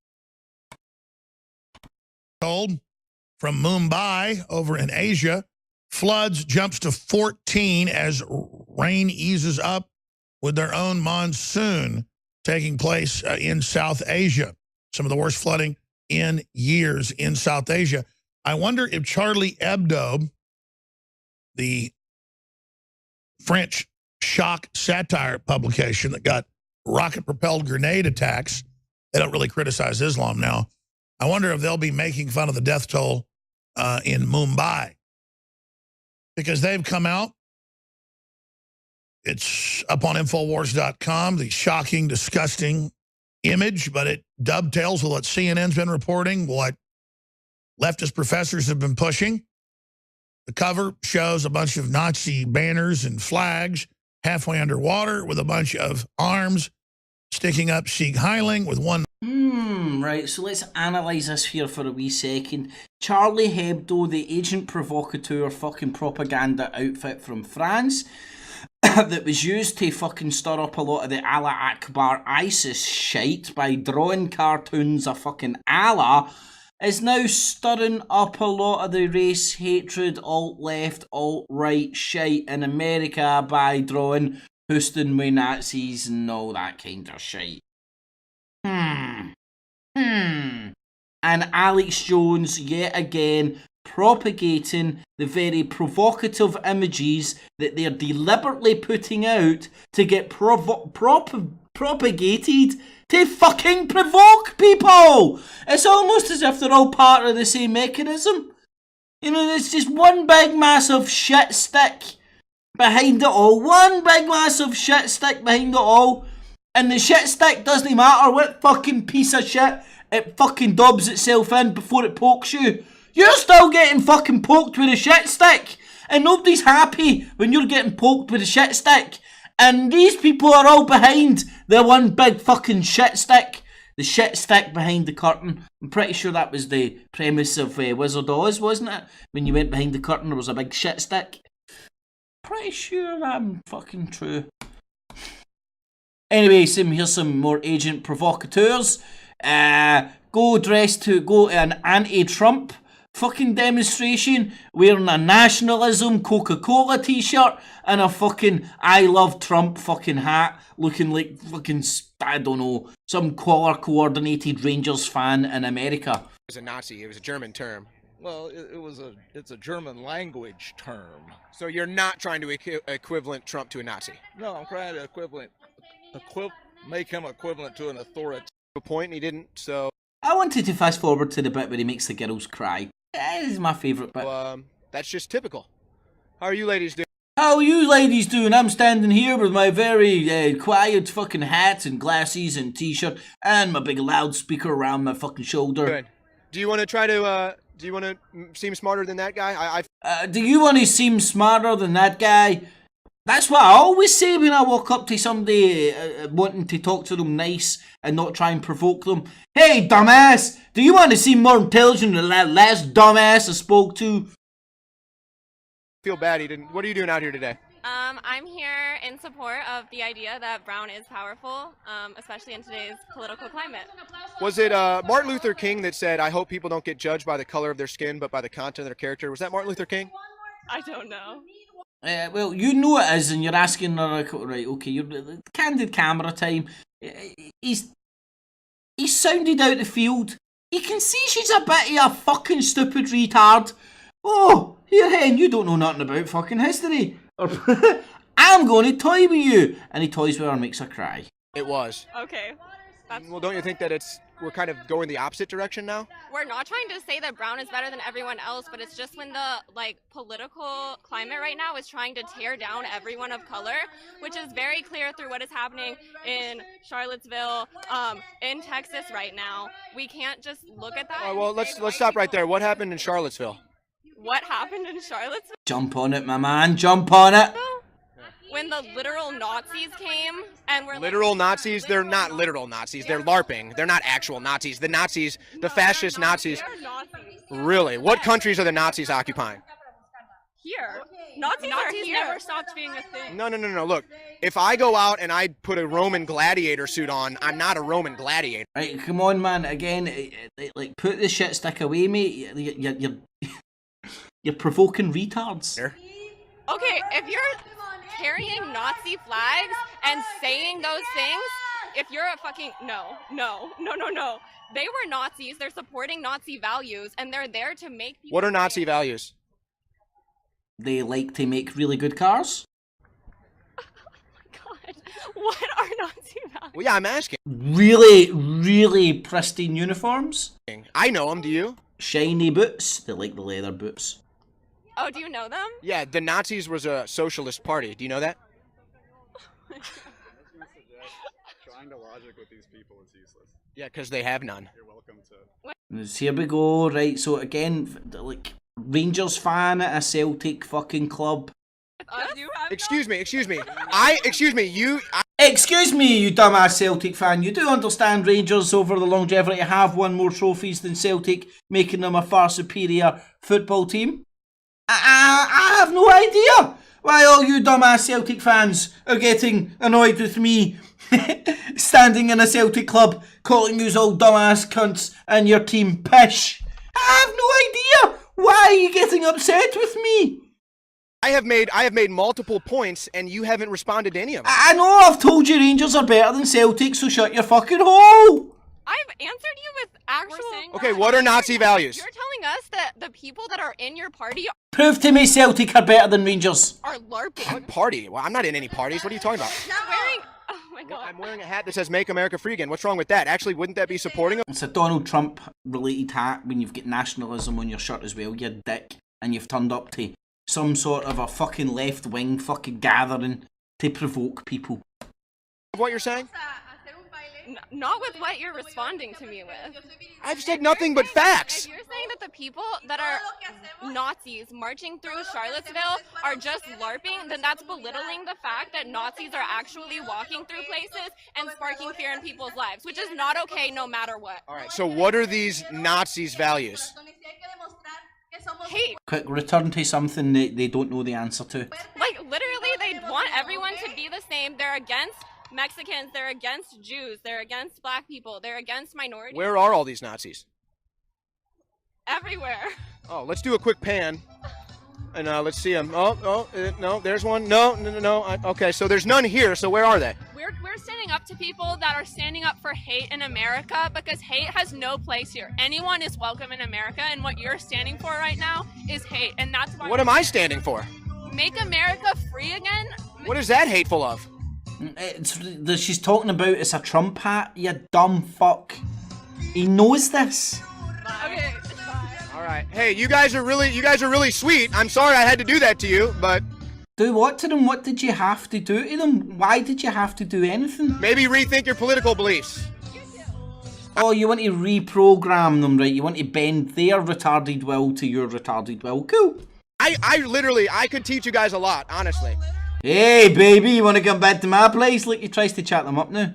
Told from Mumbai over in Asia, floods jumps to 14 as rain eases up with their own monsoon taking place in South Asia. Some of the worst flooding in years in South Asia. I wonder if Charlie Hebdo, the French shock satire publication that got rocket-propelled grenade attacks, they don't really criticize Islam now. I wonder if they'll be making fun of the death toll in Mumbai. Because they've come out. It's up on Infowars.com, the shocking, disgusting image, but it dovetails with what CNN's been reporting, what leftist professors have been pushing. The cover shows a bunch of Nazi banners and flags halfway underwater with a bunch of arms sticking up Sieg Heiling with one. Right, so let's analyse this here for a wee second. Charlie Hebdo, the agent provocateur fucking propaganda outfit from France that was used to fucking stir up a lot of the Allah Akbar ISIS shite by drawing cartoons of fucking Allah, is now stirring up a lot of the race hatred, alt-left, alt-right shite in America by drawing Houston with Nazis and all that kind of shite. and Alex Jones yet again propagating the very provocative images that they're deliberately putting out to get propagated to fucking provoke people. It's almost as if they're all part of the same mechanism. You know, it's just one big massive shit stick behind it all. One big massive shit stick behind it all. And the shit stick doesn't matter what fucking piece of shit it fucking dobs itself in before it pokes you. You're still getting fucking poked with a shit stick. And nobody's happy when you're getting poked with a shit stick. And these people are all behind the one big fucking shit stick. The shit stick behind the curtain. I'm pretty sure that was the premise of Wizard of Oz, wasn't it? When you went behind the curtain, there was a big shit stick. Pretty sure that's fucking true. Anyway, here's some more agent provocateurs. Go to an anti-Trump fucking demonstration wearing a nationalism Coca-Cola t-shirt and a fucking I love Trump fucking hat, looking like fucking, I don't know, some color-coordinated Rangers fan in America. It was a Nazi. It was a German term. Well, it's a German language term. So you're not trying to equivalent Trump to a Nazi? No, I'm trying to make him equivalent to an authority. A point, and he didn't, so... I wanted to fast forward to the bit where he makes the girls cry. This is my favourite bit. That's just typical. How are you ladies doing? How are you ladies doing? I'm standing here with my very quiet fucking hat and glasses and t-shirt and my big loudspeaker around my fucking shoulder. Good. Do you want to try to, do you want to seem smarter than that guy? Do you want to seem smarter than that guy? That's what I always say when I walk up to somebody wanting to talk to them nice and not try and provoke them. Hey, dumbass! Do you want to seem more intelligent than that last dumbass I spoke to? Feel bad he didn't. What are you doing out here today? I'm here in support of the idea that brown is powerful, especially in today's political climate. Was it Martin Luther King that said, I hope people don't get judged by the color of their skin, but by the content of their character? Was that Martin Luther King? I don't know. Well, you know it is, and you're asking her, right, okay, you're candid camera time. He's sounded out the field. You can see she's a bit of a fucking stupid retard. Oh, here, hen, you don't know nothing about fucking history. I'm going to toy with you. And he toys with her and makes her cry. It was. Okay. Well, don't you think that we're kind of going the opposite direction now? We're not trying to say that brown is better than everyone else, but it's just when the political climate right now is trying to tear down everyone of color, which is very clear through what is happening in Charlottesville, in Texas right now. We can't just look at that. Well, let's stop right there. What happened in Charlottesville? What happened in Charlottesville? Jump on it, my man. Jump on it. When the literal Nazis came and were literal Nazis? They're not literal Nazis. They're LARPing. They're not actual Nazis. The Nazis, the fascist Nazis. Really? What countries are the Nazis occupying? Here. Nazis never stopped being a thing. No. Look, if I go out and I put a Roman gladiator suit on, I'm not a Roman gladiator. Right, come on, man. Again, put the shit stick away, mate. You're provoking retards. Okay, if you're carrying Nazi flags and saying those things, if you're a fucking no. They were Nazis. They're supporting Nazi values, and they're there to make people. What are Nazi values? They like to make really good cars. Oh my God, what are Nazi values? Well, yeah, I'm asking. Really, really pristine uniforms. I know them. Do you? Shiny boots. They like the leather boots. Oh, do you know them? Yeah, the Nazis was a socialist party. Do you know that? Trying to logic with these people is useless. Yeah, because they have none. You're welcome to. Here we go. Right, so again, Rangers fan at a Celtic fucking club. Excuse me. Excuse me, you dumbass Celtic fan. You do understand Rangers over the longevity have won more trophies than Celtic, making them a far superior football team? I have no idea why all you dumbass Celtic fans are getting annoyed with me standing in a Celtic club calling you all dumbass cunts and your team pish. I have no idea why are you getting upset with me. I have made multiple points and you haven't responded to any of them. I know I've told you Rangers are better than Celtic, so shut your fucking hole. I've answered you with actual... Okay, what are Nazi values? You're telling us that the people that are in your party Prove to me Celtic are better than Rangers. are LARPing. What party? Well, I'm not in any parties. What are you talking about? You're wearing... Oh my god. Well, I'm wearing a hat that says Make America Free Again. What's wrong with that? Actually, wouldn't that be supporting them? It's a Donald Trump related hat when you've got nationalism on your shirt as well, you dick. And you've turned up to some sort of a fucking left wing fucking gathering to provoke people. What you're saying? Not with what you're responding to me with. I've said nothing but facts. If you're saying that the people that are Nazis marching through Charlottesville are just LARPing, then that's belittling the fact that Nazis are actually walking through places and sparking fear in people's lives, which is not okay no matter what. All right, so what are these Nazis' values? Hate. Quick, return to something that they don't know the answer to. Like, literally, they want everyone to be the same. They're against Mexicans, they're against Jews, they're against black people, they're against minorities. Where are all these Nazis? Everywhere. Oh, let's do a quick pan. And let's see them. No, there's one. No. Okay, so there's none here, so where are they? We're standing up to people that are standing up for hate in America because hate has no place here. Anyone is welcome in America, and what you're standing for right now is hate, and that's why... What am I standing for? Make America free again? What is that hateful of? She's talking about it's a Trump hat, you dumb fuck. He knows this. Okay. All right. Hey, you guys are really sweet. I'm sorry I had to do that to you, but... Do what to them? What did you have to do to them? Why did you have to do anything? Maybe rethink your political beliefs. Oh, you want to reprogram them, right? You want to bend their retarded will to your retarded will. Cool. I could teach you guys a lot, honestly. Hey, baby, you want to come back to my place? Look, he tries to chat them up now.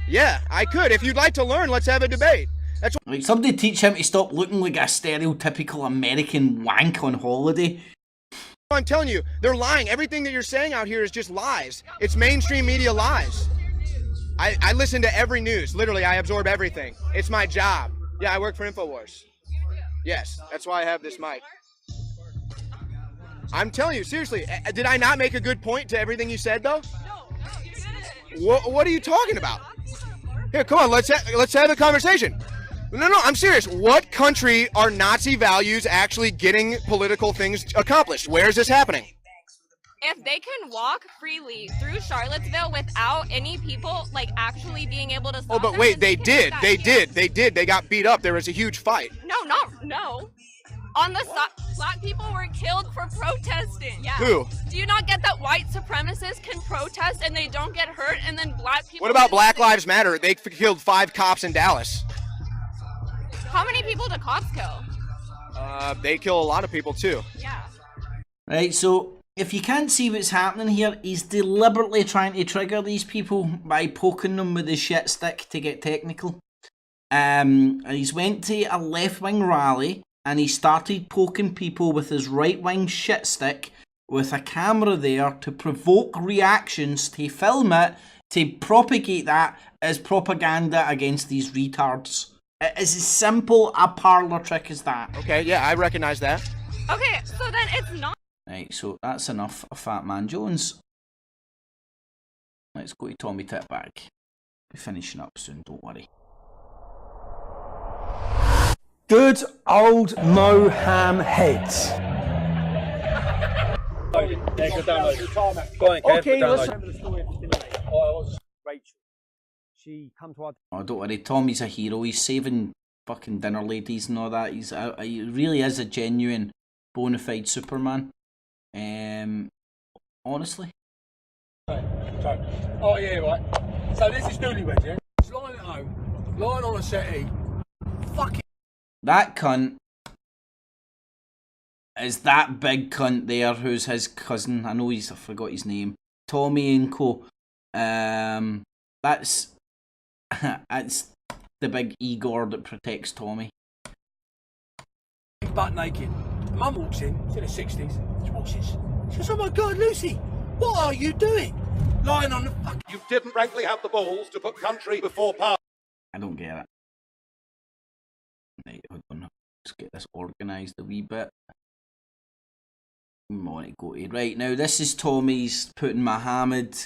Yeah, I could. If you'd like to learn, let's have a debate. That's like somebody teach him to stop looking like a stereotypical American wank on holiday. I'm telling you, they're lying. Everything that you're saying out here is just lies. It's mainstream media lies. I listen to every news. Literally, I absorb everything. It's my job. Yeah, I work for Infowars. Yes, that's why I have this mic. I'm telling you, seriously, did I not make a good point to everything you said, though? No, what are you talking about? Here, come on, let's have a conversation. No, I'm serious. What country are Nazi values actually getting political things accomplished? Where is this happening? If they can walk freely through Charlottesville without any people, like, actually being able to stop Oh, but them, wait, they did. They got beat up. There was a huge fight. No. On the side, black people were killed for protesting. Yeah. Who? Do you not get that white supremacists can protest and they don't get hurt, and then black people... What about Black Lives Matter? They killed 5 cops in Dallas. How many people do cops kill? They kill a lot of people too. Yeah. Right, so if you can't see what's happening here, he's deliberately trying to trigger these people by poking them with his shit stick to get technical. He's went to a left-wing rally and he started poking people with his right-wing shit stick with a camera there to provoke reactions, to film it, to propagate that as propaganda against these retards. It's as simple a parlor trick as that. Okay, yeah, I recognize that. Okay, so then it's not... Right, so that's enough of Fat Man Jones. Let's go to Tommy Titbag. We're finishing up soon, don't worry. Good old no ham heads. Okay, let's... Rachel. She come to our... Oh, don't worry, Tommy's a hero. He's saving fucking dinner ladies and all that. He really is a genuine, bona fide Superman. Honestly. Oh yeah, right. So this is Newlywed, yeah? She's lying at home, lying on a settee. Fucking... That cunt is that big cunt there who's his cousin. I know I forgot his name. Tommy and Co. That's the big Igor that protects Tommy. Butt naked. Mum walks in, she's in her 60s. She walks in, she says, "Oh my God, Lucy, what are you doing? Lying on the fuck..." You didn't frankly have the balls to put country before party. I don't get it. Right, hold on. Let's get this organised a wee bit. Right now, this is Tommy's putting Muhammad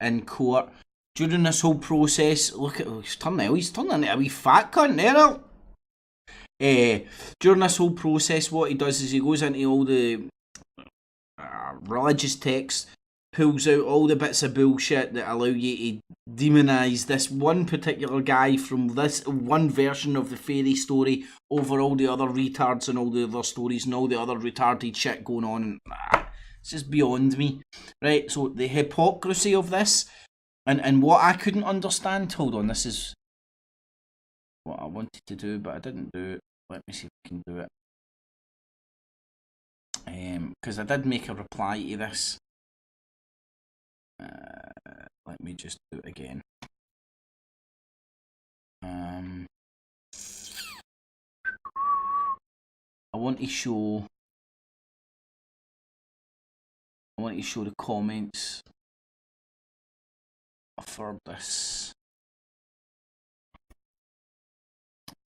in court. during this whole process, look at, he's turning into a wee fat cunt there. During this whole process, what he does is he goes into all the religious texts, pulls out all the bits of bullshit that allow you to demonise this one particular guy from this one version of the fairy story over all the other retards and all the other stories and all the other retarded shit going on. It's just beyond me. Right, so the hypocrisy of this, and what I couldn't understand, hold on, this is what I wanted to do, but I didn't do it. Let me see if I can do it. Because I did make a reply to this. Let me just do it again. I want to show the comments for this.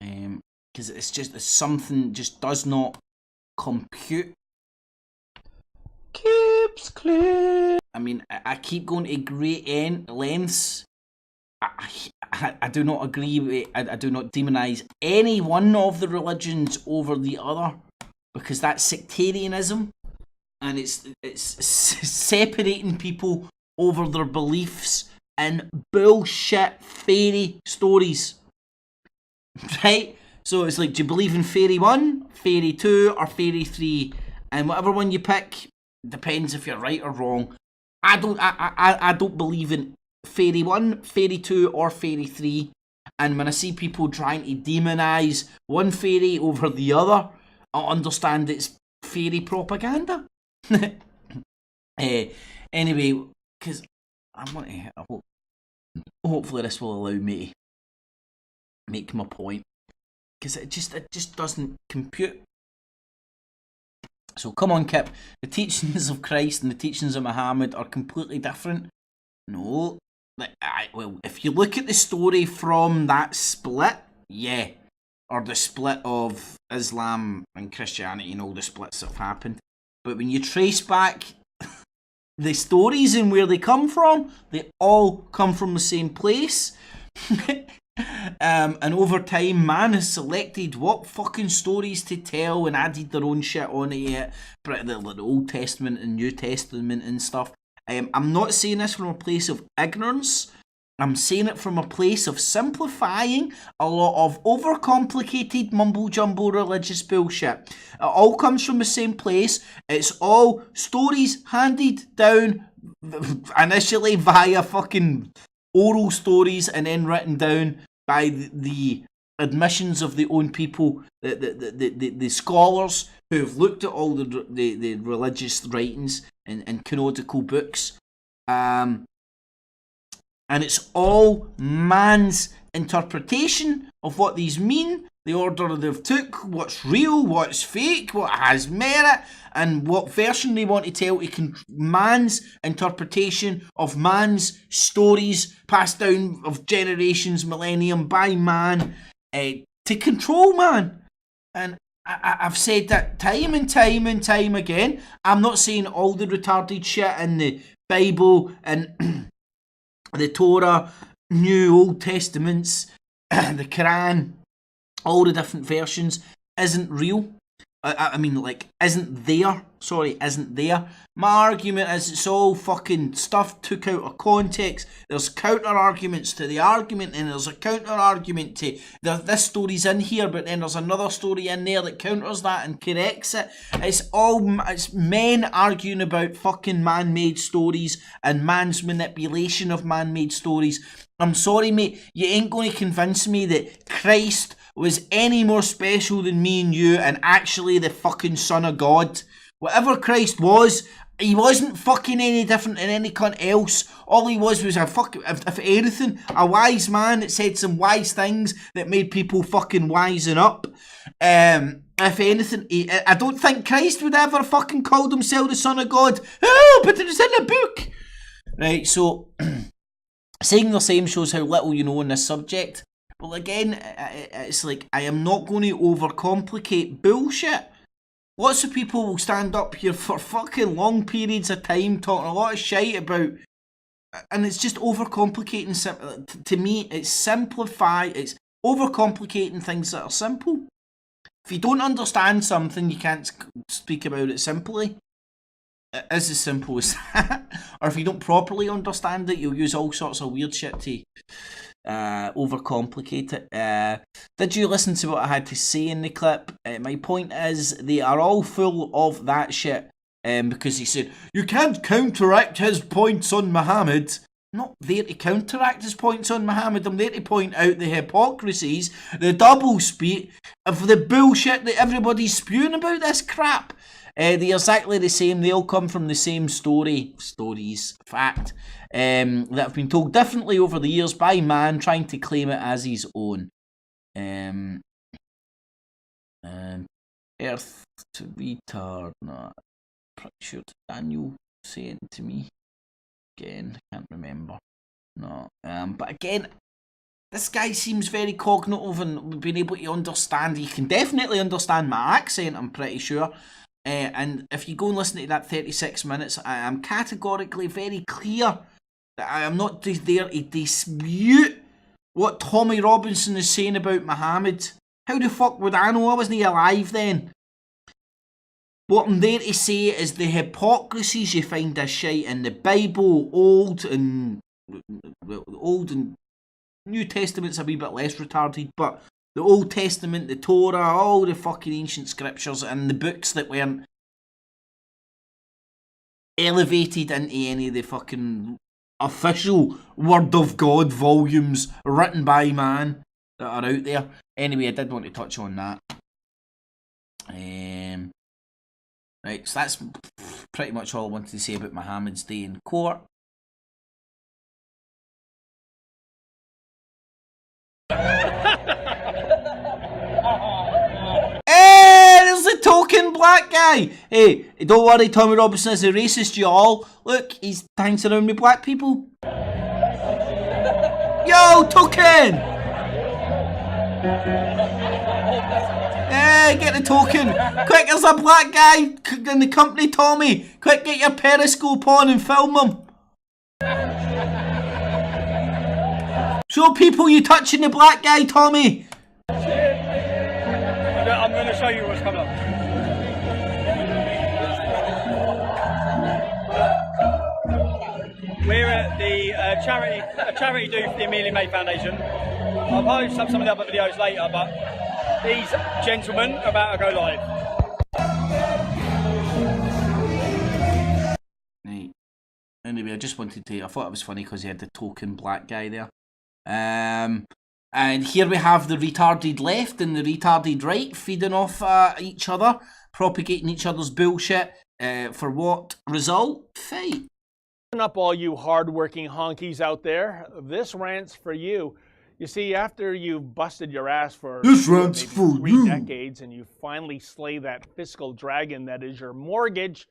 Because it's something just does not compute. Keeps clear. I mean, I keep going to great lengths. I do not agree with. I do not demonise any one of the religions over the other, because that's sectarianism, and it's separating people over their beliefs in bullshit fairy stories. Right? So it's like, do you believe in Fairy 1, Fairy 2, or Fairy 3? And whatever one you pick, depends if you're right or wrong. I don't believe in Fairy 1, Fairy 2, or Fairy 3. And when I see people trying to demonise one fairy over the other, I understand it's fairy propaganda. Anyway, because I want to... Hopefully this will allow me to make my point. Because it just doesn't compute. So come on, Kip. The teachings of Christ and the teachings of Muhammad are completely different. No. Well, if you look at the story from that split, yeah. Or the split of Islam and Christianity and all the splits that have happened. But when you trace back the stories and where they come from, they all come from the same place. And over time, man has selected what fucking stories to tell and added their own shit on it, the Old Testament and New Testament and stuff. I'm not saying this from a place of ignorance. I'm saying it from a place of simplifying a lot of overcomplicated mumble-jumble religious bullshit. It all comes from the same place. It's all stories handed down initially via fucking oral stories and then written down by the admissions of the own people, the scholars who have looked at all the religious writings and canonical books. And it's all man's interpretation of what these mean, the order they've took, what's real, what's fake, what has merit, and what version they want to tell. Man's interpretation of man's stories passed down of generations, millennium, by man, to control man. And I've said that time and time and time again. I'm not saying all the retarded shit in the Bible and the Torah, New, Old Testaments, the Quran, all the different versions, isn't real. I mean, like, isn't there. My argument is it's all fucking stuff took out of context. There's counter-arguments to the argument, and there's a counter-argument to this story's in here, but then there's another story in there that counters that and corrects it. It's men arguing about fucking man-made stories and man's manipulation of man-made stories. I'm sorry, mate, you ain't going to convince me that Christ was any more special than me and you and actually the fucking Son of God. Whatever Christ was, he wasn't fucking any different than any cunt else. All he was a fucking, if anything, a wise man that said some wise things that made people fucking wisen up. If anything, I don't think Christ would ever fucking called himself the Son of God. Oh, but it was in a book. Right, so saying the same shows how little you know on this subject. Well, again, it's like, I am not going to overcomplicate bullshit. Lots of people will stand up here for fucking long periods of time talking a lot of shite about and it's just overcomplicating. To me, it's overcomplicating things that are simple. If you don't understand something, you can't speak about it simply. It is as simple as that. Or if you don't properly understand it, you'll use all sorts of weird shit to overcomplicate it. Did you listen to what I had to say in the clip? My point is, they are all full of that shit. Because he said, you can't counteract his points on Muhammad. I'm not there to counteract his points on Muhammad. I'm there to point out the hypocrisies, the double speak of the bullshit that everybody's spewing about this crap. They're exactly the same. They all come from the same fact, that have been told differently over the years by man trying to claim it as his own. Earth to retard, no, pretty sure Daniel saying to me again, can't remember. No, but again, this guy seems very cognitive and being able to understand. He can definitely understand my accent, I'm pretty sure. And if you go and listen to that 36 minutes, I am categorically very clear that I am not there to dispute what Tommy Robinson is saying about Muhammad. How the fuck would I know? I wasn't alive then. What I'm there to say is the hypocrisies you find this shite in the Bible, Old and New Testament's a wee bit less retarded, but the Old Testament, the Torah, all the fucking ancient scriptures and the books that weren't elevated into any of the fucking official Word of God volumes written by man that are out there. Anyway, I did want to touch on that. Right, so that's pretty much all I wanted to say about Muhammad's day in court. Hey, there's the token black guy. Hey, don't worry, Tommy Robinson is a racist, y'all. Look, he's dancing around with black people. Yo, token! Hey, get the token. Quick, there's a black guy in the company, Tommy. Quick, get your periscope on and film him. Show people you touching the black guy, Tommy. I'm going to show you what's coming up. We're at the charity do for the Amelia May Foundation. I'll post up some of the other videos later, but these gentlemen are about to go live. Right. Anyway, I just wanted to. I thought it was funny because he had the token black guy there. And here we have the retarded left and the retarded right feeding off each other, propagating each other's bullshit. For what result? Fight. Listen up, all you hard-working honkies out there. This rant's for you. You see, after you've busted your ass for maybe 3 decades and you finally slay that fiscal dragon that is your mortgage,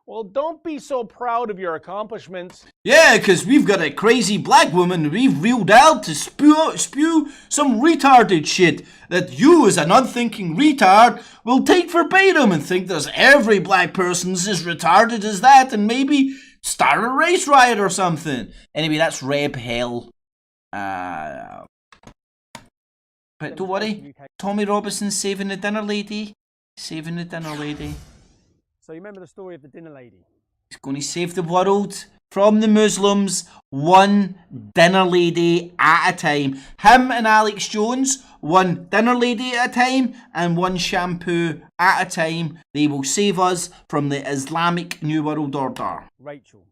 well, don't be so proud of your accomplishments. Yeah, because we've got a crazy black woman we've reeled out to spew some retarded shit that you, as an unthinking retard, will take verbatim and think there's every black person's as retarded as that and maybe start a race riot or something. Anyway, that's Reb Hell. But don't worry, Tommy Robinson's saving the dinner lady. Saving the dinner lady. So you remember the story of the dinner lady? He's going to save the world from the Muslims, one dinner lady at a time. Him and Alex Jones, one dinner lady at a time and one shampoo at a time. They will save us from the Islamic New World Order. Rachel,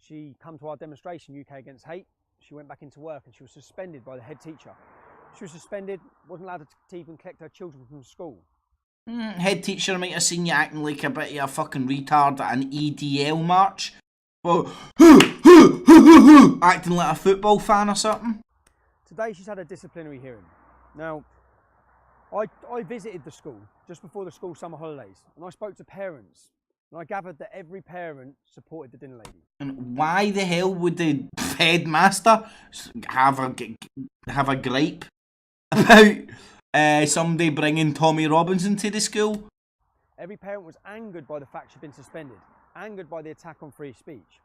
she come to our demonstration, UK Against Hate. She went back into work and she was suspended by the head teacher. She was suspended, wasn't allowed to even collect her children from school. Head teacher might have seen you acting like a bit of a fucking retard at an EDL march. Well, acting like a football fan or something. Today she's had a disciplinary hearing. Now, I visited the school just before the school summer holidays and I spoke to parents and I gathered that every parent supported the dinner lady. And why the hell would the headmaster have a gripe about somebody bringing Tommy Robinson to the school? Every parent was angered by the fact she'd been suspended, angered by the attack on free speech.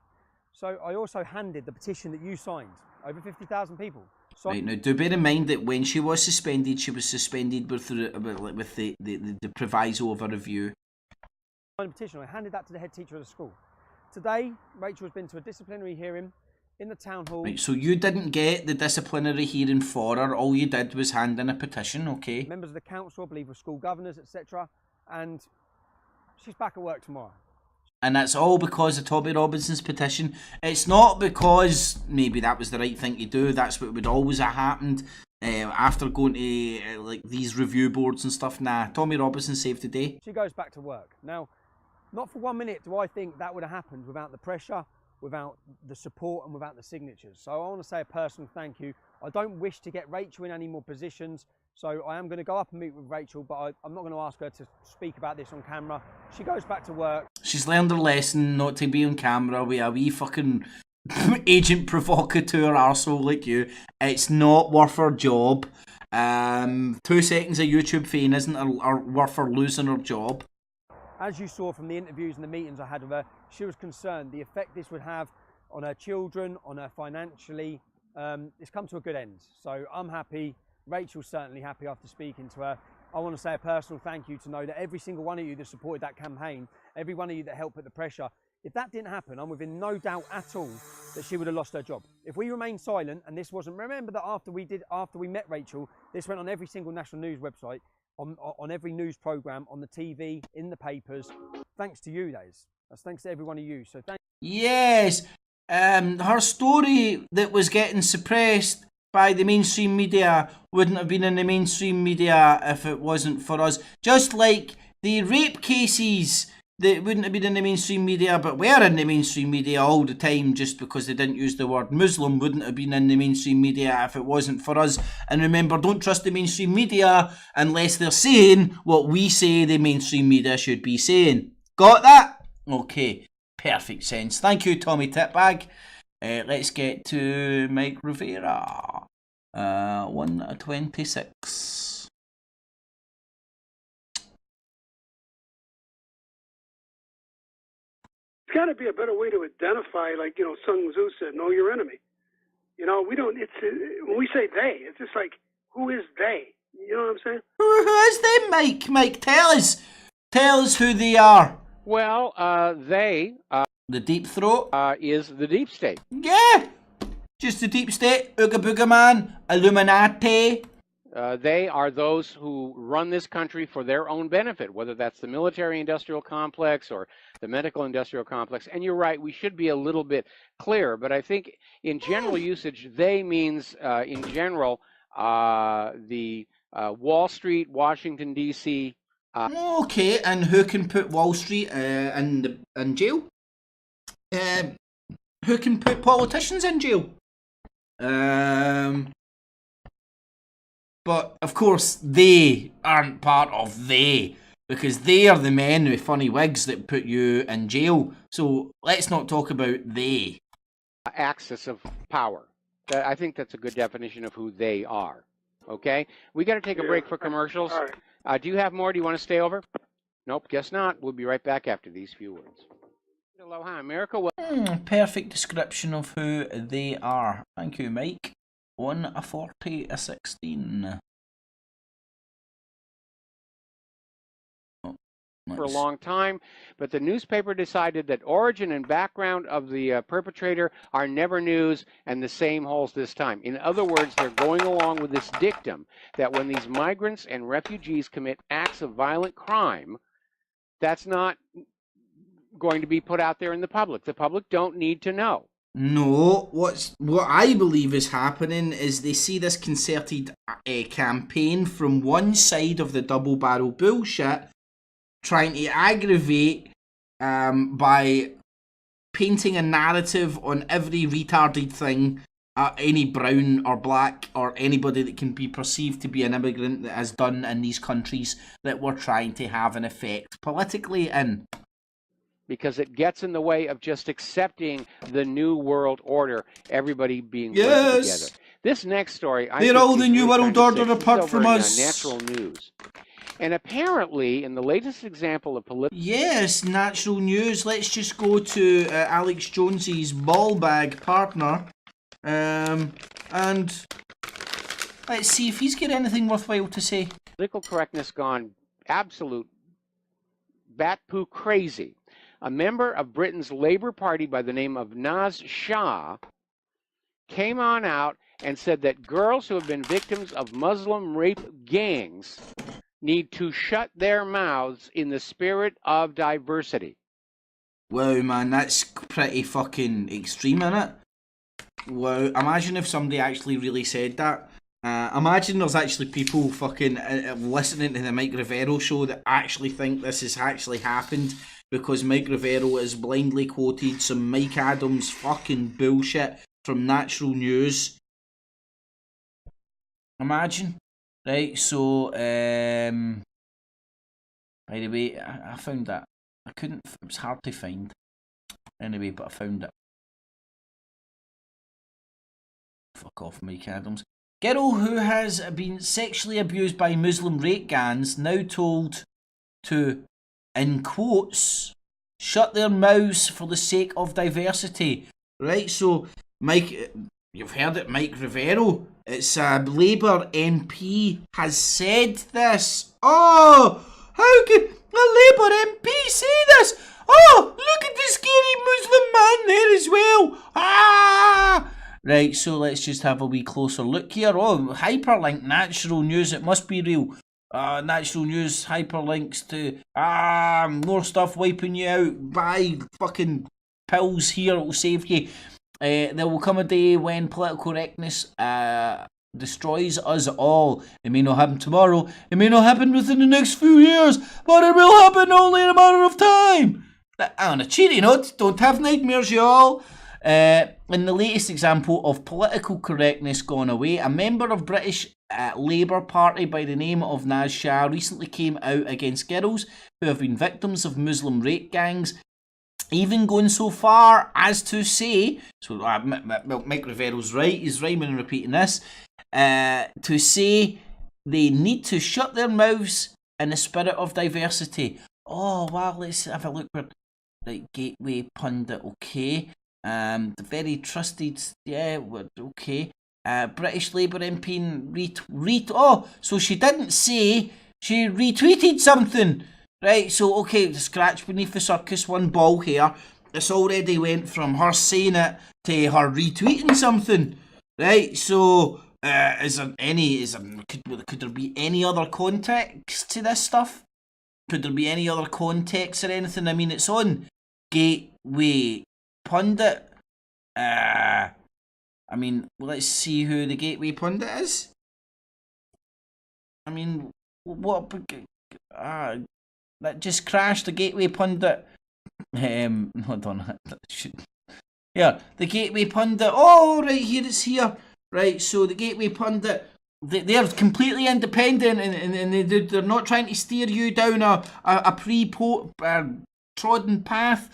So I also handed the petition that you signed, over 50,000 people. Right, now do bear in mind that when she was suspended with the proviso of a review. Petition. I handed that to the head teacher of the school. Today, Rachel has been to a disciplinary hearing in the town hall. Right, so you didn't get the disciplinary hearing for her. All you did was hand in a petition, okay? Members of the council, I believe, were school governors, etc. And she's back at work tomorrow. And that's all because of Tommy Robinson's petition. It's not because maybe that was the right thing to do. That's what would always have happened after going to like these review boards and stuff. Nah, Tommy Robinson saved the day. She goes back to work. Now, not for 1 minute do I think that would have happened without the pressure, without the support and without the signatures. So I want to say a personal thank you. I don't wish to get Rachel in any more positions. So I am going to go up and meet with Rachel, but I'm not going to ask her to speak about this on camera. She goes back to work. She's learned her lesson not to be on camera with a wee fucking agent provocateur arsehole like you. It's not worth her job. 2 seconds of YouTube fame isn't worth her losing her job. As you saw from the interviews and the meetings I had with her, she was concerned the effect this would have on her children, on her financially. It's come to a good end. So I'm happy. Rachel's certainly happy after speaking to her. I want to say a personal thank you to know that every single one of you that supported that campaign, every one of you that helped put the pressure, if that didn't happen, I'm within no doubt at all that she would have lost her job. If we remained silent and this wasn't, remember that after we met Rachel, this went on every single national news website, on every news programme, on the TV, in the papers. Thanks to you, Daiz. That's thanks to every one of you. So thank. Yes, her story that was getting suppressed by the mainstream media wouldn't have been in the mainstream media if it wasn't for us. Just like the rape cases that wouldn't have been in the mainstream media but were in the mainstream media all the time just because they didn't use the word Muslim wouldn't have been in the mainstream media if it wasn't for us. And remember, don't trust the mainstream media unless they're saying what we say the mainstream media should be saying. Got that? Okay, perfect sense. Thank you, Tommy Titbag. Let's get to Mike Rivera. 1:26. There's got to be a better way to identify, like, you know, Sun Tzu said, know your enemy. You know, we don't, when we say they, it's just like, who is they? You know what I'm saying? Who is they, Mike? Mike, tell us who they are. Well, they... the Deep Throat? Is the Deep State. Yeah! Just the Deep State, Ooga Booga Man, Illuminati. They are those who run this country for their own benefit, whether that's the military-industrial complex or the medical-industrial complex. And you're right, we should be a little bit clearer, but I think in general usage, they means, in general, the Wall Street, Washington, D.C. Okay, and who can put Wall Street in jail? Who can put politicians in jail? But of course they aren't part of they, because they are the men with funny wigs that put you in jail. So let's not talk about they. Axis of power. I think that's a good definition of who they are. Okay? We got to take a break for commercials. Do you have more? Do you want to stay over? Nope, guess not. We'll be right back after these few words. Aloha, America. Perfect description of who they are. Thank you, Mike. 1:40:16. For a long time, but the newspaper decided that origin and background of the perpetrator are never news, and the same holds this time. In other words, they're going along with this dictum that when these migrants and refugees commit acts of violent crime, that's not going to be put out there in the public. The public don't need to know. No, what I believe is happening is they see this concerted campaign from one side of the double barrel bullshit, trying to aggravate by painting a narrative on every retarded thing any brown or black or anybody that can be perceived to be an immigrant that has done in these countries that we're trying to have an effect politically in. Because it gets in the way of just accepting the new world order, everybody being working together. This next story, they're all the new world order apart from us. Natural news. And apparently, in the latest example of political... Yes, natural news. Let's just go to Alex Jones's ball bag partner. And let's see if he's got anything worthwhile to say. Political correctness gone absolute bat poo crazy. A member of Britain's Labour Party by the name of Naz Shah came on out and said that girls who have been victims of Muslim rape gangs need to shut their mouths in the spirit of diversity. Wow, man, that's pretty fucking extreme, innit? Wow, imagine if somebody actually really said that. Imagine there's actually people fucking listening to the Mike Rivero show that actually think this has actually happened because Mike Rivero has blindly quoted some Mike Adams fucking bullshit from Natural News. Imagine. Right, so, by the way, I found that. I couldn't, it was hard to find. Anyway, but I found it. Fuck off, Mike Adams. Girl who has been sexually abused by Muslim rape gangs now told to, in quotes, shut their mouths for the sake of diversity. Right, so, Mike, you've heard it, Mike Rivero. It's a Labour MP has said this. Oh, how could a Labour MP say this? Oh, look at the scary Muslim man there as well. Ah! Right, so let's just have a wee closer look here. Oh, hyperlink, Natural News, it must be real. Natural News, hyperlinks to, more stuff wiping you out. Buy fucking pills here, it'll save you. There will come a day when political correctness destroys us all. It may not happen tomorrow, it may not happen within the next few years, but it will happen only in a matter of time. On a cheery note, don't have nightmares, y'all. In the latest example of political correctness gone away, a member of British Labour Party by the name of Naz Shah recently came out against girls who have been victims of Muslim rape gangs, even going so far as to say, so Mike Rivero's right, he's rhyming and repeating this, to say they need to shut their mouths in the spirit of diversity. Oh, wow, let's have a look. Right, Gateway Pundit, okay. The very trusted, yeah, okay. British Labour MP oh, so she didn't say, she retweeted something. Right, so, okay, the scratch beneath the circus, one ball here. This already went from her saying it to her retweeting something. Right, so, could there be any other context to this stuff? Could there be any other context or anything? I mean, it's on Gateway Pundit. I mean, let's see who the Gateway Pundit is. I mean, what... that just crashed, the Gateway Pundit. Hold on. Yeah, the Gateway Pundit. Oh, right here, it's here. Right, so the Gateway Pundit, they're completely independent and they're not trying to steer you down a trodden path.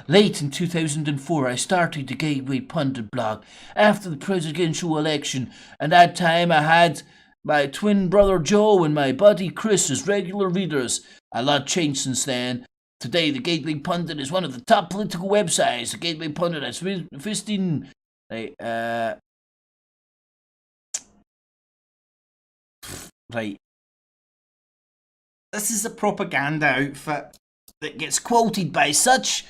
Late in 2004, I started the Gateway Pundit blog after the presidential election, and that time I had my twin brother Joe and my buddy Chris as regular readers. A lot changed since then. Today, the Gateway Pundit is one of the top political websites. The Gateway Pundit has visiting... Right. This is a propaganda outfit that gets quoted by such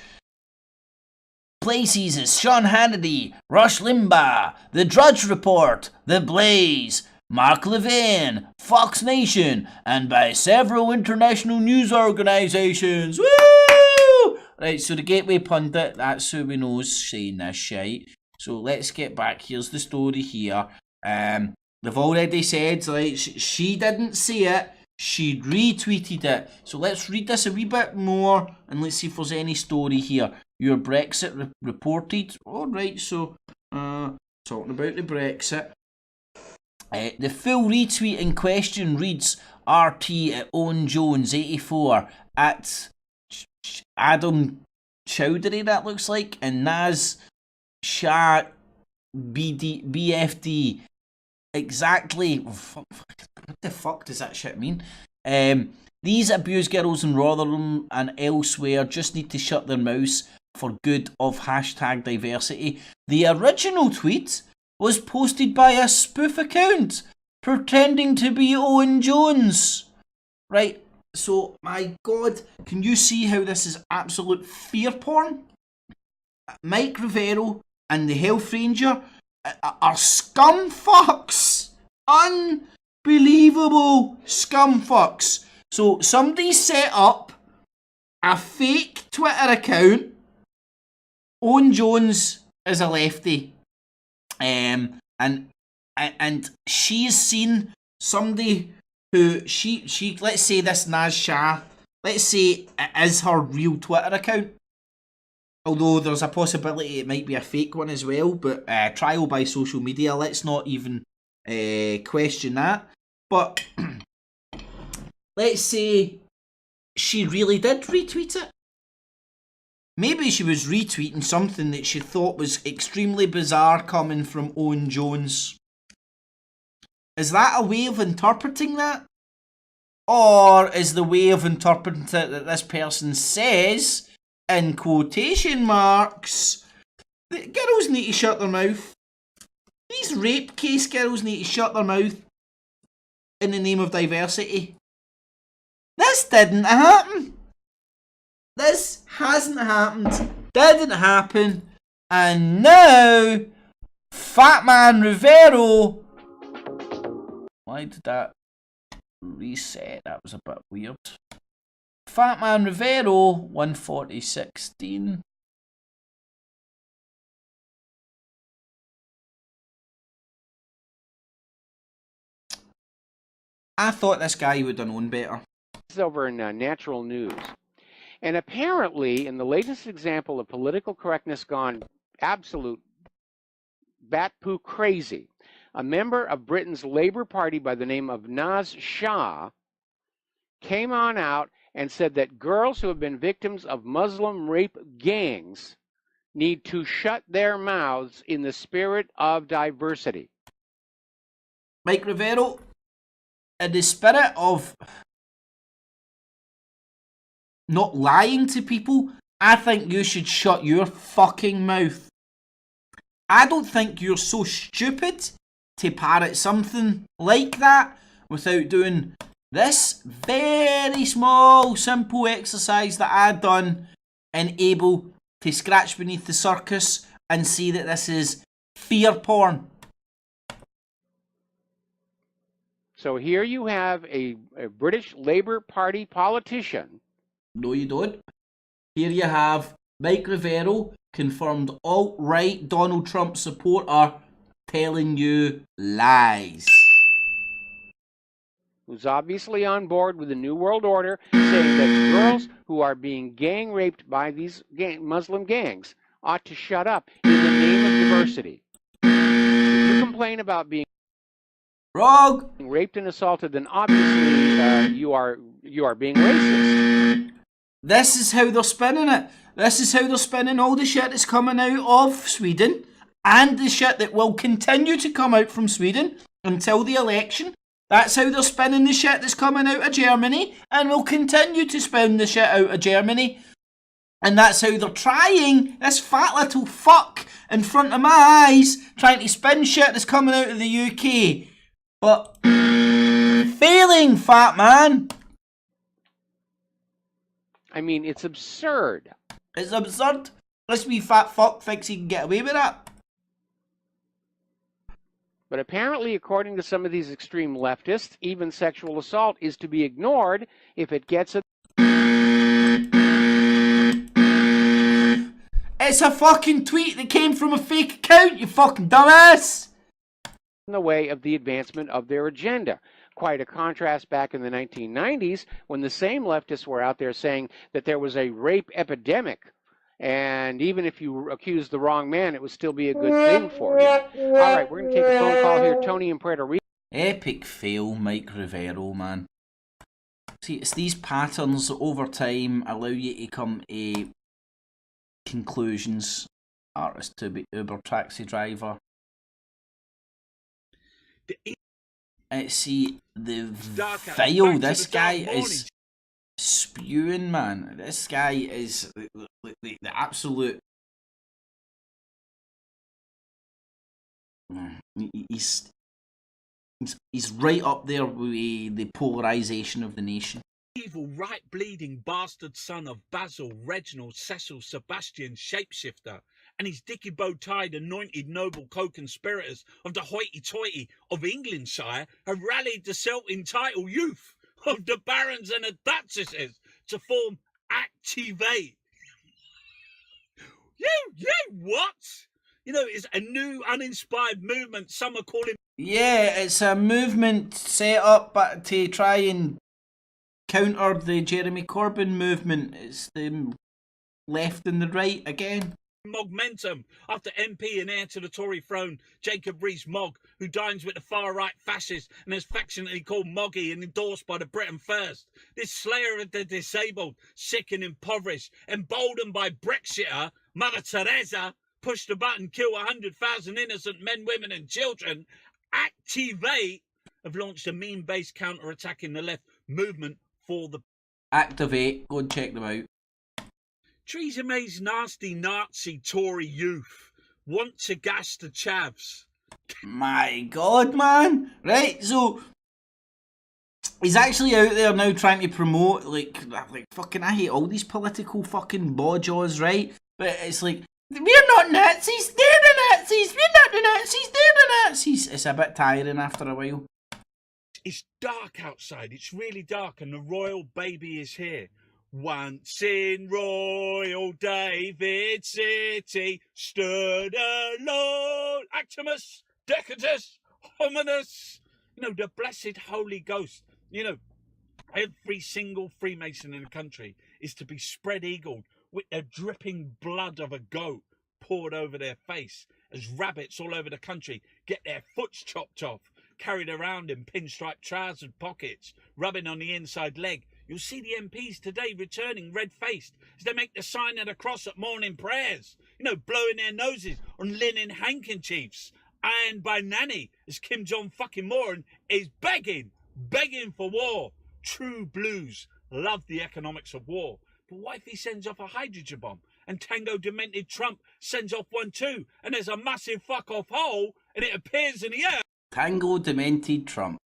places as Sean Hannity, Rush Limbaugh, The Drudge Report, The Blaze, Mark Levin, Fox Nation, and by several international news organisations. Woo! Right, so the Gateway Pundit, that's who we know's saying this shite. So let's get back. Here's the story here. They've already said, right, she didn't say it, she retweeted it. So let's read this a wee bit more and let's see if there's any story here. Your Brexit reported. Alright, so talking about the Brexit. The full retweet in question reads RT at Owen Jones 84 at Adam Chowdhury, that looks like, and Naz Shah BFD. Exactly. What the fuck does that shit mean? These abused girls in Rotherham and elsewhere just need to shut their mouths for good of hashtag diversity. The original tweet was posted by a spoof account pretending to be Owen Jones. Right, so my God, can you see how this is absolute fear porn? Mike Rivero and the Health Ranger are scum fucks. Unbelievable scum fucks. So somebody set up a fake Twitter account. Owen Jones is a lefty. And she's seen somebody who she let's say this Naz Shah, let's say it is her real Twitter account. Although there's a possibility it might be a fake one as well, but trial by social media, let's not even question that. But let's say she really did retweet it. Maybe she was retweeting something that she thought was extremely bizarre coming from Owen Jones. Is that a way of interpreting that? Or is the way of interpreting it that this person says, in quotation marks, that girls need to shut their mouth? These rape case girls need to shut their mouth in the name of diversity. This didn't happen. This hasn't happened. Didn't happen. And now, Fat Man Rivero. Why did that reset? That was a bit weird. Fat Man Rivero, 140.16. I thought this guy would have known better. This is over in Natural News. And apparently, in the latest example of political correctness gone absolute bat-poo crazy, a member of Britain's Labour Party by the name of Naz Shah came on out and said that girls who have been victims of Muslim rape gangs need to shut their mouths in the spirit of diversity. Mike Rivero, in the spirit of not lying to people, I think you should shut your fucking mouth. I don't think you're so stupid to parrot something like that without doing this very small, simple exercise that I've done and able to scratch beneath the surface and see that this is fear porn. So here you have a British Labour Party politician. No, you don't. Here you have Mike Rivero, confirmed alt-right Donald Trump supporter, telling you lies. Who's obviously on board with the New World Order, saying that girls who are being gang raped by these Muslim gangs ought to shut up in the name of diversity. If you complain about being wrong, raped and assaulted, then obviously you are being racist. This is how they're spinning it. This is how they're spinning all the shit that's coming out of Sweden and the shit that will continue to come out from Sweden until the election. That's how they're spinning the shit that's coming out of Germany and will continue to spin the shit out of Germany. And that's how they're trying, this fat little fuck in front of my eyes, trying to spin shit that's coming out of the UK. But failing, fat man. I mean, it's absurd. It's absurd. This wee fat fuck thinks he can get away with that. But apparently, according to some of these extreme leftists, even sexual assault is to be ignored if it gets a... It's a fucking tweet that came from a fake account, you fucking dumbass! ...in the way of the advancement of their agenda. Quite a contrast back in the 1990s when the same leftists were out there saying that there was a rape epidemic. And even if you accused the wrong man, it would still be a good thing for you. All right, we're going to take a phone call here. Tony in Puerto Rico. Epic fail, Mike Rivero, man. See, it's these patterns that over time allow you to come to conclusions. Artist to be Uber taxi driver. See, the vile, this guy is spewing, man. This guy is the absolute... He's right up there with the polarization of the nation. Evil, right-bleeding bastard son of Basil, Reginald, Cecil, Sebastian, Shapeshifter, and his dicky bow-tied anointed noble co-conspirators of the hoity-toity of Englandshire have rallied the self-entitled youth of the barons and the duchesses to form Activate. What? You know, it's a new uninspired movement, some are calling... Yeah, it's a movement set up to try and counter the Jeremy Corbyn movement. It's the left and the right again. Momentum after MP and heir to the Tory throne, Jacob Rees-Mogg, who dines with the far-right fascists and is affectionately called Moggy and endorsed by the Britain First. This slayer of the disabled, sick and impoverished, emboldened by Brexiter, Mother Teresa, push the button, kill 100,000 innocent men, women and children. Activate have launched a meme-based counter-attacking the left movement for the... Activate, go and check them out. Theresa May's nasty Nazi Tory youth want to gas the chavs. My God, man. Right, so he's actually out there now trying to promote, like fucking, I hate all these political fucking bodjaws, right? But it's like, we're not Nazis, they're the Nazis, we're not the Nazis, they're the Nazis. It's a bit tiring after a while. It's dark outside, it's really dark, and the royal baby is here. Once in Royal David City, stood alone, Actimus, Decatus, Hominus, you know, the blessed Holy Ghost. You know, every single Freemason in the country is to be spread-eagled with the dripping blood of a goat poured over their face as rabbits all over the country get their foots chopped off, carried around in pinstripe trousers pockets, rubbing on the inside leg. You'll see the MPs today returning red-faced as they make the sign of the cross at morning prayers, you know, blowing their noses on linen handkerchiefs. And by nanny, as Kim Jong fucking Moran is begging for war. True blues love the economics of war. But what if he sends off a hydrogen bomb and Tango Demented Trump sends off one too, and there's a massive fuck-off hole and it appears in the air? Tango Demented Trump.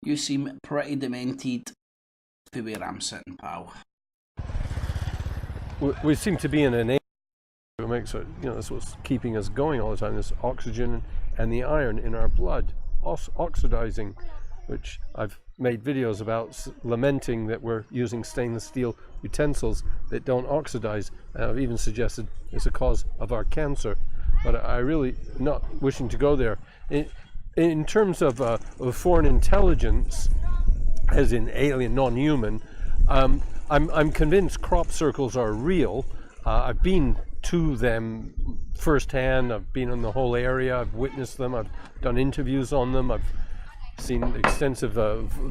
You seem pretty demented for where I'm sitting, pal. We seem to be in an age that makes it, you know, that's what's keeping us going all the time, this oxygen and the iron in our blood, oxidizing, which I've made videos about, lamenting that we're using stainless steel utensils that don't oxidize, and I've even suggested it's a cause of our cancer, but I really not wishing to go there. In terms of foreign intelligence, as in alien, non-human, I'm convinced crop circles are real. I've been to them firsthand. I've been in the whole area. I've witnessed them. I've done interviews on them. I've seen extensive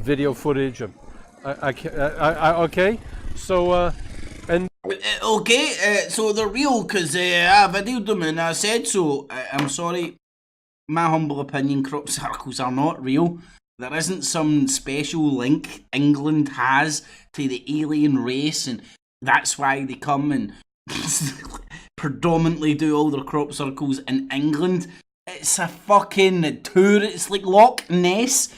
video footage. Okay, so and so they're real because I videoed them and I said so. I'm sorry. My humble opinion, crop circles are not real. There isn't some special link England has to the alien race, and that's why they come and predominantly do all their crop circles in England. It's a fucking tour. It's like Loch Ness.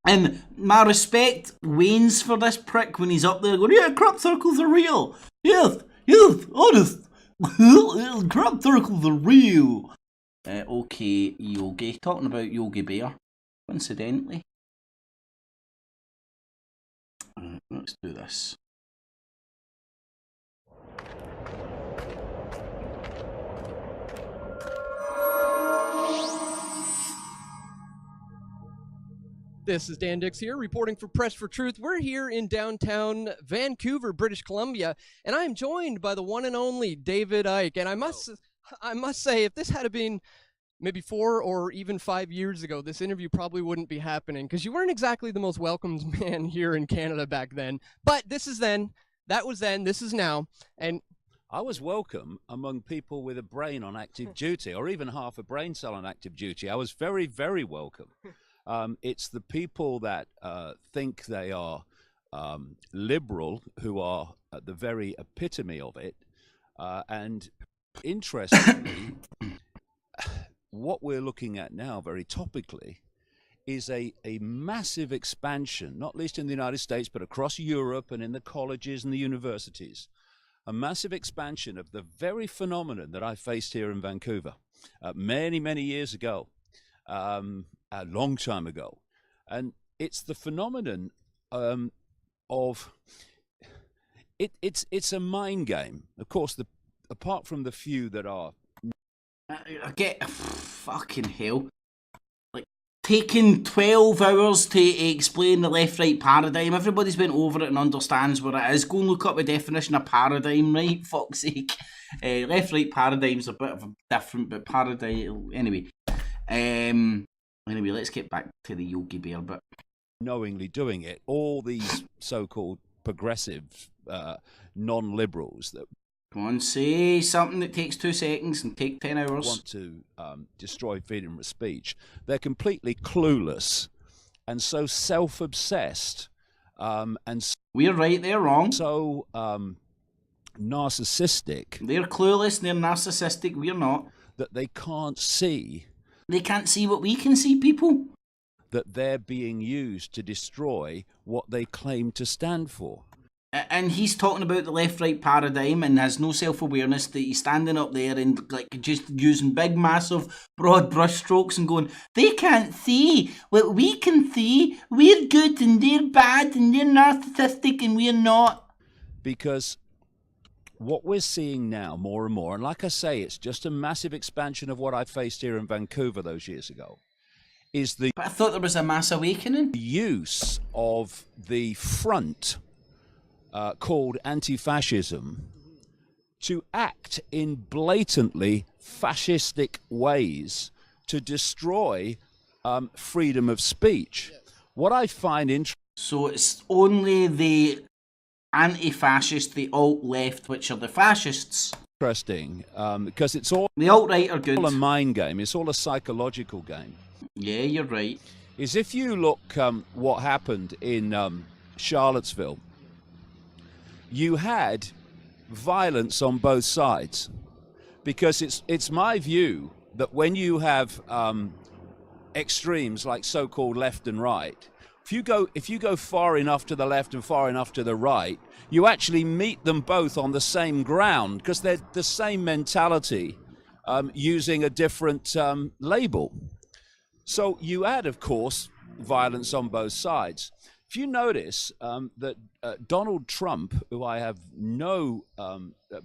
And my respect wanes for this prick when he's up there going, yeah, crop circles are real. Yes, honest. Crop circles are real. Okay, Yogi. Talking about Yogi Bear, coincidentally. Let's do this. This is Dan Dix here, reporting for Press for Truth. We're here in downtown Vancouver, British Columbia, and I'm joined by the one and only David Icke. And I must say, if this had been maybe 4 or even 5 years ago, this interview probably wouldn't be happening, because you weren't exactly the most welcomed man here in Canada back then. But this is then, that was then, this is now, and I was welcome among people with a brain on active duty, or even half a brain cell on active duty. I was very, very welcome. It's the people that think they are liberal who are at the very epitome of it. And interestingly, what we're looking at now very topically is a massive expansion, not least in the United States, but across Europe and in the colleges and the universities, a massive expansion of the very phenomenon that I faced here in Vancouver many, many years ago, a long time ago. And it's the phenomenon of, it's a mind game. Of course, apart from the few that are... I get... fucking hell. Taking 12 hours to explain the left-right paradigm. Everybody's been over it and understands what it is. Go and look up the definition of paradigm, right? Fuck's sake. Left-right paradigm's a bit of a different, but paradigm... Anyway. Anyway, let's get back to the Yogi Bear bit. Knowingly doing it. All these so-called progressive non-liberals that... Come on, say something that takes 2 seconds and take 10 hours. Want to destroy freedom of speech. They're completely clueless and so self-obsessed. And we're right, they're wrong. So narcissistic. They're clueless, they're narcissistic, we're not. That they can't see. They can't see what we can see, people. That they're being used to destroy what they claim to stand for. And he's talking about the left-right paradigm and has no self-awareness, that he's standing up there and like just using big, massive, broad brushstrokes and going, they can't see what we can see. We're good and they're bad and they're narcissistic and we're not. Because what we're seeing now more and more, and like I say, it's just a massive expansion of what I faced here in Vancouver those years ago, is the... But I thought there was a mass awakening. Use of the front... called anti-fascism, to act in blatantly fascistic ways to destroy freedom of speech. What I find interesting... So it's only the anti-fascist, the alt-left, which are the fascists. Interesting, because it's all... The alt-right are good. All a mind game. It's all a psychological game. Yeah, you're right. Is if you look what happened in Charlottesville, you had violence on both sides, because it's my view that when you have extremes like so-called left and right, if you go far enough to the left and far enough to the right, you actually meet them both on the same ground, because they're the same mentality, using a different label. So you add, of course, violence on both sides. If you notice that Donald Trump, who I have no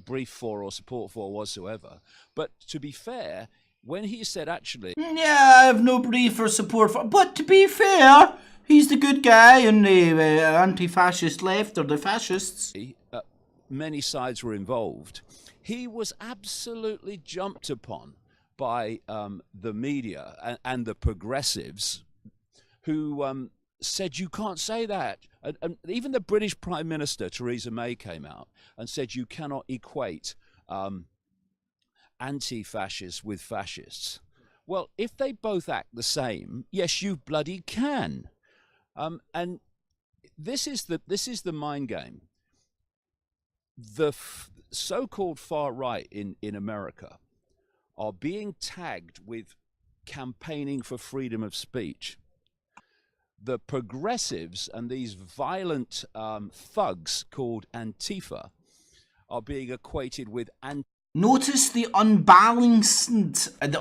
brief for or support for whatsoever, but to be fair, when he said actually... Yeah, I have no brief or support for... But to be fair, he's the good guy on the anti-fascist left, or the fascists. Many sides were involved. He was absolutely jumped upon by the media and the progressives who... said you can't say that. And even the British Prime Minister, Theresa May, came out and said you cannot equate anti-fascists with fascists. Well, if they both act the same, yes, you bloody can. And this is the mind game. The so-called far right in America are being tagged with campaigning for freedom of speech. The progressives and these violent thugs called Antifa are being equated with... Notice the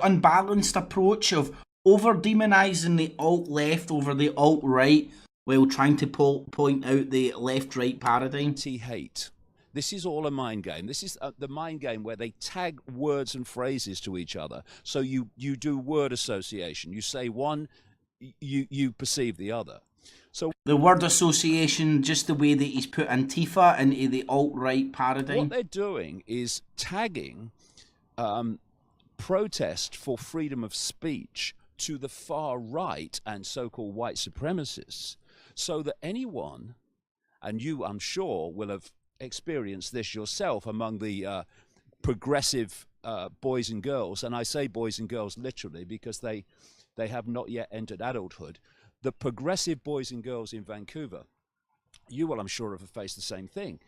unbalanced approach of over-demonizing the alt-left over the alt-right while trying to point out the left-right paradigm. Anti-hate. This is all a mind game. This is the mind game where they tag words and phrases to each other. So you do word association. You say one... You perceive the other. So the word association, just the way that he's put Antifa into the alt-right paradigm. What they're doing is tagging protest for freedom of speech to the far right and so-called white supremacists, so that anyone, and you, I'm sure, will have experienced this yourself among the progressive boys and girls, and I say boys and girls literally because they have not yet entered adulthood, the progressive boys and girls in Vancouver, you will, I'm sure, have faced the same thing.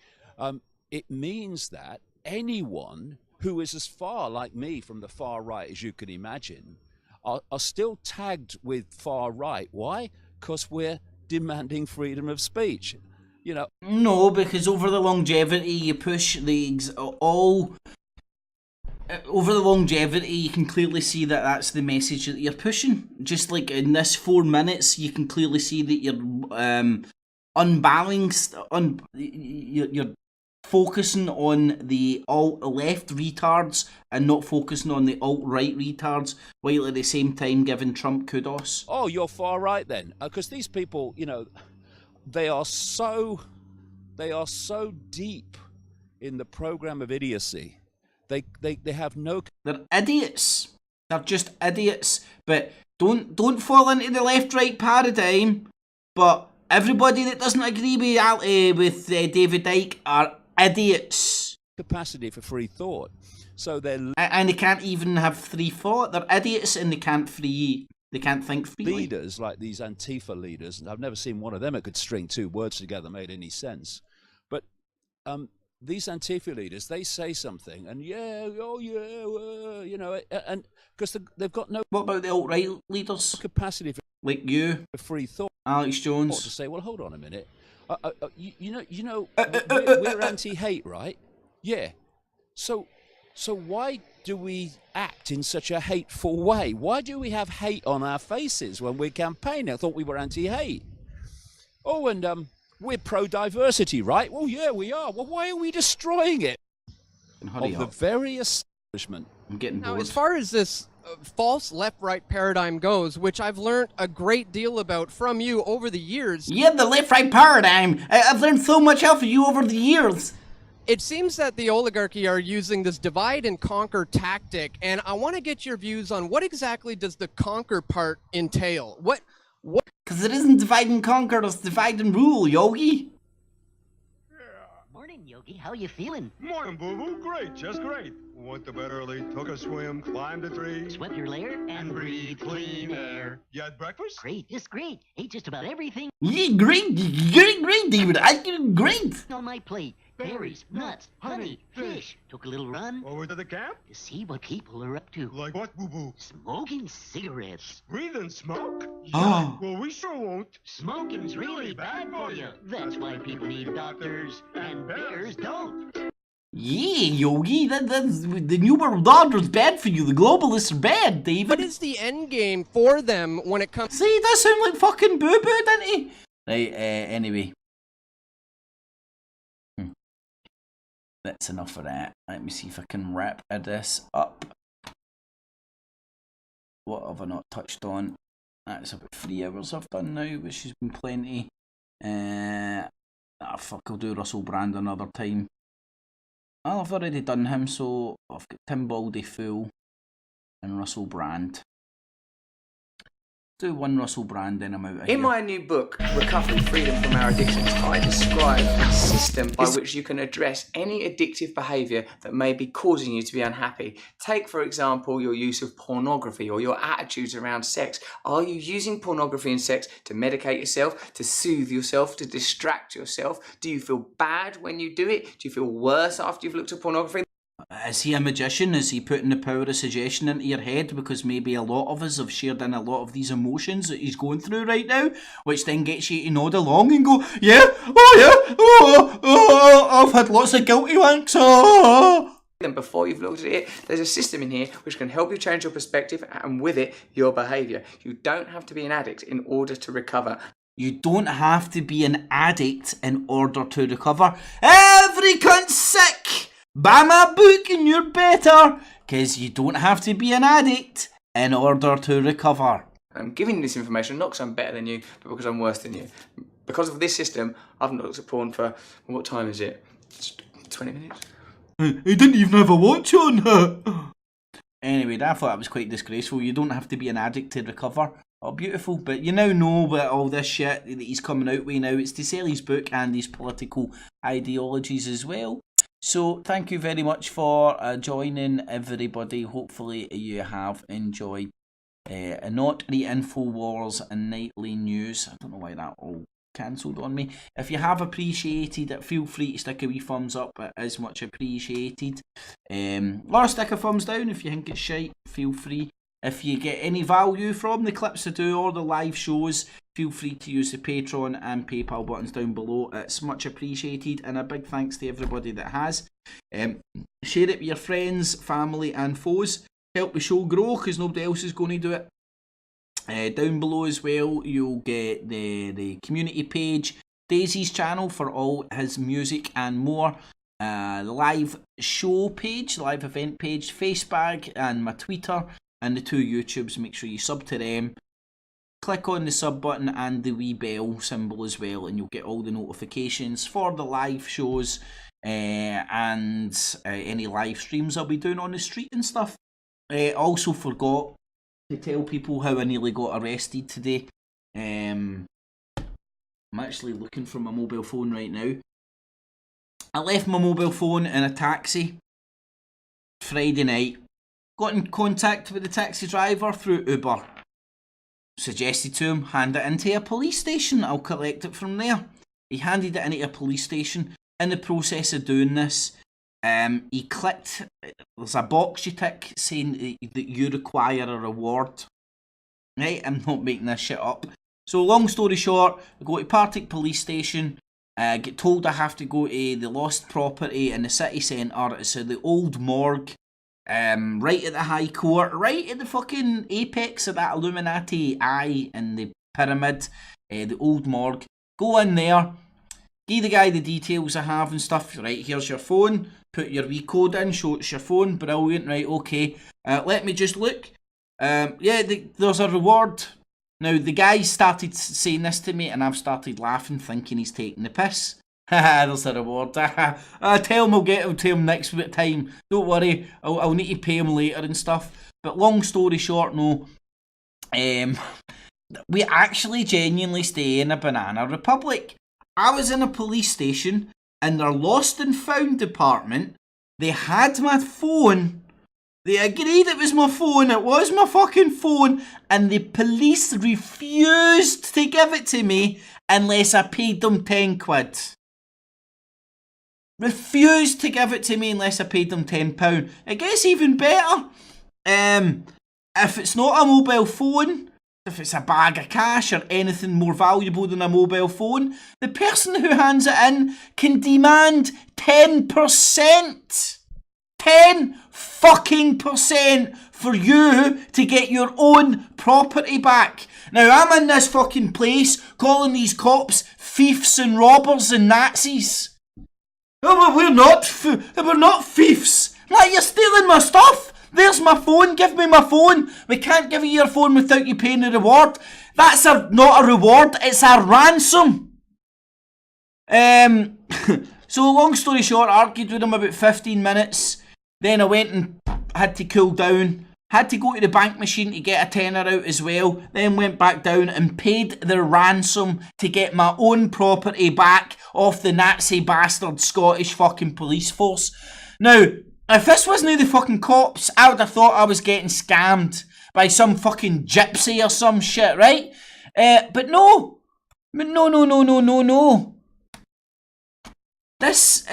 It means that anyone who is as far like me from the far right as you can imagine are still tagged with far right. Why? Because we're demanding freedom of speech. You know. No, because over the longevity, you push over the longevity, you can clearly see that that's the message that you're pushing. Just like in this 4 minutes, you can clearly see that you're unbalanced. You're focusing on the alt-left retards and not focusing on the alt-right retards, while at the same time giving Trump kudos. Oh, you're far right then, because these people, you know, they are so deep in the program of idiocy. They have no. They're idiots. They're just idiots. But don't fall into the left-right paradigm. But everybody that doesn't agree with David Icke are idiots. Capacity for free thought. So they're and they can't even have free thought. They're idiots and they can't think freely. Leaders like these Antifa leaders, and I've never seen one of them that could string two words together made any sense. But these Antifa leaders, they say something, and you know, and because they've got no. What about the alt-right leaders? Capacity for like you, for free thought. Alex Jones. To say, well, hold on a minute. We're anti-hate, right? Yeah. So why do we act in such a hateful way? Why do we have hate on our faces when we're campaigning? I thought we were anti-hate. Oh, and we're pro-diversity, right? Well, yeah, we are. Well, why are we destroying it? Of the very establishment. I'm getting bored. Now, as far as this false left-right paradigm goes, which I've learned a great deal about from you over the years. Yeah, the left-right paradigm. I've learned so much out of you over the years. It seems that the oligarchy are using this divide and conquer tactic, and I want to get your views on what exactly does the conquer part entail? What? Because it isn't divide and conquer, it's divide and rule, Yogi. Morning, Yogi. How you feeling? Morning, boo-boo. Great, just great. Went to bed early, took a swim, climbed a tree. Swept your lair and breathed clean air. You had breakfast? Great, just great. Ate just about everything. Yeah, great, David. I did great. On my plate, berries, nuts, honey, fish. Took a little run. Over to the camp? To see what people are up to. Like what, boo-boo? Smoking cigarettes. Breathing smoke? Oh. Well, we sure won't. Smoking's really bad for you. That's why people need doctors, and bears don't. Yeah, Yogi, that's the New World Order is bad for you. The globalists are bad, David. What is the end game for them when it comes? See, that sound like fucking boo-boo, doesn't he? Right, anyway. That's enough of that. Let me see if I can wrap this up. What have I not touched on? That's about 3 hours I've done now, which has been plenty. Fuck, I'll do Russell Brand another time. Well, I've already done him, so I've got Tim Baldy Fool and Russell Brand. Do one Russell Brand, then I'm out of here. In my new book, Recovering Freedom from Our Addictions, I describe a system by which you can address any addictive behaviour that may be causing you to be unhappy. Take, for example, your use of pornography or your attitudes around sex. Are you using pornography and sex to medicate yourself, to soothe yourself, to distract yourself? Do you feel bad when you do it? Do you feel worse after you've looked at pornography? Is he a magician? Is he putting the power of suggestion into your head? Because maybe a lot of us have shared in a lot of these emotions that he's going through right now, which then gets you to nod along and go, yeah, I've had lots of guilty wanks, And before you've looked at it, there's a system in here which can help you change your perspective and with it, your behaviour. You don't have to be an addict in order to recover. You don't have to be an addict in order to recover. Every cunt's sick! Buy my book and you're better, because you don't have to be an addict in order to recover. I'm giving you this information not because I'm better than you, but because I'm worse than you. Because of this system, I've not looked at porn for, what time is it? It's 20 minutes? I didn't even have a watch on. Anyway, I thought that was quite disgraceful. You don't have to be an addict to recover. Oh, beautiful. But you now know about all this shit that he's coming out with now. It's to sell his book and his political ideologies as well. So thank you very much for joining, everybody. Hopefully you have enjoyed not the Infowars and nightly news. I don't know why that all cancelled on me. If you have appreciated it, feel free to stick a wee thumbs up. It is much appreciated. Or stick a thumbs down if you think it's shite. Feel free. If you get any value from the clips I do or the live shows, feel free to use the Patreon and PayPal buttons down below. It's much appreciated, and a big thanks to everybody that has. Share it with your friends, family and foes. Help the show grow, because nobody else is going to do it. Down below as well, you'll get the community page, Daiz's channel for all his music and more. The live show page, live event page, Facebag and my Twitter, and the 2 YouTubes. Make sure you sub to them. Click on the sub button and the wee bell symbol as well, and you'll get all the notifications for the live shows and any live streams I'll be doing on the street and stuff. Also forgot to tell people how I nearly got arrested today. I'm actually looking for my mobile phone right now. I left my mobile phone in a taxi Friday night. Got in contact with the taxi driver through Uber. Suggested to him, hand it into a police station. I'll collect it from there. He handed it into a police station. In the process of doing this, he clicked, there's a box you tick saying that you require a reward. Right, I'm not making this shit up. So long story short, I go to Partick police station, get told I have to go to the lost property in the city centre. So the old morgue, right at the High Court, right at the fucking apex of that Illuminati eye in the pyramid, the old morgue. Go in there, give the guy the details I have and stuff. Right, here's your phone, put your wee code in, show it's your phone, brilliant, right, okay. Let me just look. Yeah, there's a reward. Now, the guy started saying this to me, and I've started laughing, thinking he's taking the piss. Haha, there's a reward. Tell him I'll get it to him next time. Don't worry, I'll need to pay him later and stuff. But long story short, no. We actually genuinely stay in a banana republic. I was in a police station in their lost and found department. They had my phone. They agreed it was my phone. It was my fucking phone. And the police refused to give it to me unless I paid them 10 quid. Refused to give it to me unless I paid them £10. It gets even better. If it's not a mobile phone, if it's a bag of cash or anything more valuable than a mobile phone, the person who hands it in can demand 10%. 10 fucking % for you to get your own property back. Now, I'm in this fucking place calling these cops thieves and robbers and Nazis. Oh, we're not thieves. Like, you're stealing my stuff. There's my phone. Give me my phone. We can't give you your phone without you paying the reward. That's not a reward. It's a ransom. So long story short, I argued with him about 15 minutes. Then I went and had to cool down. Had to go to the bank machine to get a tenner out as well. Then went back down and paid the ransom to get my own property back off the Nazi bastard Scottish fucking police force. Now, if this wasn't the fucking cops, I would have thought I was getting scammed by some fucking gypsy or some shit, right? But no. No. This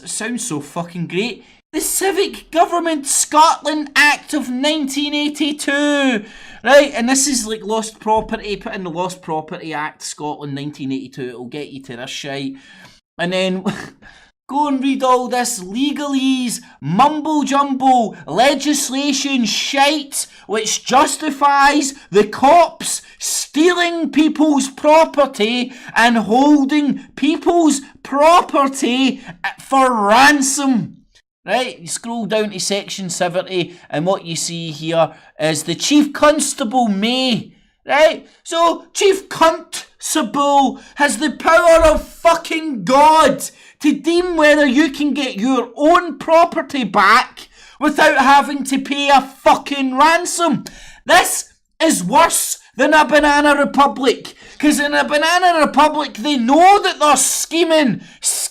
sounds so fucking great. The Civic Government Scotland Act of 1982. Right, and this is like lost property. Put in the Lost Property Act, Scotland 1982. It'll get you to this shite. And then go and read all this legalese, mumble-jumble legislation shite which justifies the cops stealing people's property and holding people's property for ransom. Right, you scroll down to section 70 and what you see here is the Chief Constable May. Right, so Chief Constable has the power of fucking God to deem whether you can get your own property back without having to pay a fucking ransom. This is worse than a banana republic, because in a banana republic they know that they're scheming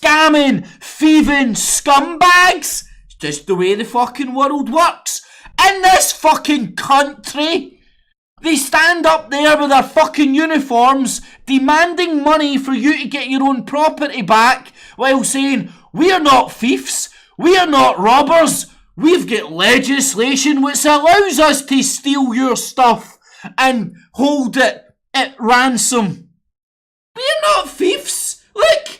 scamming, thieving scumbags. It's just the way the fucking world works. In this fucking country, they stand up there with their fucking uniforms, demanding money for you to get your own property back, while saying, we're not thieves, we're not robbers, we've got legislation which allows us to steal your stuff and hold it at ransom. We're not thieves. Look,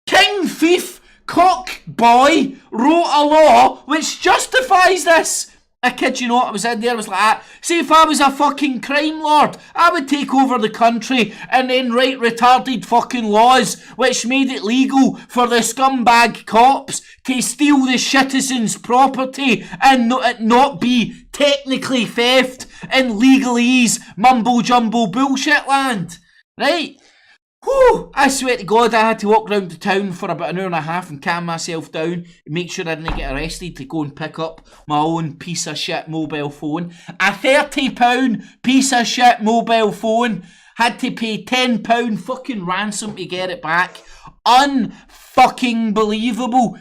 King Thief Cock Boy wrote a law which justifies this. I kid you not, I was in there, I was like that. See, if I was a fucking crime lord, I would take over the country and then write retarded fucking laws which made it legal for the scumbag cops to steal the citizens' property and not be technically theft in legalese mumbo-jumbo bullshit land. Right? Whew, I swear to God, I had to walk round the town for about an hour and a half and calm myself down and make sure I didn't get arrested to go and pick up my own piece of shit mobile phone. A £30 piece of shit mobile phone. Had to pay £10 fucking ransom to get it back. Unfucking believable.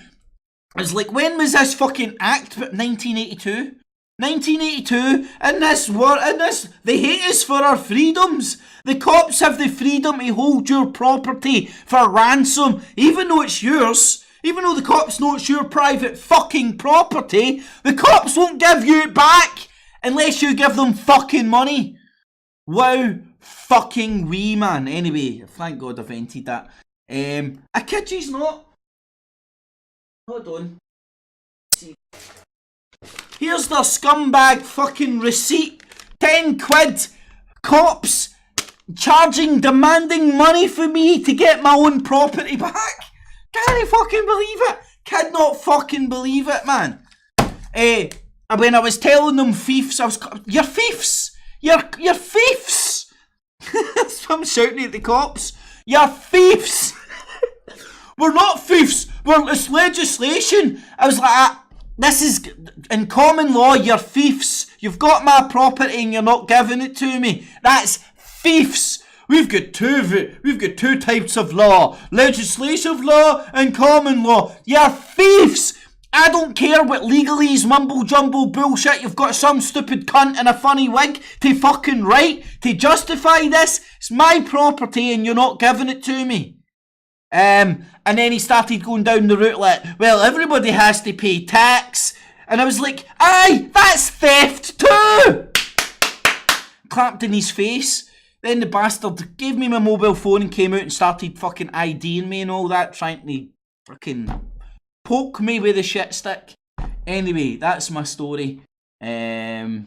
It's like, when was this fucking act? 1982? 1982, and this, they hate us for our freedoms. The cops have the freedom to hold your property for ransom, even though it's yours. Even though the cops know it's your private fucking property, the cops won't give you it back unless you give them fucking money. Wow, fucking wee, man. Anyway, thank God I vented that. I kid you's not. Hold on. Here's their scumbag fucking receipt. 10 quid. Cops demanding money for me to get my own property back. Can't fucking believe it. Cannot fucking believe it, man. When I was telling them thieves, you're thieves. You're thieves. That's what I'm shouting at the cops. You're thieves. We're not thieves. It's legislation. I was like, this is, in common law, you're thieves. You've got my property and you're not giving it to me. That's thieves. We've got two types of law. Legislative law and common law. You're thieves. I don't care what legalese mumbo-jumbo bullshit you've got some stupid cunt in a funny wig to fucking write to justify this. It's my property and you're not giving it to me. And then he started going down the route like, well, everybody has to pay tax. And I was like, aye, that's theft too! Clapped in his face. Then the bastard gave me my mobile phone and came out and started fucking IDing me and all that, trying to fucking poke me with a shit stick. Anyway, that's my story. Did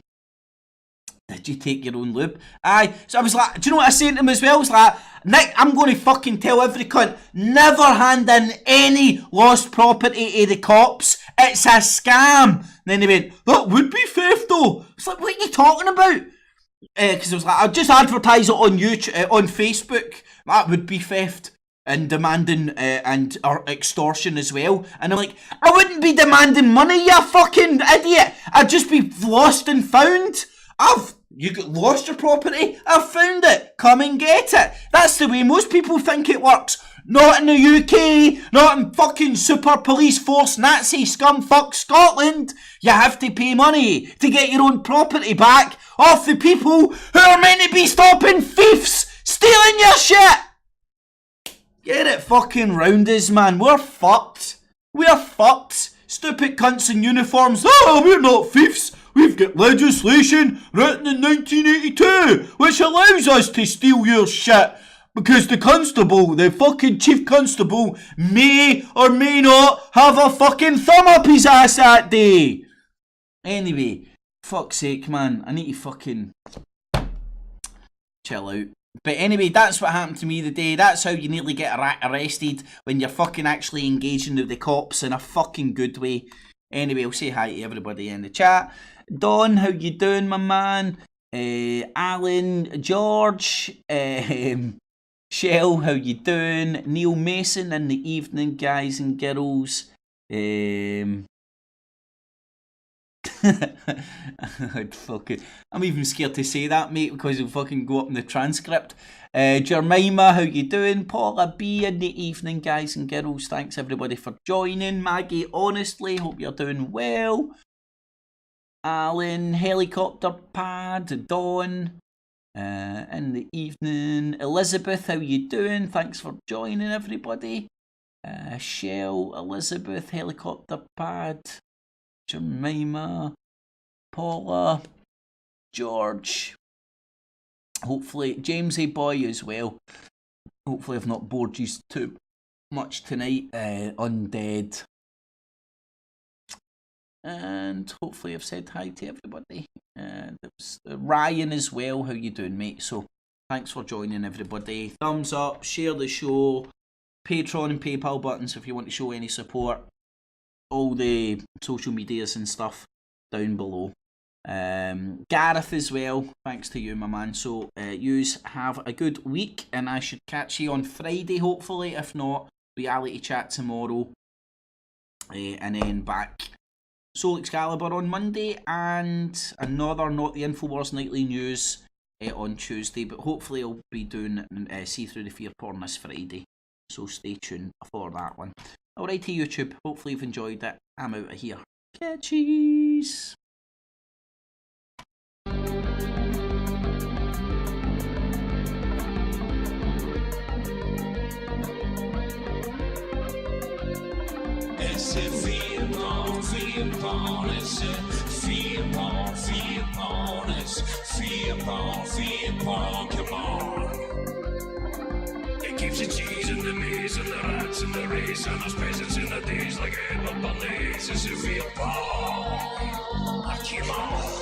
you take your own lube? Aye. So I was like, do you know what I said to him as well? I was like, Nick, I'm going to fucking tell every cunt, never hand in any lost property to the cops. It's a scam. And then he went, that would be theft though. It's like, what are you talking about? Because I was like, I'll just advertise it on YouTube, on Facebook. That would be theft. And demanding or extortion as well. And I'm like, I wouldn't be demanding money, you fucking idiot. I'd just be lost and found. You got lost your property? I've found it. Come and get it. That's the way most people think it works. Not in the UK. Not in fucking super police force Nazi scumfuck Scotland. You have to pay money to get your own property back off the people who are meant to be stopping thieves stealing your shit. Get it fucking round us, man. We're fucked. We're fucked. Stupid cunts in uniforms. Oh, we're not thieves. We've got legislation written in 1982 which allows us to steal your shit because the constable, the fucking chief constable, may or may not have a fucking thumb up his ass that day. Anyway, fuck's sake, man. I need to fucking chill out. But anyway, that's what happened to me the day. That's how you nearly get arrested when you're fucking actually engaging with the cops in a fucking good way. Anyway, I'll say hi to everybody in the chat. Don, how you doing, my man? Alan, George, Shell, how you doing? Neil Mason in the evening, guys and girls. I'd fucking, I'm even scared to say that, mate, because it'll fucking go up in the transcript. Jemima, how you doing? Paula B in the evening, guys and girls. Thanks everybody for joining. Maggie, honestly, hope you're doing well. Alan, Helicopter Pad, Dawn, in the evening. Elizabeth, how you doing? Thanks for joining, everybody. Shell, Elizabeth, Helicopter Pad, Jemima, Paula, George. Hopefully, Jamesy boy as well. Hopefully I've not bored you too much tonight. Undead. And hopefully I've said hi to everybody. There's Ryan as well. How you doing, mate? So thanks for joining, everybody. Thumbs up, share the show. Patreon and PayPal buttons if you want to show any support. All the social medias and stuff down below. Gareth as well, thanks to you, my man. So yous have a good week, and I should catch you on Friday, hopefully. If not, reality chat tomorrow, and then back Soul Excalibur on Monday, and another Not the Infowars Nightly News on Tuesday. But hopefully I'll be doing See Through the Fear Porn this Friday, so stay tuned for that one. Alright to YouTube, hopefully you've enjoyed it. I'm out of here. Catchies! It's a F.E.A.R, F.E.A.R, it's a F.E.A.R, F.E.A.R, it's F.E.A.R, F.E.A.R, come on. It keeps the cheese and the maze and the rats and the race and those peasants in the days like Edmund Bernays. It's a F.E.A.R, come on.